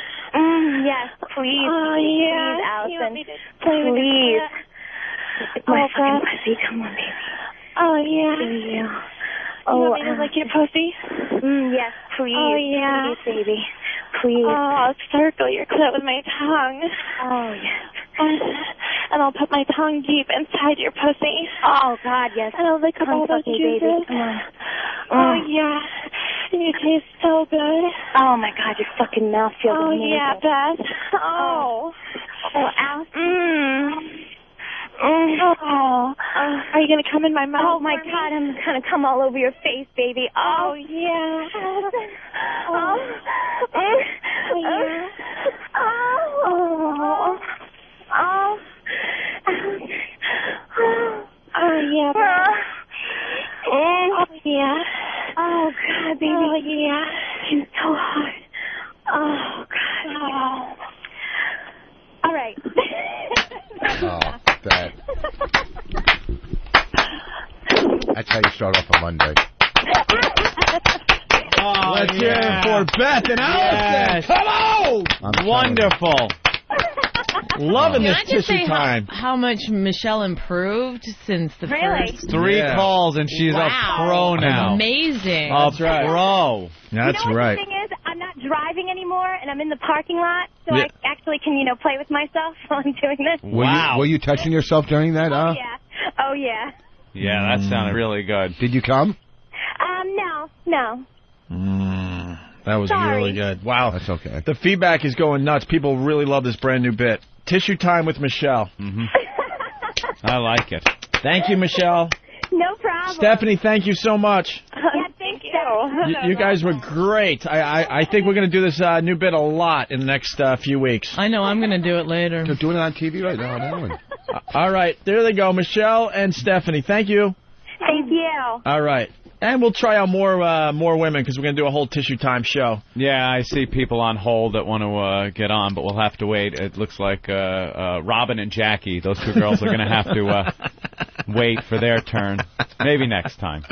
Yes, please. Oh, yeah. Please, Allison. You want me to play with Please. your My fucking pussy. Come on, baby. Oh, yeah. You want me to lick your pussy? Yes, please. Oh, yeah. Please, baby. Please. I'll circle your clit with my tongue. Oh, yes. And I'll put my tongue deep inside your pussy. Oh, God, yes. And I'll lick up all those juices. Baby. Come on. Oh, yeah. And you taste so good. Oh, my God, your fucking mouth feels amazing. Yeah, Beth. Oh, Allison. Are you going to come in my mouth? Oh, my God, I'm going to come all over your face, baby. Oh, yeah. Yeah. Yeah. Oh, God, baby. Oh, yeah. It's so hard. Oh, God. All right. That. That's how you start off a Monday. Let's hear it for Beth and Allison. Yes. Come on! Wonderful. Loving Can this I just tissue say time. how much Michelle improved since the first? 3 calls and she's a pro now. Amazing. That's right. Pro. That's right. The thing is, I'm not driving anymore, and I'm in the parking lot, so I actually can, play with myself while I'm doing this. Were you touching yourself during that? Oh, yeah. Yeah, that sounded really good. Did you come? No. That was really good. Wow. That's okay. The feedback is going nuts. People really love this brand new bit. Tissue time with Michelle. I like it. Thank you, Michelle. No problem. Stephanie, thank you so much. Yeah, thank you. You guys were great. I think we're going to do this new bit a lot in the next few weeks. I know. I'm going to do it later. They're doing it on TV right now. All right. There they go. Michelle and Stephanie. Thank you. Thank you. All right. And we'll try out more women because we're going to do a whole tissue time show. Yeah, I see people on hold that want to get on, but we'll have to wait. It looks like Robin and Jackie, those two girls, are going to have to wait for their turn. Maybe next time.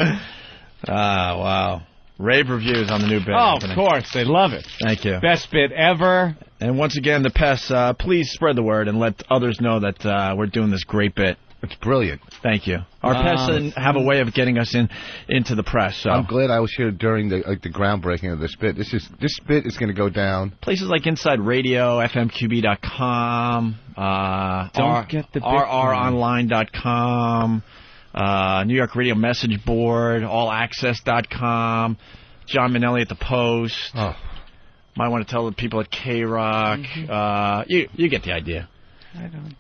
Wow. Rave reviews on the new bit. Oh, of course. They love it. Thank you. Best bit ever. And once again, the pests, please spread the word and let others know that we're doing this great bit. It's brilliant. Thank you. Our pests have a way of getting us into the press. So I'm glad I was here during the groundbreaking of this bit. This bit is going to go down. Places like Inside Radio, FMQB.com, RROnline.com, New York Radio Message Board, AllAccess.com, John Minnelli at the Post. Oh. Might want to tell the people at K-Rock. You get the idea. I don't...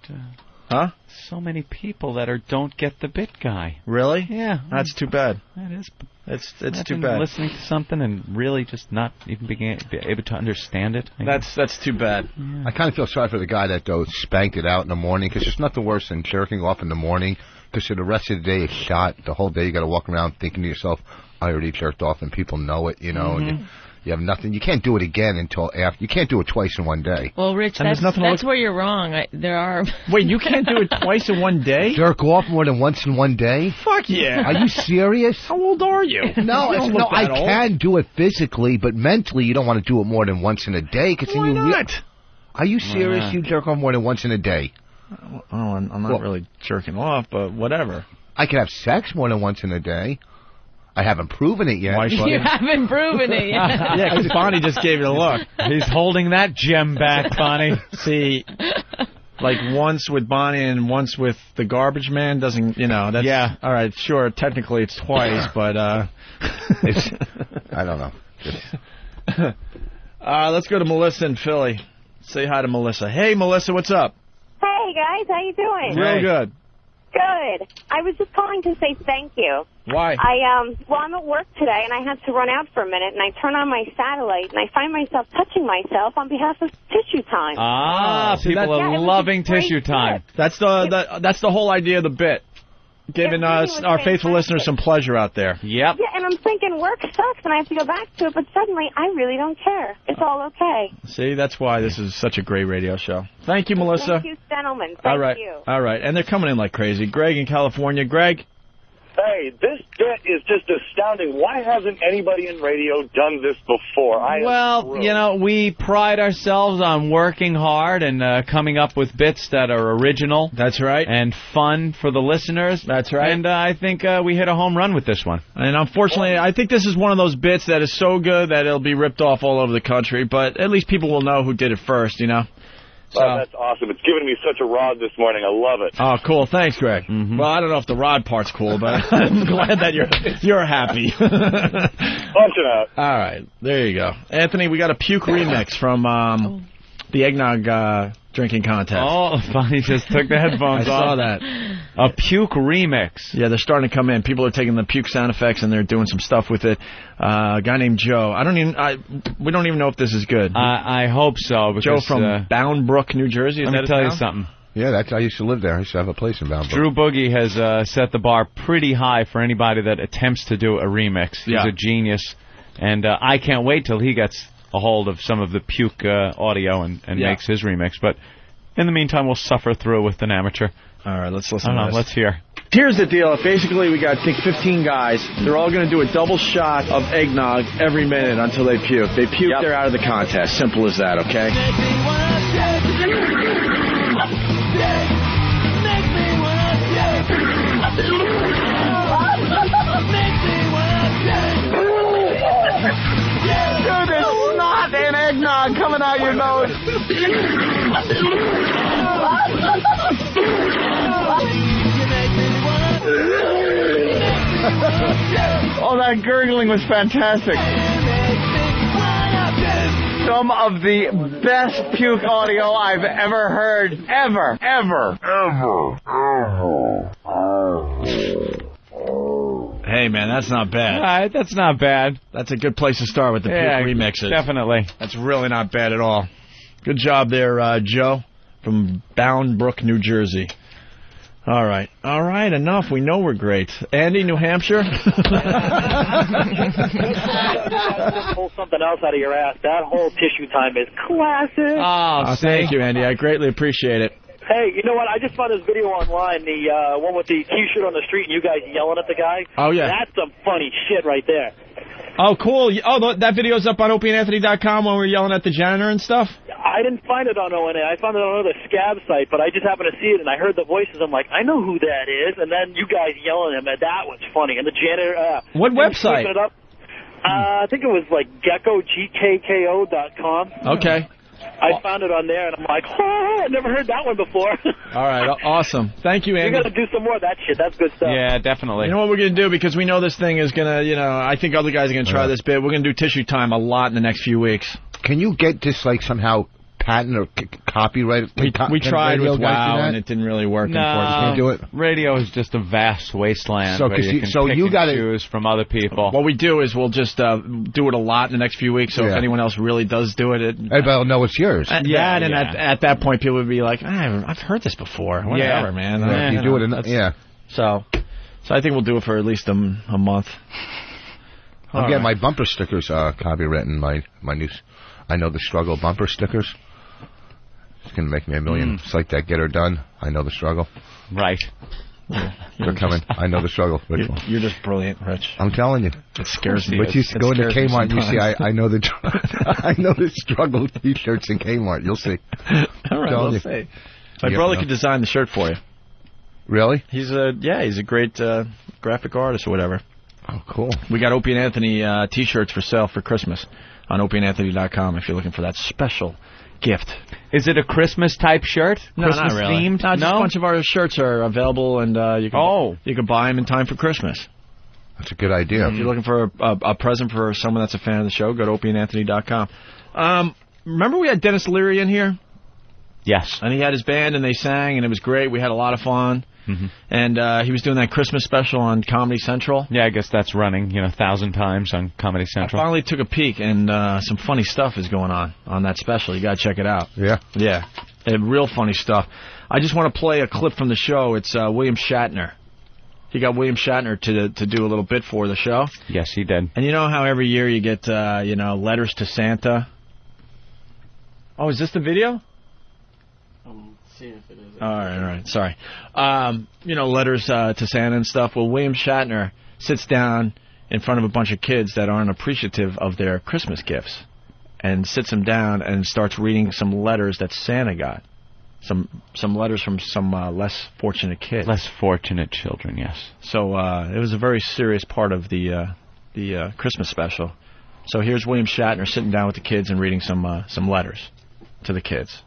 Huh? So many people that don't get the bit guy. Really? Yeah. That's too bad. That is. It's too bad. Listening to something and really just not even being able to understand it. That's too bad. Yeah. I kind of feel sorry for the guy that spanked it out in the morning because there's nothing worse than jerking off in the morning, Because the rest of the day is shot. The whole day you got to walk around thinking to yourself, I already jerked off, and people know it, you know. And you have nothing. You can't do it again until after. You can't do it twice in one day. Well, Rich, that's where you're wrong. There are... Wait, you can't do it twice in one day? Jerk off more than once in one day? Fuck yeah. Are you serious? How old are you? No, I can do it physically, but mentally you don't want to do it more than once in a day. Why not? Are you serious? You jerk off more than once in a day? Oh, I'm not really jerking off, but whatever. I can have sex more than once in a day. I haven't proven it yet. You haven't proven it yet. Yeah, because Bonnie just gave you a look. He's holding that gem back, Bonnie. See, like once with Bonnie and once with the garbage man doesn't, that's... Yeah. All right, sure, technically it's twice, but... it's, I don't know. Let's go to Melissa in Philly. Say hi to Melissa. Hey, Melissa, what's up? Hey, guys. How you doing? Real good. Good. I was just calling to say thank you. Why? I'm at work today, and I had to run out for a minute, and I turn on my satellite, and I find myself touching myself on behalf of Tissue Time. People are loving Tissue Time. That's the whole idea of the bit. Giving us, our faithful listeners, some pleasure out there. Yep. Yeah, and I'm thinking work sucks, and I have to go back to it, but suddenly I really don't care. It's all okay. See, that's why this is such a great radio show. Thank you, Melissa. Thank you, gentlemen. Thank you. All right, and they're coming in like crazy. Greg in California. Greg? Hey, this bit is just astounding. Why hasn't anybody in radio done this before? We pride ourselves on working hard and coming up with bits that are original. That's right. And fun for the listeners. That's right. And I think we hit a home run with this one. And unfortunately, I think this is one of those bits that is so good that it'll be ripped off all over the country, but at least people will know who did it first, So. Oh, that's awesome. It's given me such a rod this morning. I love it. Oh, cool. Thanks, Greg. Well, I don't know if the rod part's cool, but I'm glad that you're happy. Punch it out. All right. There you go. Anthony, we got a puke remix from the eggnog drinking contest. Oh, Bonnie just took the headphones off. I saw that. A puke remix. Yeah, they're starting to come in. People are taking the puke sound effects and they're doing some stuff with it. A guy named Joe. We don't even know if this is good. I hope so. Because, Joe from Bound Brook, New Jersey. Let me tell you something. Yeah, I used to live there. I used to have a place in Bound Brook. Drew Boogie has set the bar pretty high for anybody that attempts to do a remix. He's a genius, and I can't wait till he gets a hold of some of the puke audio and makes his remix. But in the meantime, we'll suffer through with an amateur. All right, let's listen to this. Let's hear. Here's the deal. Basically, we got, I think, 15 guys. They're all going to do a double shot of eggnog every minute until they puke. They puke, they're out of the contest. Simple as that, okay? Dude, there's snot and eggnog coming out your nose. Oh, that gurgling was fantastic. Some of the best puke audio I've ever heard. Ever. Hey, man, that's not bad. All right, that's not bad. That's a good place to start with the puke remixes. Definitely. That's really not bad at all. Good job there, Joe, from Bound Brook, New Jersey. All right, enough. We know we're great. Andy, New Hampshire? Pull something else out of your ass. That whole Tissue Time is classic. Oh, thank you, Andy. I greatly appreciate it. Hey, you know what? I just found this video online, the one with the T-shirt on the street and you guys yelling at the guy. Oh, yeah. That's some funny shit right there. Oh, cool. Oh, that video's up on opieandanthony.com when we're yelling at the janitor and stuff? I didn't find it on ONA. I found it on another scab site, but I just happened to see it, and I heard the voices. I'm like, I know who that is. And then you guys yelling at him, and that was funny. And the janitor... what website? It up. I think it was like GeckoGKKO.com. Okay. I found it on there, and I'm like, oh, I never heard that one before. All right, awesome. Thank you, Andy. You're going to do some more of that shit. That's good stuff. Yeah, definitely. You know what we're going to do? Because we know this thing is going to, I think other guys are going to try this bit. We're going to do Tissue Time a lot in the next few weeks. Can you get this, somehow patent or copyright? We tried with WOW, and it didn't really work, unfortunately. Can't do it? Radio is just a vast wasteland so, where you can pick and choose from other people. What we do is we'll just do it a lot in the next few weeks, so if anyone else really does do it... Everybody will know it's yours. At that point, people would be like, I've heard this before. Whatever, man. You do it So I think we'll do it for at least a month. I'm getting my bumper stickers copywritten. My new I Know the Struggle bumper stickers. It's going to make me $1 million. It's like that Get Her Done. I Know the Struggle. Right. They're coming. I Know the Struggle. You're just brilliant, Rich. I'm telling you. It scares me. But you go into Kmart and you see I Know the I Know the Struggle T-shirts in Kmart. You'll see. All right, we'll see. My brother could design the shirt for you. Really? He's a great graphic artist or whatever. Oh, cool. We got Opie and Anthony T-shirts for sale for Christmas on opieandanthony.com if you're looking for that special gift. Is it a Christmas-type shirt? No, Christmas not really. themed? No, just a bunch of our shirts are available, and you can buy them in time for Christmas. That's a good idea. If you're looking for a present for someone that's a fan of the show, go to opieandanthony.com. Remember we had Dennis Leary in here? Yes. And he had his band, and they sang, and it was great. We had a lot of fun. Mm-hmm. And he was doing that Christmas special on Comedy Central. Yeah, I guess that's running, 1,000 times on Comedy Central. I finally took a peek, and some funny stuff is going on that special. You got to check it out. Yeah? Yeah. Real funny stuff. I just want to play a clip from the show. It's William Shatner. He got William Shatner to do a little bit for the show. Yes, he did. And you know how every year you get, letters to Santa? Oh, is this the video? See if it is. All right. Sorry. Letters to Santa and stuff. Well, William Shatner sits down in front of a bunch of kids that aren't appreciative of their Christmas gifts and sits them down and starts reading some letters that Santa got. Some letters from some less fortunate kids. Less fortunate children, yes. So it was a very serious part of the Christmas special. So here's William Shatner sitting down with the kids and reading some letters to the kids.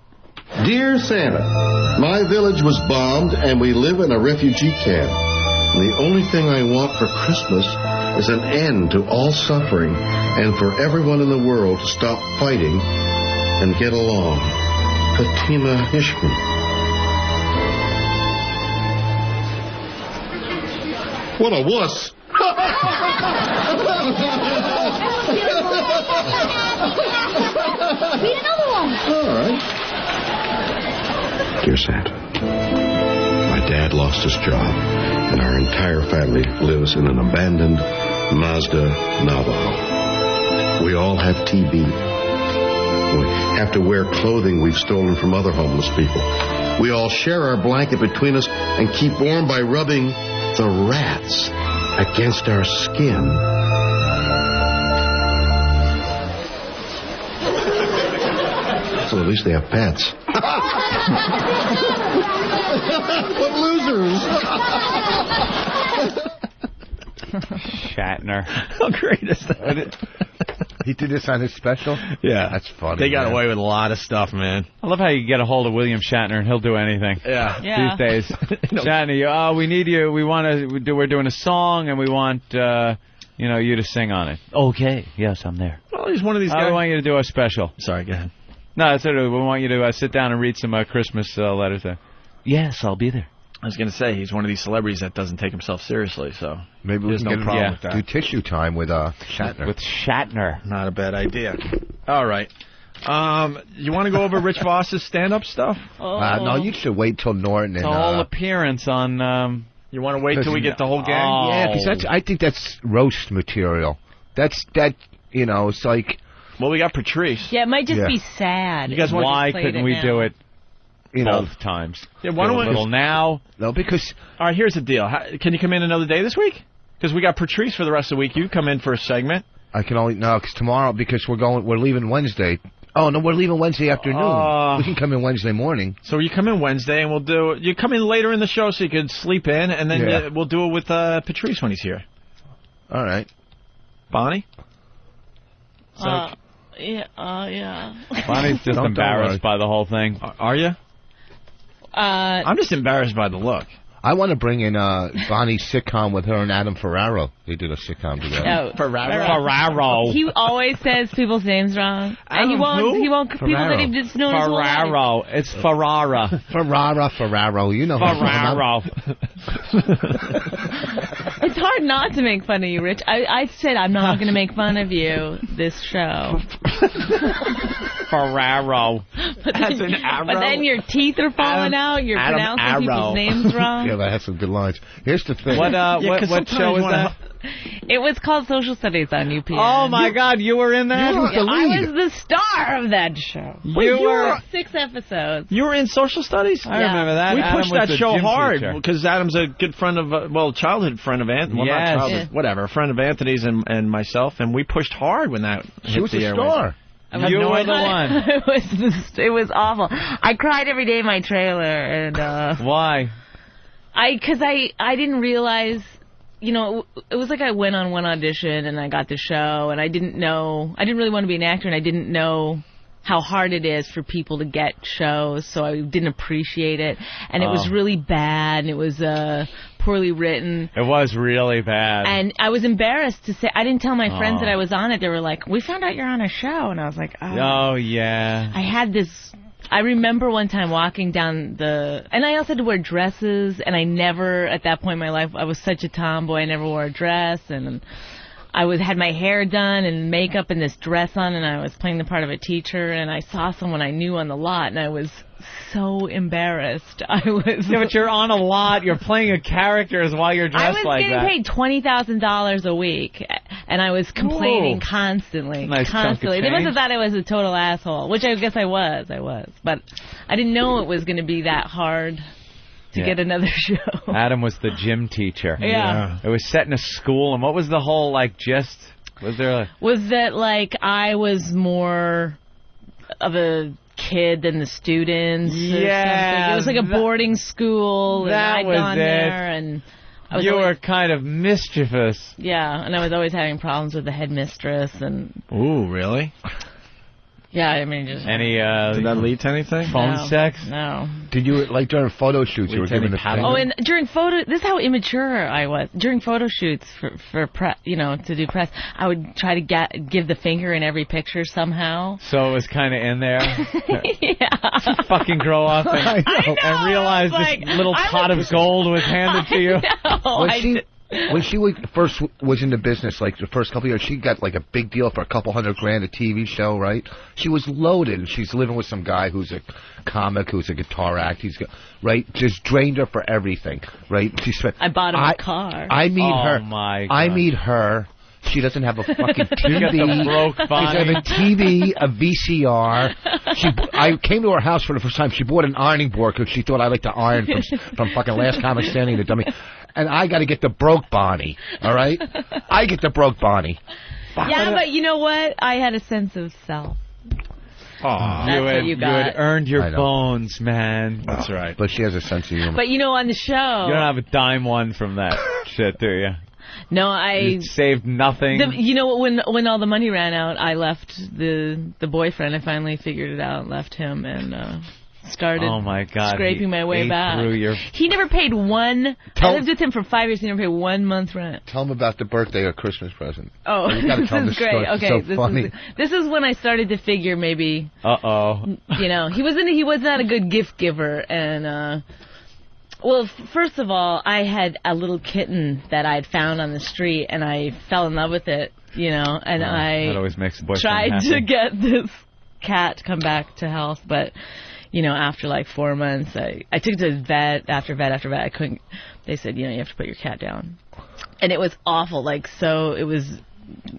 Dear Santa, my village was bombed and we live in a refugee camp. The only thing I want for Christmas is an end to all suffering and for everyone in the world to stop fighting and get along. Fatima Hishman. What a wuss. Read another one. All right. Dear Santa, my dad lost his job, and our entire family lives in an abandoned Mazda Navajo. We all have TB. We have to wear clothing we've stolen from other homeless people. We all share our blanket between us and keep warm by rubbing the rats against our skin. So at least they have pets. What losers! Shatner. How great is that? He did this on his special? Yeah. That's funny. They got away with a lot of stuff, man. I love how you get a hold of William Shatner and he'll do anything. Yeah. These days. Shatner, we need you. We're doing a song and we want, you to sing on it. Okay. Yes, I'm there. Well, he's one of these guys. I want you to do a special. Sorry, go ahead. No, that's it. We want you to sit down and read some Christmas letters there. Yes, I'll be there. I was going to say, he's one of these celebrities that doesn't take himself seriously, so maybe we can get him to do tissue time with Shatner. With Shatner. Not a bad idea. All right. You want to go over Rich Voss's stand-up stuff? No, you should wait till Norton and... The whole appearance on... You want to wait till we get the whole gang? Yeah, because I think that's roast material. It's like... Well, we got Patrice. Yeah, it might just be sad. You guys why couldn't we do it both times? Yeah, why don't we... a little now? No, because... All right, here's the deal. Can you come in another day this week? Because we got Patrice for the rest of the week. You come in for a segment. I can only... No, because tomorrow, because we're leaving Wednesday. Oh, no, we're leaving Wednesday afternoon. We can come in Wednesday morning. So you come in Wednesday, and we'll do... You come in later in the show so you can sleep in, and then we'll do it with Patrice when he's here. All right. Bonnie? Yeah. Bonnie's just embarrassed by the whole thing. Are you? I'm just embarrassed by the look. I want to bring in Bonnie's sitcom with her and Adam Ferraro. They did a sitcom together. No, Ferraro. He always says people's names wrong. And he won't people that he just knows Ferraro. It's Ferrara. Ferraro. You know Ferraro. It's hard not to make fun of you, Rich. I said I'm not going to make fun of you this show. Ferraro. That's an arrow. But then your teeth are falling out. You're pronouncing people's names wrong. Yeah, that has some good lines. Here's the thing. What show is that? It was called Social Studies on UPN. Oh, my God. You were in that? You were the lead. I was the star of that show. You were 6 episodes. You were in Social Studies? I remember that. We Adam pushed was that show hard teacher. because Adam's a good friend of, childhood friend of Anthony. Well, not childhood, whatever, a friend of Anthony's and myself, and we pushed hard when that hit the airwaves. Star. You were the one. It was awful. I cried every day in my trailer. And why? Because I didn't realize... it was like I went on one audition and I got the show, and I didn't really want to be an actor, and I didn't know how hard it is for people to get shows, so I didn't appreciate it. And it was really bad, and it was poorly written. It was really bad. And I was embarrassed to say, I didn't tell my friends that I was on it. They were like, we found out you're on a show. And I was like, oh yeah. I had this... I remember one time walking down and I also had to wear dresses, and I never, at that point in my life, I was such a tomboy, I never wore a dress, and I had my hair done and makeup and this dress on, and I was playing the part of a teacher, and I saw someone I knew on the lot, and I was so embarrassed. Yeah, but you're on a lot, you're playing a character while you're dressed like that. I was getting paid $20,000 a week, and I was complaining constantly. Nice constantly. They must have thought I was a total asshole, which I guess I was. But I didn't know it was going to be that hard to get another show. Adam was the gym teacher. Yeah. It was set in a school, and what was the whole, gist? Was that, I was more of a kid than the students? Yeah. It was like a boarding school, and I'd gone there, and... You were kind of mischievous. Yeah, and I was always having problems with the headmistress, and... Ooh, really? Yeah, I mean, just... Any, did that lead to anything? Phone sex? No. Did you, during photo shoots, you were giving the finger? Oh, and during this is how immature I was. During photo shoots for press, to do press, I would try to give the finger in every picture somehow. So it was kind of in there? Yeah. Fucking grow up and realize this little pot of gold was handed to you. When she first was in the business, the first couple of years, she got a big deal for a couple $100,000 a TV show, right? She was loaded, and she's living with some guy who's a comic, who's a guitar act. Just drained her for everything, right? I bought him a car. I meet her. Oh my God. I meet her. She doesn't have a fucking TV. She got the broke body. She doesn't have a TV, a VCR. I came to her house for the first time. She bought an ironing board because she thought I liked to iron from fucking Last Comic Standing, the dummy. And I got to get the broke Bonnie, all right? I get the broke Bonnie. Yeah, but you know what? I had a sense of self. Oh, you had earned your bones, man. That's right. But she has a sense of humor. But on the show... You don't have a dime one from that shit, do you? No, You saved nothing. When all the money ran out, I left the boyfriend. I finally figured it out, left him, and started scraping my way back. He never paid one... I lived with him for 5 years. He never paid 1 month's rent. Tell him about the birthday or Christmas present. Oh, you gotta tell this is great. Okay, it's so funny. This is when I started to figure maybe... Uh-oh. He was not a good gift giver, and... Well, first of all, I had a little kitten that I'd found on the street, and I fell in love with it, and I that always makes a boyfriend tried happy. to get this cat to come back to health, but, after 4 months, I took it to vet after vet, I couldn't. They said, you have to put your cat down. And it was awful, so it was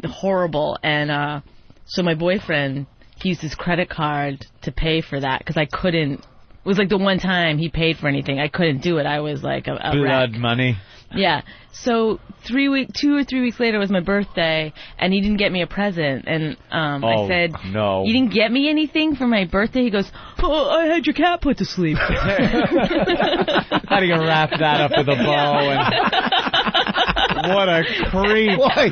horrible, and so my boyfriend, he used his credit card to pay for that, because I couldn't. It was the one time he paid for anything. I couldn't do it. I was a blood wreck. money. Yeah. So 2 or 3 weeks later was my birthday, and he didn't get me a present. And I said, no. You didn't get me anything for my birthday? He goes, oh, I had your cat put to sleep. How do you wrap that up with a bow? What a creep. Boy,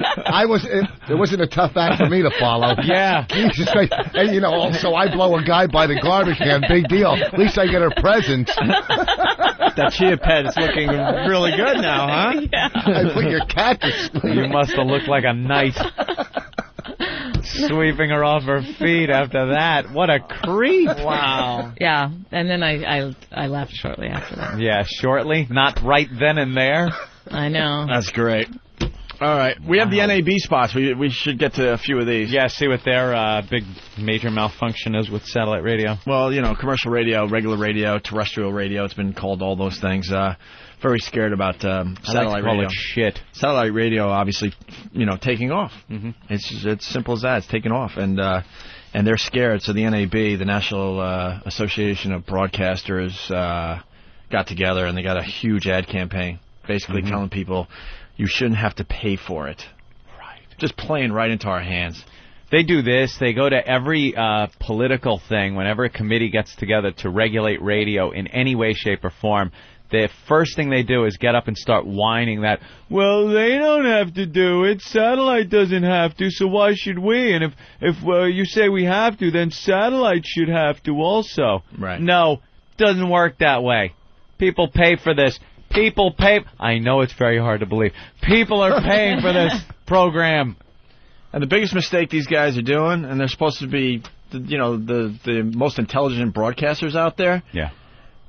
it wasn't a tough act for me to follow. Yeah. Jesus Christ. And, also I blow a guy by the garbage can. Big deal. At least I get her present. That Chia Pet is looking really good now, huh? Yeah. I put your cat to sleep. You must have looked like a knight. Sweeping her off her feet after that. What a creep. Wow. Yeah. And then I left shortly after that. Yeah, shortly? Not right then and there? I know. That's great. All right, we have the NAB spots. We should get to a few of these. Yeah, see what their big major malfunction is with satellite radio. Well, commercial radio, regular radio, terrestrial radio. It's been called all those things. Very scared about satellite radio. It shit. Satellite radio, obviously, taking off. Mm-hmm. It's simple as that. It's taking off, and they're scared. So the NAB, the National Association of Broadcasters, got together and they got a huge ad campaign, basically telling people you shouldn't have to pay for it. Right. Just playing right into our hands. They do this. They go to every political thing whenever a committee gets together to regulate radio in any way, shape, or form. The first thing they do is get up and start whining that, well, they don't have to do it. Satellite doesn't have to, so why should we? And if you say we have to, then satellite should have to also. Right. No, doesn't work that way. People pay for this. People pay. I know it's very hard to believe. People are paying for this program. And the biggest mistake these guys are doing, and they're supposed to be, the most intelligent broadcasters out there. Yeah.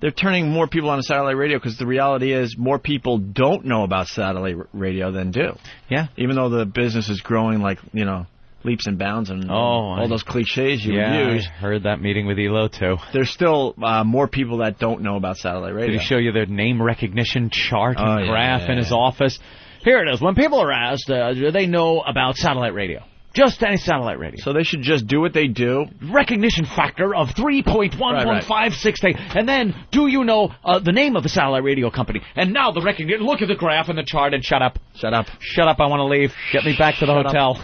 They're turning more people on to satellite radio because the reality is more people don't know about satellite radio than do. Yeah. Even though the business is growing like, leaps and bounds and all those cliches you use. I heard that meeting with Elo, too. There's still more people that don't know about satellite radio. Did he show you their name recognition chart and graph in his office? Here it is. When people are asked, do they know about satellite radio? Just any satellite radio. So they should just do what they do. Recognition factor of 3.11568. And then, do you know the name of the satellite radio company? And now the recognition. Look at the graph and the chart and shut up. Shut up. Shut up. I want to leave. Get me back to the hotel.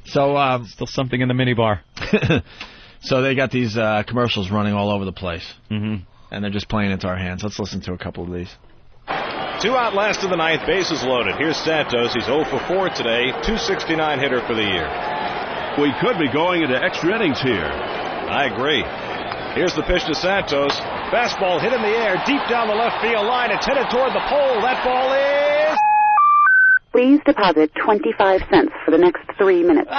So, still something in the minibar. So they got these commercials running all over the place. Mm-hmm. And they're just playing into our hands. Let's listen to a couple of these. 2 out last of the ninth, bases loaded. Here's Santos. He's 0 for 4 today, 269 hitter for the year. We could be going into extra innings here. I agree. Here's the pitch to Santos. Fastball hit in the air, deep down the left field line. It's headed toward the pole. That ball is... Please deposit 25 cents for the next 3 minutes.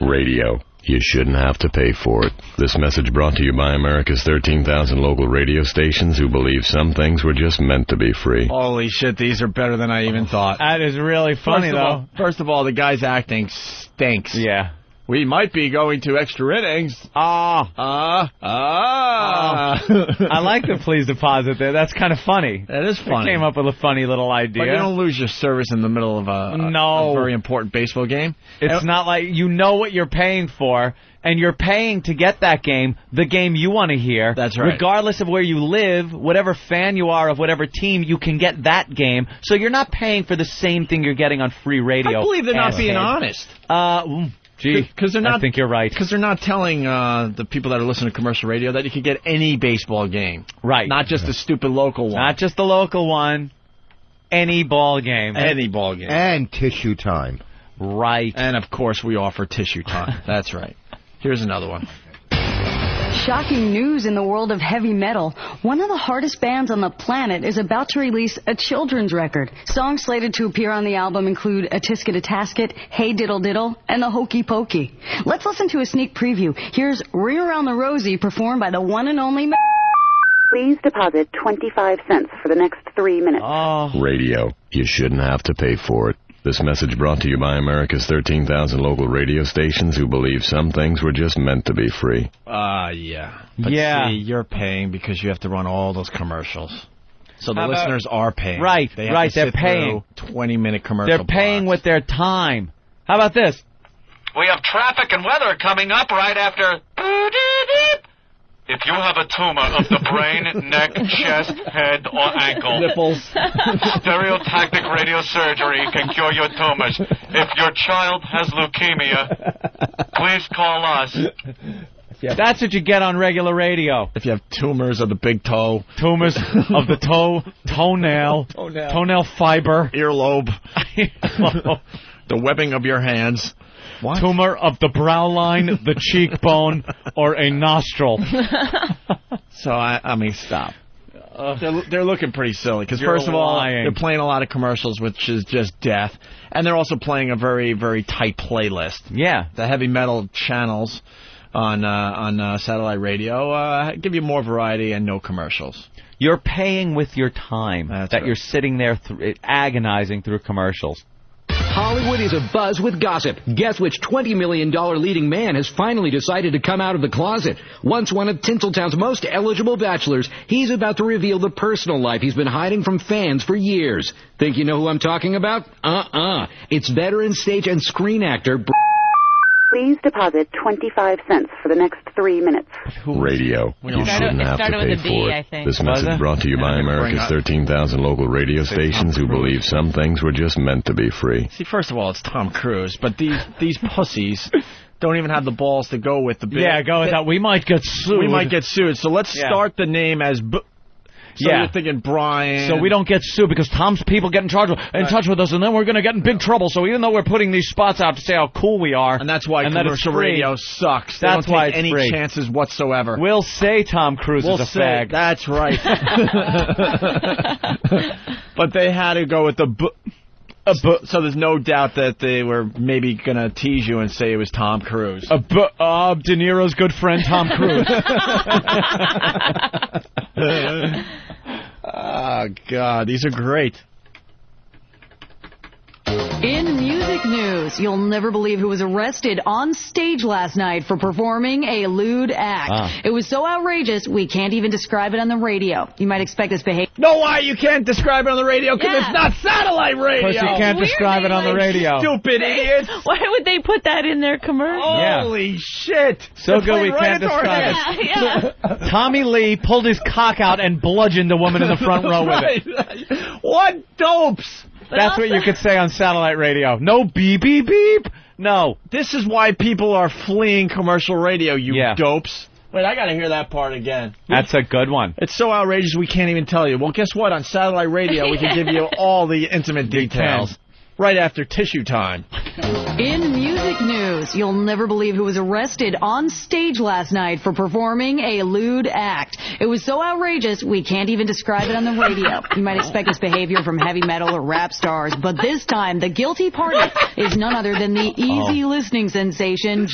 Radio. You shouldn't have to pay for it. This message brought to you by America's 13,000 local radio stations who believe some things were just meant to be free. Holy shit, these are better than I even thought. That is really funny, though. First of all, the guy's acting stinks. Yeah. We might be going to extra innings. I like the please deposit there. That's kind of funny. That is funny. They came up with a funny little idea. But you don't lose your service in the middle of a very important baseball game. It's not like you know what you're paying for, and you're paying to get that game, the game you want to hear. That's right. Regardless of where you live, whatever fan you are of whatever team, you can get that game. So you're not paying for the same thing you're getting on free radio. I believe they're not being honest. Gee, I think you're right. Because they're not telling the people that are listening to commercial radio that you can get any baseball game. Right. Not just the stupid local one. Not just the local one. Any ball game. Any ball game. And tissue time. Right. And, of course, we offer tissue time. That's right. Here's another one. Shocking news in the world of heavy metal. One of the hardest bands on the planet is about to release a children's record. Songs slated to appear on the album include A Tisket a Tasket, Hey Diddle Diddle, and The Hokey Pokey. Let's listen to a sneak preview. Here's Ring Around the Rosie, performed by the one and only... Please deposit 25 cents for the next 3 minutes. Radio. You shouldn't have to pay for it. This message brought to you by America's 13,000 local radio stations who believe some things were just meant to be free. Yeah. But see, you're paying because you have to run all those commercials. So the listeners are paying. Right, they have to they're sit paying. 20-minute commercial They're paying with their time. How about this? We have traffic and weather coming up right after... If you have a tumor of the brain, neck, chest, head, or ankle, nipples, stereotactic radiosurgery can cure your tumors. If your child has leukemia, please call us. That's what you get on regular radio. If you have tumors of the big toe. Tumors of the toenail, toenail fiber. Earlobe. The webbing of your hands. What? Tumor of the brow line, the cheekbone, or a nostril. So, I mean, stop. They're looking pretty silly. Because, first of all, they're playing a lot of commercials, which is just death. And they're also playing a very, very tight playlist. Yeah. The heavy metal channels on satellite radio. Give you more variety and no commercials. You're paying with your time. That's that right. You're sitting there agonizing through commercials. Hollywood is abuzz with gossip. Guess which $20 million leading man has finally decided to come out of the closet? Once one of Tinseltown's most eligible bachelors, he's about to reveal the personal life he's been hiding from fans for years. Think you know who I'm talking about? It's veteran stage and screen actor... Please deposit 25 cents for the next 3 minutes. Radio. You shouldn't have to pay for it. This message brought to you by America's 13,000 local radio stations who believe some things were just meant to be free. See, first of all, it's Tom Cruise, but these pussies don't even have the balls to go with the bit. Yeah, go with that. We might get sued. We might get sued. So let's start the name as... So you're thinking Brian. So we don't get sued because Tom's people get in touch with us, and then we're going to get in big trouble. So even though we're putting these spots out to say how cool we are, and that's why commercial radio sucks. They That's don't why take any free. chances whatsoever. We'll say Tom Cruise is a fag. That's right. But they had to go with the... So there's no doubt that they were maybe going to tease you and say it was Tom Cruise. De Niro's good friend, Tom Cruise. Oh, God, these are great. In music news, you'll never believe who was arrested on stage last night for performing a lewd act. It was so outrageous, we can't even describe it on the radio. You might expect this behavior. No, why you can't describe it on the radio? Because it's not satellite radio. Of course you can't describe it on the radio. Stupid idiots. Why would they put that in their commercial? Holy shit. So good we can't describe it. Tommy Lee pulled his cock out and bludgeoned a woman in the front row with it. What dopes? That's what you could say on satellite radio. No beep, beep, beep. No. This is why people are fleeing commercial radio, you dopes. Wait, I got to hear that part again. That's a good one. It's so outrageous we can't even tell you. Well, guess what? On satellite radio, we can give you all the intimate details right after tissue time. In music news, you'll never believe who was arrested on stage last night for performing a lewd act. It was so outrageous, we can't even describe it on the radio. You might expect this behavior from heavy metal or rap stars, but this time, the guilty party is none other than the easy listening sensation...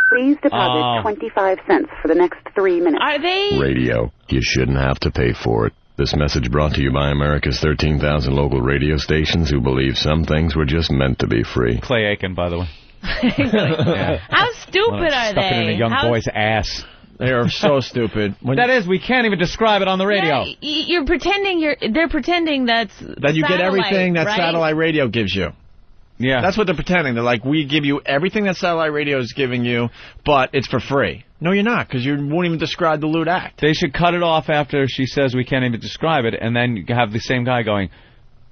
Please deposit 25 cents for the next 3 minutes. Are they... Radio. You shouldn't have to pay for it. This message brought to you by America's 13,000 local radio stations who believe some things were just meant to be free. Clay Aiken, by the way. How stupid are Stuck it in they? a young boy's ass. They are so stupid. That is, we can't even describe it on the radio. Yeah, you're pretending they're pretending that you get everything that satellite radio gives you. Yeah. That's what they're pretending. They're like, we give you everything that satellite radio is giving you, but it's for free. No, you're not, because you won't even describe the lewd act. They should cut it off after she says we can't even describe it, and then you have the same guy going,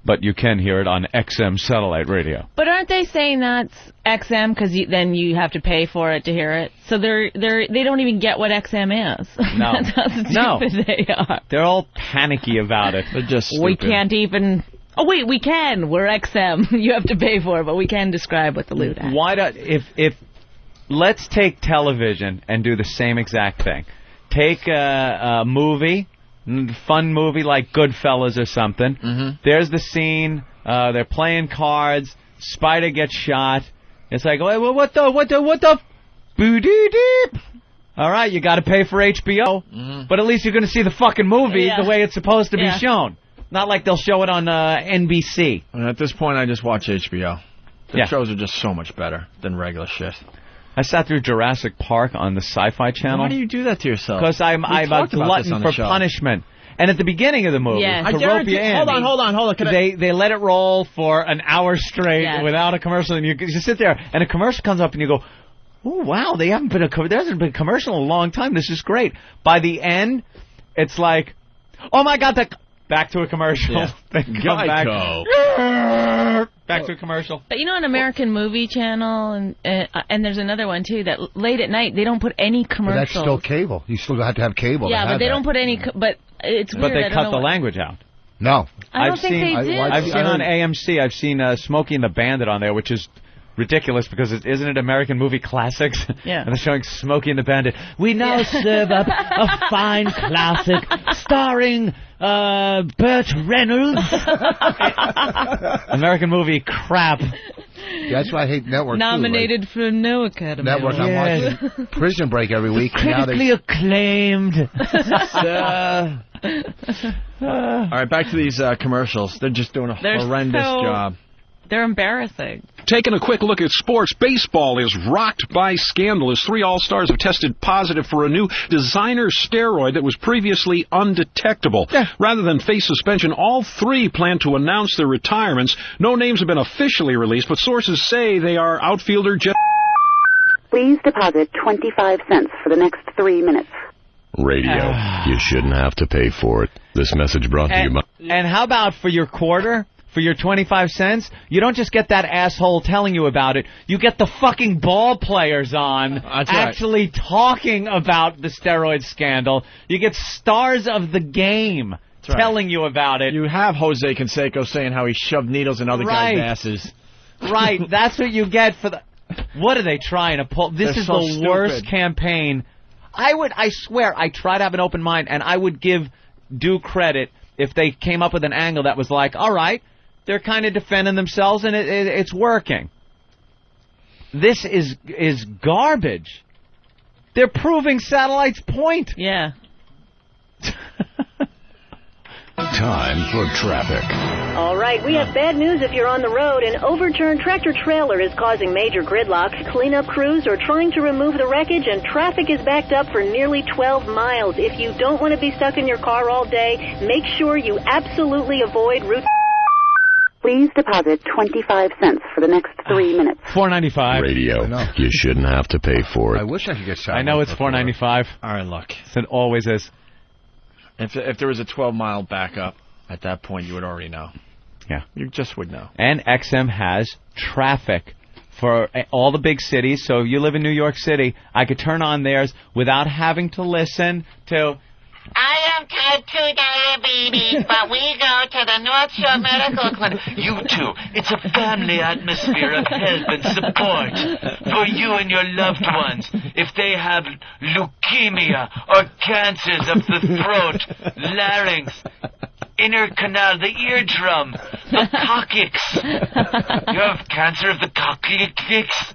but you can hear it on XM satellite radio. But aren't they saying that's XM because then you have to pay for it to hear it? So they don't even get what XM is. No. That's how stupid they are. They're all panicky about it. They're just stupid. We can't even... Oh, wait, we can. We're XM. You have to pay for it, but we can describe what the lewd act. Why don't... If let's take television and do the same exact thing. Take a movie... fun movie like Goodfellas or something. There's the scene. They're playing cards. Spider gets shot. It's like, well, what the? Boo-dee-deep. All right, you got to pay for HBO, but at least you're going to see the fucking movie the way it's supposed to be shown. Not like they'll show it on NBC. And at this point, I just watch HBO. The shows are just so much better than regular shit. I sat through Jurassic Park on the Sci-Fi Channel. Why do you do that to yourself? Because I'm a glutton for punishment. And at the beginning of the movie, hold on. They let it roll for an hour straight without a commercial, and you sit there, and a commercial comes up, and you go, "Oh wow, there hasn't been a commercial in a long time. This is great." By the end, it's like, "Oh my God, back to a commercial." Yeah. Back to a commercial. But you know, an American movie channel, and there's another one too that late at night they don't put any commercials. But that's still cable. You still have to have cable. Yeah, but they don't put any. But it's weird. But they cut the language out. No, I don't think they did. I've seen on AMC. I've seen Smokey and the Bandit on there, which is ridiculous because isn't it American movie classics? Yeah. And they're showing Smokey and the Bandit. We now serve up a fine classic starring Burt Reynolds. American movie crap. That's why I hate network. Nominated for no Academy. Network. I'm watching Prison Break every week. Critically acclaimed. All right, back to these commercials. They're just doing a horrendous job. They're embarrassing. Taking a quick look at sports, baseball is rocked by scandal as 3 All-Stars have tested positive for a new designer steroid that was previously undetectable. Rather than face suspension, all 3 plan to announce their retirements. No names have been officially released, but sources say they are outfielder Jeff. Please deposit 25 cents for the next 3 minutes. Radio. You shouldn't have to pay for it. This message brought to you by... And how about for your quarter? For your 25 cents, you don't just get that asshole telling you about it. You get the fucking ball players on actually talking about the steroid scandal. You get stars of the game telling you about it. You have Jose Canseco saying how he shoved needles in other guys' asses. Right. That's what you get for the... What are they trying to pull? This is the worst campaign. I swear, I try to have an open mind, and I would give due credit if they came up with an angle that was like, all right, they're kind of defending themselves, and it's working. This is garbage. They're proving satellites point. Yeah. Time for traffic. All right, we have bad news if you're on the road. An overturned tractor-trailer is causing major gridlocks. Cleanup crews are trying to remove the wreckage, and traffic is backed up for nearly 12 miles. If you don't want to be stuck in your car all day, make sure you absolutely avoid Route... Please deposit 25 cents for the next 3 minutes. $4.95. Radio. You shouldn't have to pay for it. I wish I could get I know it's $4.95. All right, look. It always is. If there was a 12-mile backup, at that point you would already know. Yeah. You just would know. And XM has traffic for all the big cities. So if you live in New York City, I could turn on theirs without having to listen to... I have type 2 diabetes, but we go to the North Shore Medical Clinic. You two, it's a family atmosphere of help and support for you and your loved ones. If they have leukemia or cancers of the throat, larynx, inner canal, the eardrum, the coccyx. You have cancer of the coccyx.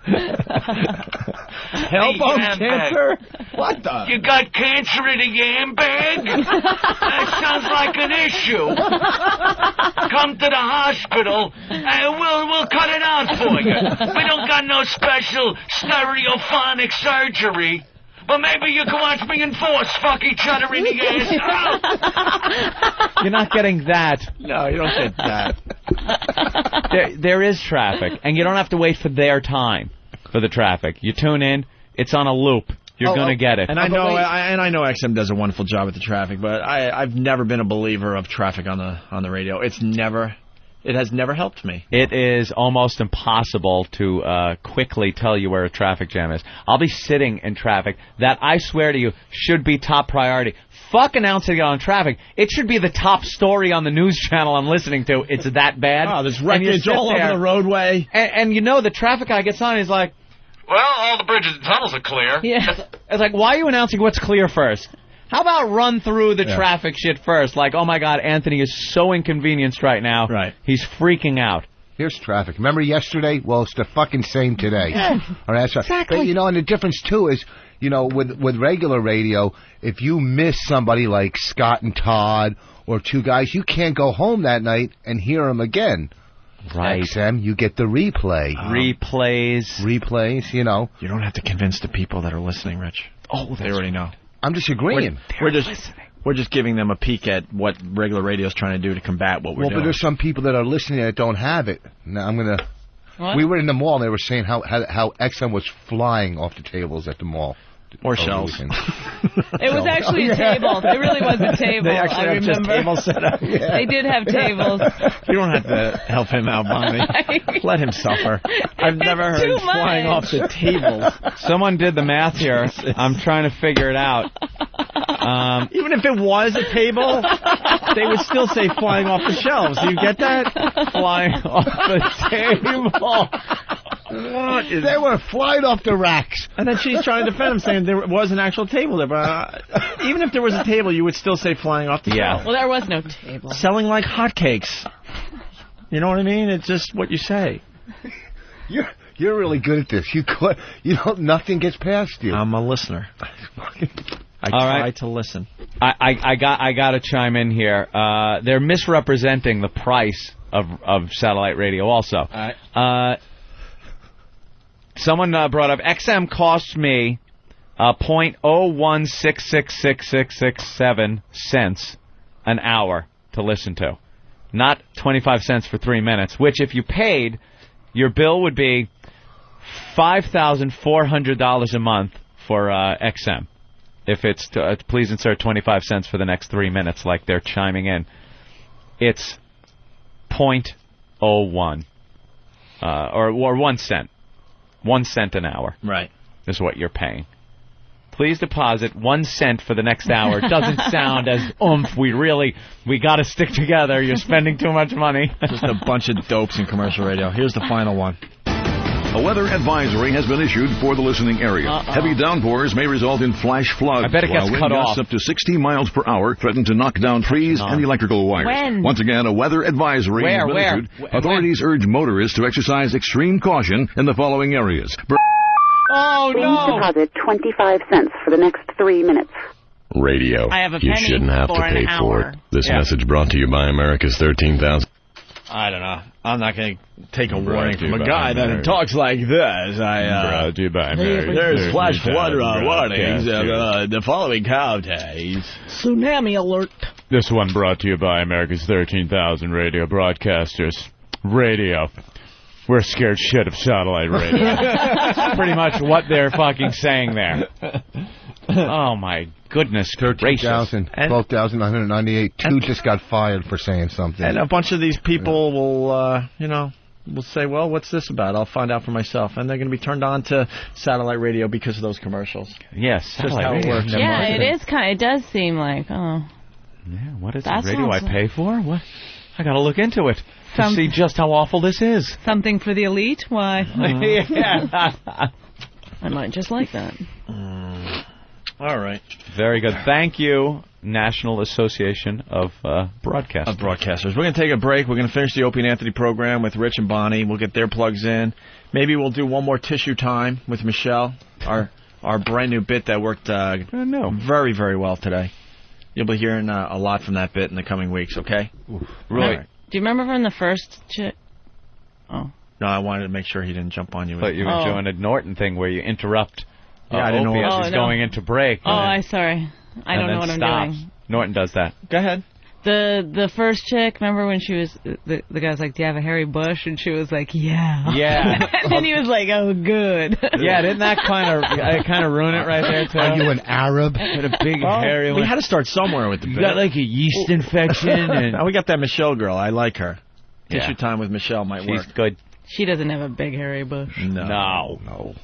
Elbow cancer? What the? You got cancer in a yam bag? That sounds like an issue. Come to the hospital and we'll cut it out for you. We don't got no special stereophonic surgery. But maybe you can watch me and Force fuck each other in the ass. You're not getting that. No, you don't get that. There is traffic, and you don't have to wait for their time for the traffic. You tune in, it's on a loop. You're going to get it. And I know XM does a wonderful job with the traffic, but I've never been a believer of traffic on the radio. It has never helped me. It is almost impossible to quickly tell you where a traffic jam is. I'll be sitting in traffic that I swear to you should be top priority. Fuck announcing it on traffic. It should be the top story on the news channel I'm listening to. It's that bad. Oh, there's wreckage all over the roadway. And you know the traffic guy gets on and he's like, well, all the bridges and tunnels are clear. Yeah. It's like, why are you announcing what's clear first? How about run through the traffic shit first? Like, oh, my God, Anthony is so inconvenienced right now. Right. He's freaking out. Here's traffic. Remember yesterday? Well, it's the fucking same today. Yeah, all right, so, exactly. But, and the difference, too, is, with regular radio, if you miss somebody like Scott and Todd or two guys, you can't go home that night and hear them again. Right. XM, you get the replay. Replays, You don't have to convince the people that are listening, Rich. Oh, they already know. I'm just agreeing. We're just giving them a peek at what regular radio is trying to do to combat what we're doing. Well, but there's some people that are listening that don't have it. Now I'm gonna. What? We were in the mall. and They were saying how XM was flying off the tables at the mall. Or shelves. It was actually a table. It really was a table. They actually have just tables set up. Yeah. They did have tables. You don't have to help him out, Bonnie. Let him suffer. I've never heard him flying off the tables. Someone did the math here. I'm trying to figure it out. Even if it was a table, they would still say flying off the shelves. Do you get that? Flying off the table. They were flying off the racks. And then she's trying to defend him, saying there was an actual table there. But even if there was a table, you would still say flying off the shelf. Well, there was no table. Selling like hotcakes. You know what I mean? It's just what you say. You're really good at this. Nothing gets past you. I'm a listener. I try to listen. I got to chime in here. They're misrepresenting the price of satellite radio also. All right. Someone brought up XM costs me 0.016666667 cents an hour to listen to, not 25 cents for 3 minutes, which if you paid, your bill would be $5,400 a month for XM. If it's please insert 25 cents for the next 3 minutes, like they're chiming in. It's 0.01 or 1 cent. 1 cent an hour. Right. Is what you're paying. Please deposit 1 cent for the next hour. Doesn't sound as oomph. We got to stick together. You're spending too much money. Just a bunch of dopes in commercial radio. Here's the final one. A weather advisory has been issued for the listening area. Heavy downpours may result in flash floods. I bet it gets while cut wind off. gusts up to 60 miles per hour threaten to knock down trees and electrical wires. When? Once again, a weather advisory has been issued. Authorities urge motorists to exercise extreme caution in the following areas. Oh, Please no! deposit 25 cents for the next 3 minutes. Radio. I have a You penny shouldn't have for to an pay for hour. it. This message brought to you by America's 13,000. I don't know. I'm not going to take a Brought warning to you from a by guy that America. talks like this. Brought to you by America's There's flash 13,000 flood warnings. broadcasters. The following counties. Tsunami alert. This one brought to you by America's 13,000 radio broadcasters. Radio. We're scared shit of satellite radio. That's pretty much what they're fucking saying there. Oh, my goodness gracious. 12,998. Two just got fired for saying something. And a bunch of these people will, will say, well, what's this about? I'll find out for myself. And they're going to be turned on to satellite radio because of those commercials. Yes, Just how it works. Yeah, it does seem like, Yeah, what is That the radio I sounds- pay for? What? I got to look into it to Some- see just how awful this is. something for the elite? Why? Yeah. I might just like that. All right. Very good. Thank you, National Association of Broadcasters. Of broadcasters. We're going to take a break. We're going to finish the Opie and Anthony program with Rich and Bonnie. We'll get their plugs in. Maybe we'll do one more tissue time with Michelle, our brand new bit that worked very, very well today. You'll be hearing a lot from that bit in the coming weeks, okay? Really? Right. Do you remember from the first Oh. No, I wanted to make sure he didn't jump on you. I thought you were doing a Norton thing where you interrupt Yeah, I didn't know Opie what- as Oh, he's no. going into break. Oh, I'm sorry. I don't know what I'm stops. doing. Norton does that. Go ahead. The first chick, remember when she was, the guy was like, do you have a hairy bush? And she was like, yeah. Yeah. And then he was like, oh, good. Yeah, didn't that kind of ruin it right there, too? Are you an Arab? Had a big hairy We one. had to start somewhere with the bit. You got like a yeast infection. And Now we got that Michelle girl. I like her. Yeah. Tissue time with Michelle might she's work. good. She doesn't have a big hairy bush. No.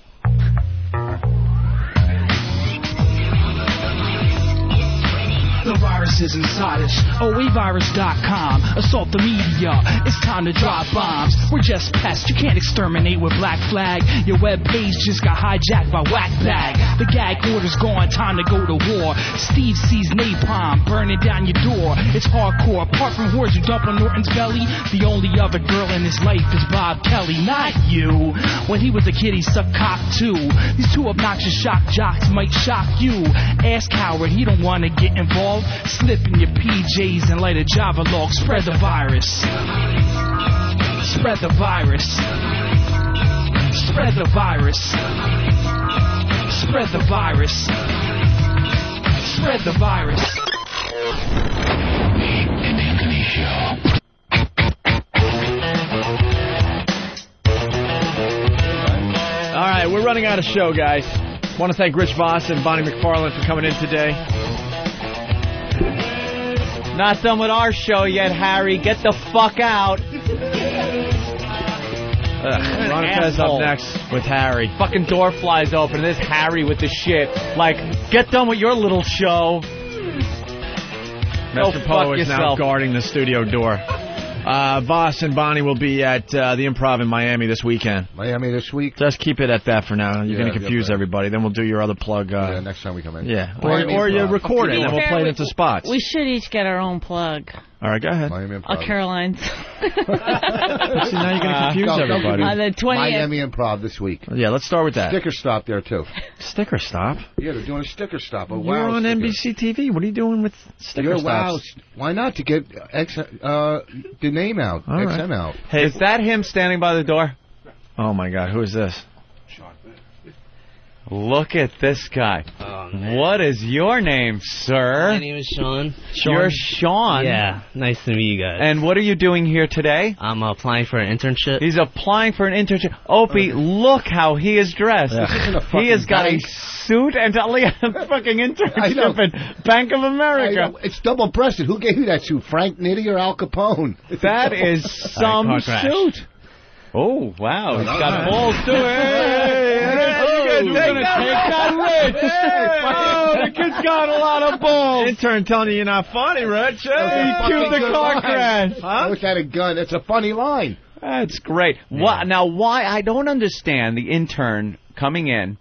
The virus is inside us. OAvirus.com. Assault the media. It's time to drop bombs. We're just pests. You can't exterminate with Black Flag. Your web page just got hijacked by Whack Bag. The gag order's gone. Time to go to war. Steve sees napalm burning down your door. It's hardcore. Apart from whores who dump on Norton's belly, the only other girl in his life is Bob Kelly, not you. When he was a kid, he sucked cock too. These two obnoxious shock jocks might shock you. Ask Howard, he don't want to get involved. Slip in your PJs and light a Java log. Spread the virus. Spread the virus. Spread the virus. Spread the virus. Spread the virus. And Anthony Show. All right, we're running out of show, guys. Want to thank Rich Voss and Bonnie McFarlane for coming in today. Not done with our show yet, Harry. Get the fuck out. Ron Fez up next with Harry. Fucking door flies open, and there's Harry with the shit. Like, get done with your little show. Mr. Polo is now yourself. guarding the studio door. Voss and Bonnie will be at the Improv in Miami this weekend. Miami this week? Just keep it at that for now. You're Yeah, going to confuse yeah. everybody. Then we'll do your other plug. Next time we come in. Yeah. Miami Or you Improv. record it, and then we'll play it into spots. We should each get our own plug. All right, go ahead. Miami Improv. Caroline's. See, now you're going to confuse everybody. On the 20th. Miami Improv this week. Yeah, let's start with that. Sticker stop there, too. Sticker stop? Yeah, they're doing a sticker stop. You're on NBC TV. What are you doing with sticker stops? Why not? To get the name out, XM out. Hey, is that him standing by the door? Oh, my God. Who is this? Look at this guy. What is your name, sir? My name is Sean. You're Sean? Yeah, nice to meet you guys. And what are you doing here today? I'm applying for an internship. He's applying for an internship. Opie, look how he is dressed. Yeah. He has got a suit and a fucking internship at Bank of America. It's double-breasted. Who gave you that suit? Frank Nitti or Al Capone? That is some suit. Oh, wow. He's got balls, too. You're going to take that, Rich. Oh, the kid's got a lot of balls. Intern telling you you're not funny, Rich. Hey, he cute the car crash. I wish I had a gun. That's a funny line. That's great. Yeah. Now, why? I don't understand the intern coming in.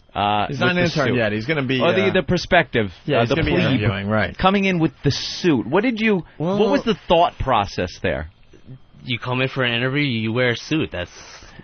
He's not an intern yet. He's going to be... Or the perspective. Yeah, he's going to be interviewing, right. Coming in with the suit. What was the thought process there? You come in for an interview, you wear a suit. That's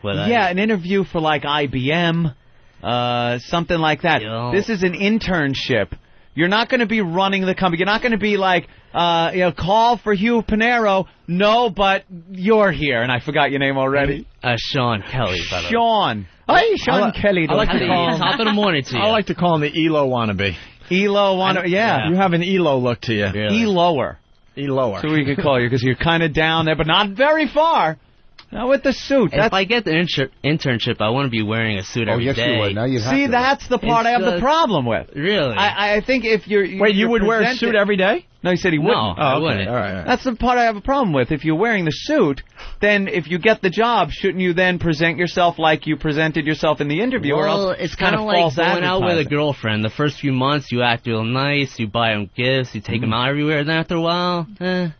what an interview for like IBM, something like that. This is an internship. You're not going to be running the company. You're not going to be like, call for Hugh Pinero. No, but you're here. And I forgot your name already. Sean Kelly, by the way. Sean. Hey, Sean Kelly. I like to call him top of the morning to you. I like to call him the ELO wannabe. ELO wannabe, yeah. You have an ELO look to you. Really? ELOer. ELOer. So we could call you because you're kind of down there, but not very far. Now with the suit. If I get the internship, I want to be wearing a suit every day. You would. Now you have See, to. that's the part I have the problem with. Really? I think if you're... Wait, you would wear a suit every day? No, he said he wouldn't. No, I wouldn't. All right. That's the part I have a problem with. If you're wearing the suit, then if you get the job, shouldn't you then present yourself like you presented yourself in the interview? Well, or else it's kind of like going out with a advertising. girlfriend. The first few months, you act real nice, you buy them gifts, you take them out everywhere, and then after a while,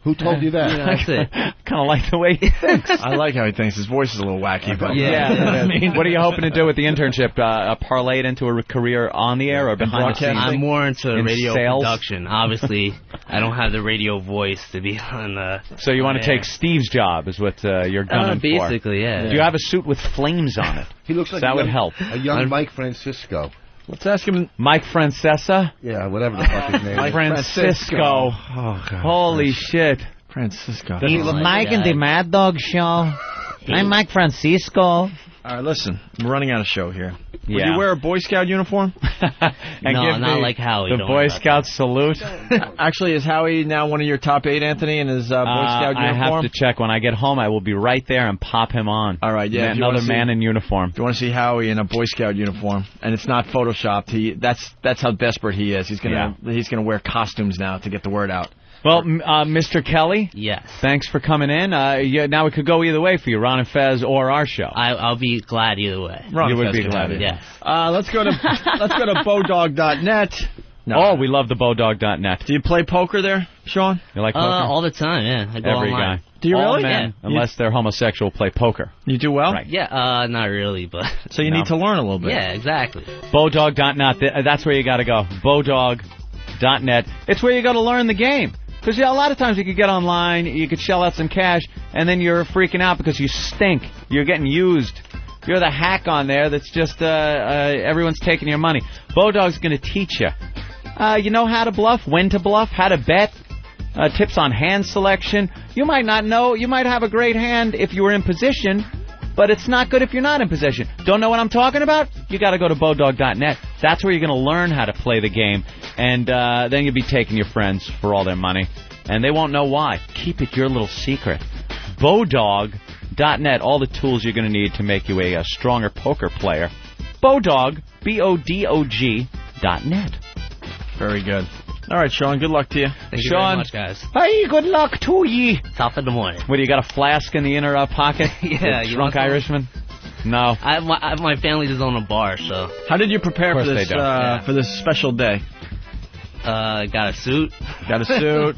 Who told you that? that's it. Kind of like the way he thinks. I like how he thinks. His voice is a little wacky, but I mean, what are you hoping to do with the internship? Parlay it into a career on the air or behind the scenes? I'm more into radio sales? production. Obviously, I don't have the radio voice to be on the... So you want to take Steve's job is what you're gunning for. Basically, yeah. Do you have a suit with flames on it? He looks like that would help. A young Mike Francisco. Let's ask him. Mike Francesa? Yeah, whatever the fuck his name is. Mike Francisco. Oh, God. Holy shit. Francisco. It's Mike and the Mad Dog Show. I'm Mike Francisco. All right, listen. We're running out of show here. Yeah. Would you wear a Boy Scout uniform? No, not like Howie. The Boy Scout salute. Actually, is Howie now one of your top 8, Anthony, in his Boy Scout uniform? I have to check. When I get home, I will be right there and pop him on. All right, yeah. Another man in uniform. If you want to see Howie in a Boy Scout uniform, and it's not photoshopped, that's how desperate he is. He's gonna wear costumes now to get the word out. Well, Mr. Kelly? Yes. Thanks for coming in. Now it could go either way for you, Ron and Fez or our show. I'll be glad either way. Ron you would Fez be glad. Yes. Let's go to Bodog.net. No. Oh, we love the Bodog.net. Do you play poker there, Sean? You like poker? All the time, yeah. I go Every online. guy. Do you All really? men, unless they're homosexual, play poker. You do well? Right. Yeah, not really, but... So you need to learn a little bit. Yeah, exactly. Bodog.net, that's where you got to go. Bodog.net. It's where you go to learn the game. Because a lot of times you could get online, you could shell out some cash, and then you're freaking out because you stink. You're getting used. You're the hack on there that's just everyone's taking your money. Bodog's going to teach you. You know how to bluff, when to bluff, how to bet, tips on hand selection. You might not know. You might have a great hand if you were in position, but it's not good if you're not in position. Don't know what I'm talking about? You got to go to Bodog.net. That's where you're going to learn how to play the game. And then you'll be taking your friends for all their money. And they won't know why. Keep it your little secret. Bodog.net. All the tools you're going to need to make you a stronger poker player. Bodog, BODOG.net. Very good. All right, Sean, good luck to you. Thank you very much, guys. Hey, good luck to ye. Top of the morning. What, do you got a flask in the inner pocket? Yeah. You drunk Irishman? No. My family just own a bar, so... How did you prepare for this special day? Got a suit. Got a suit.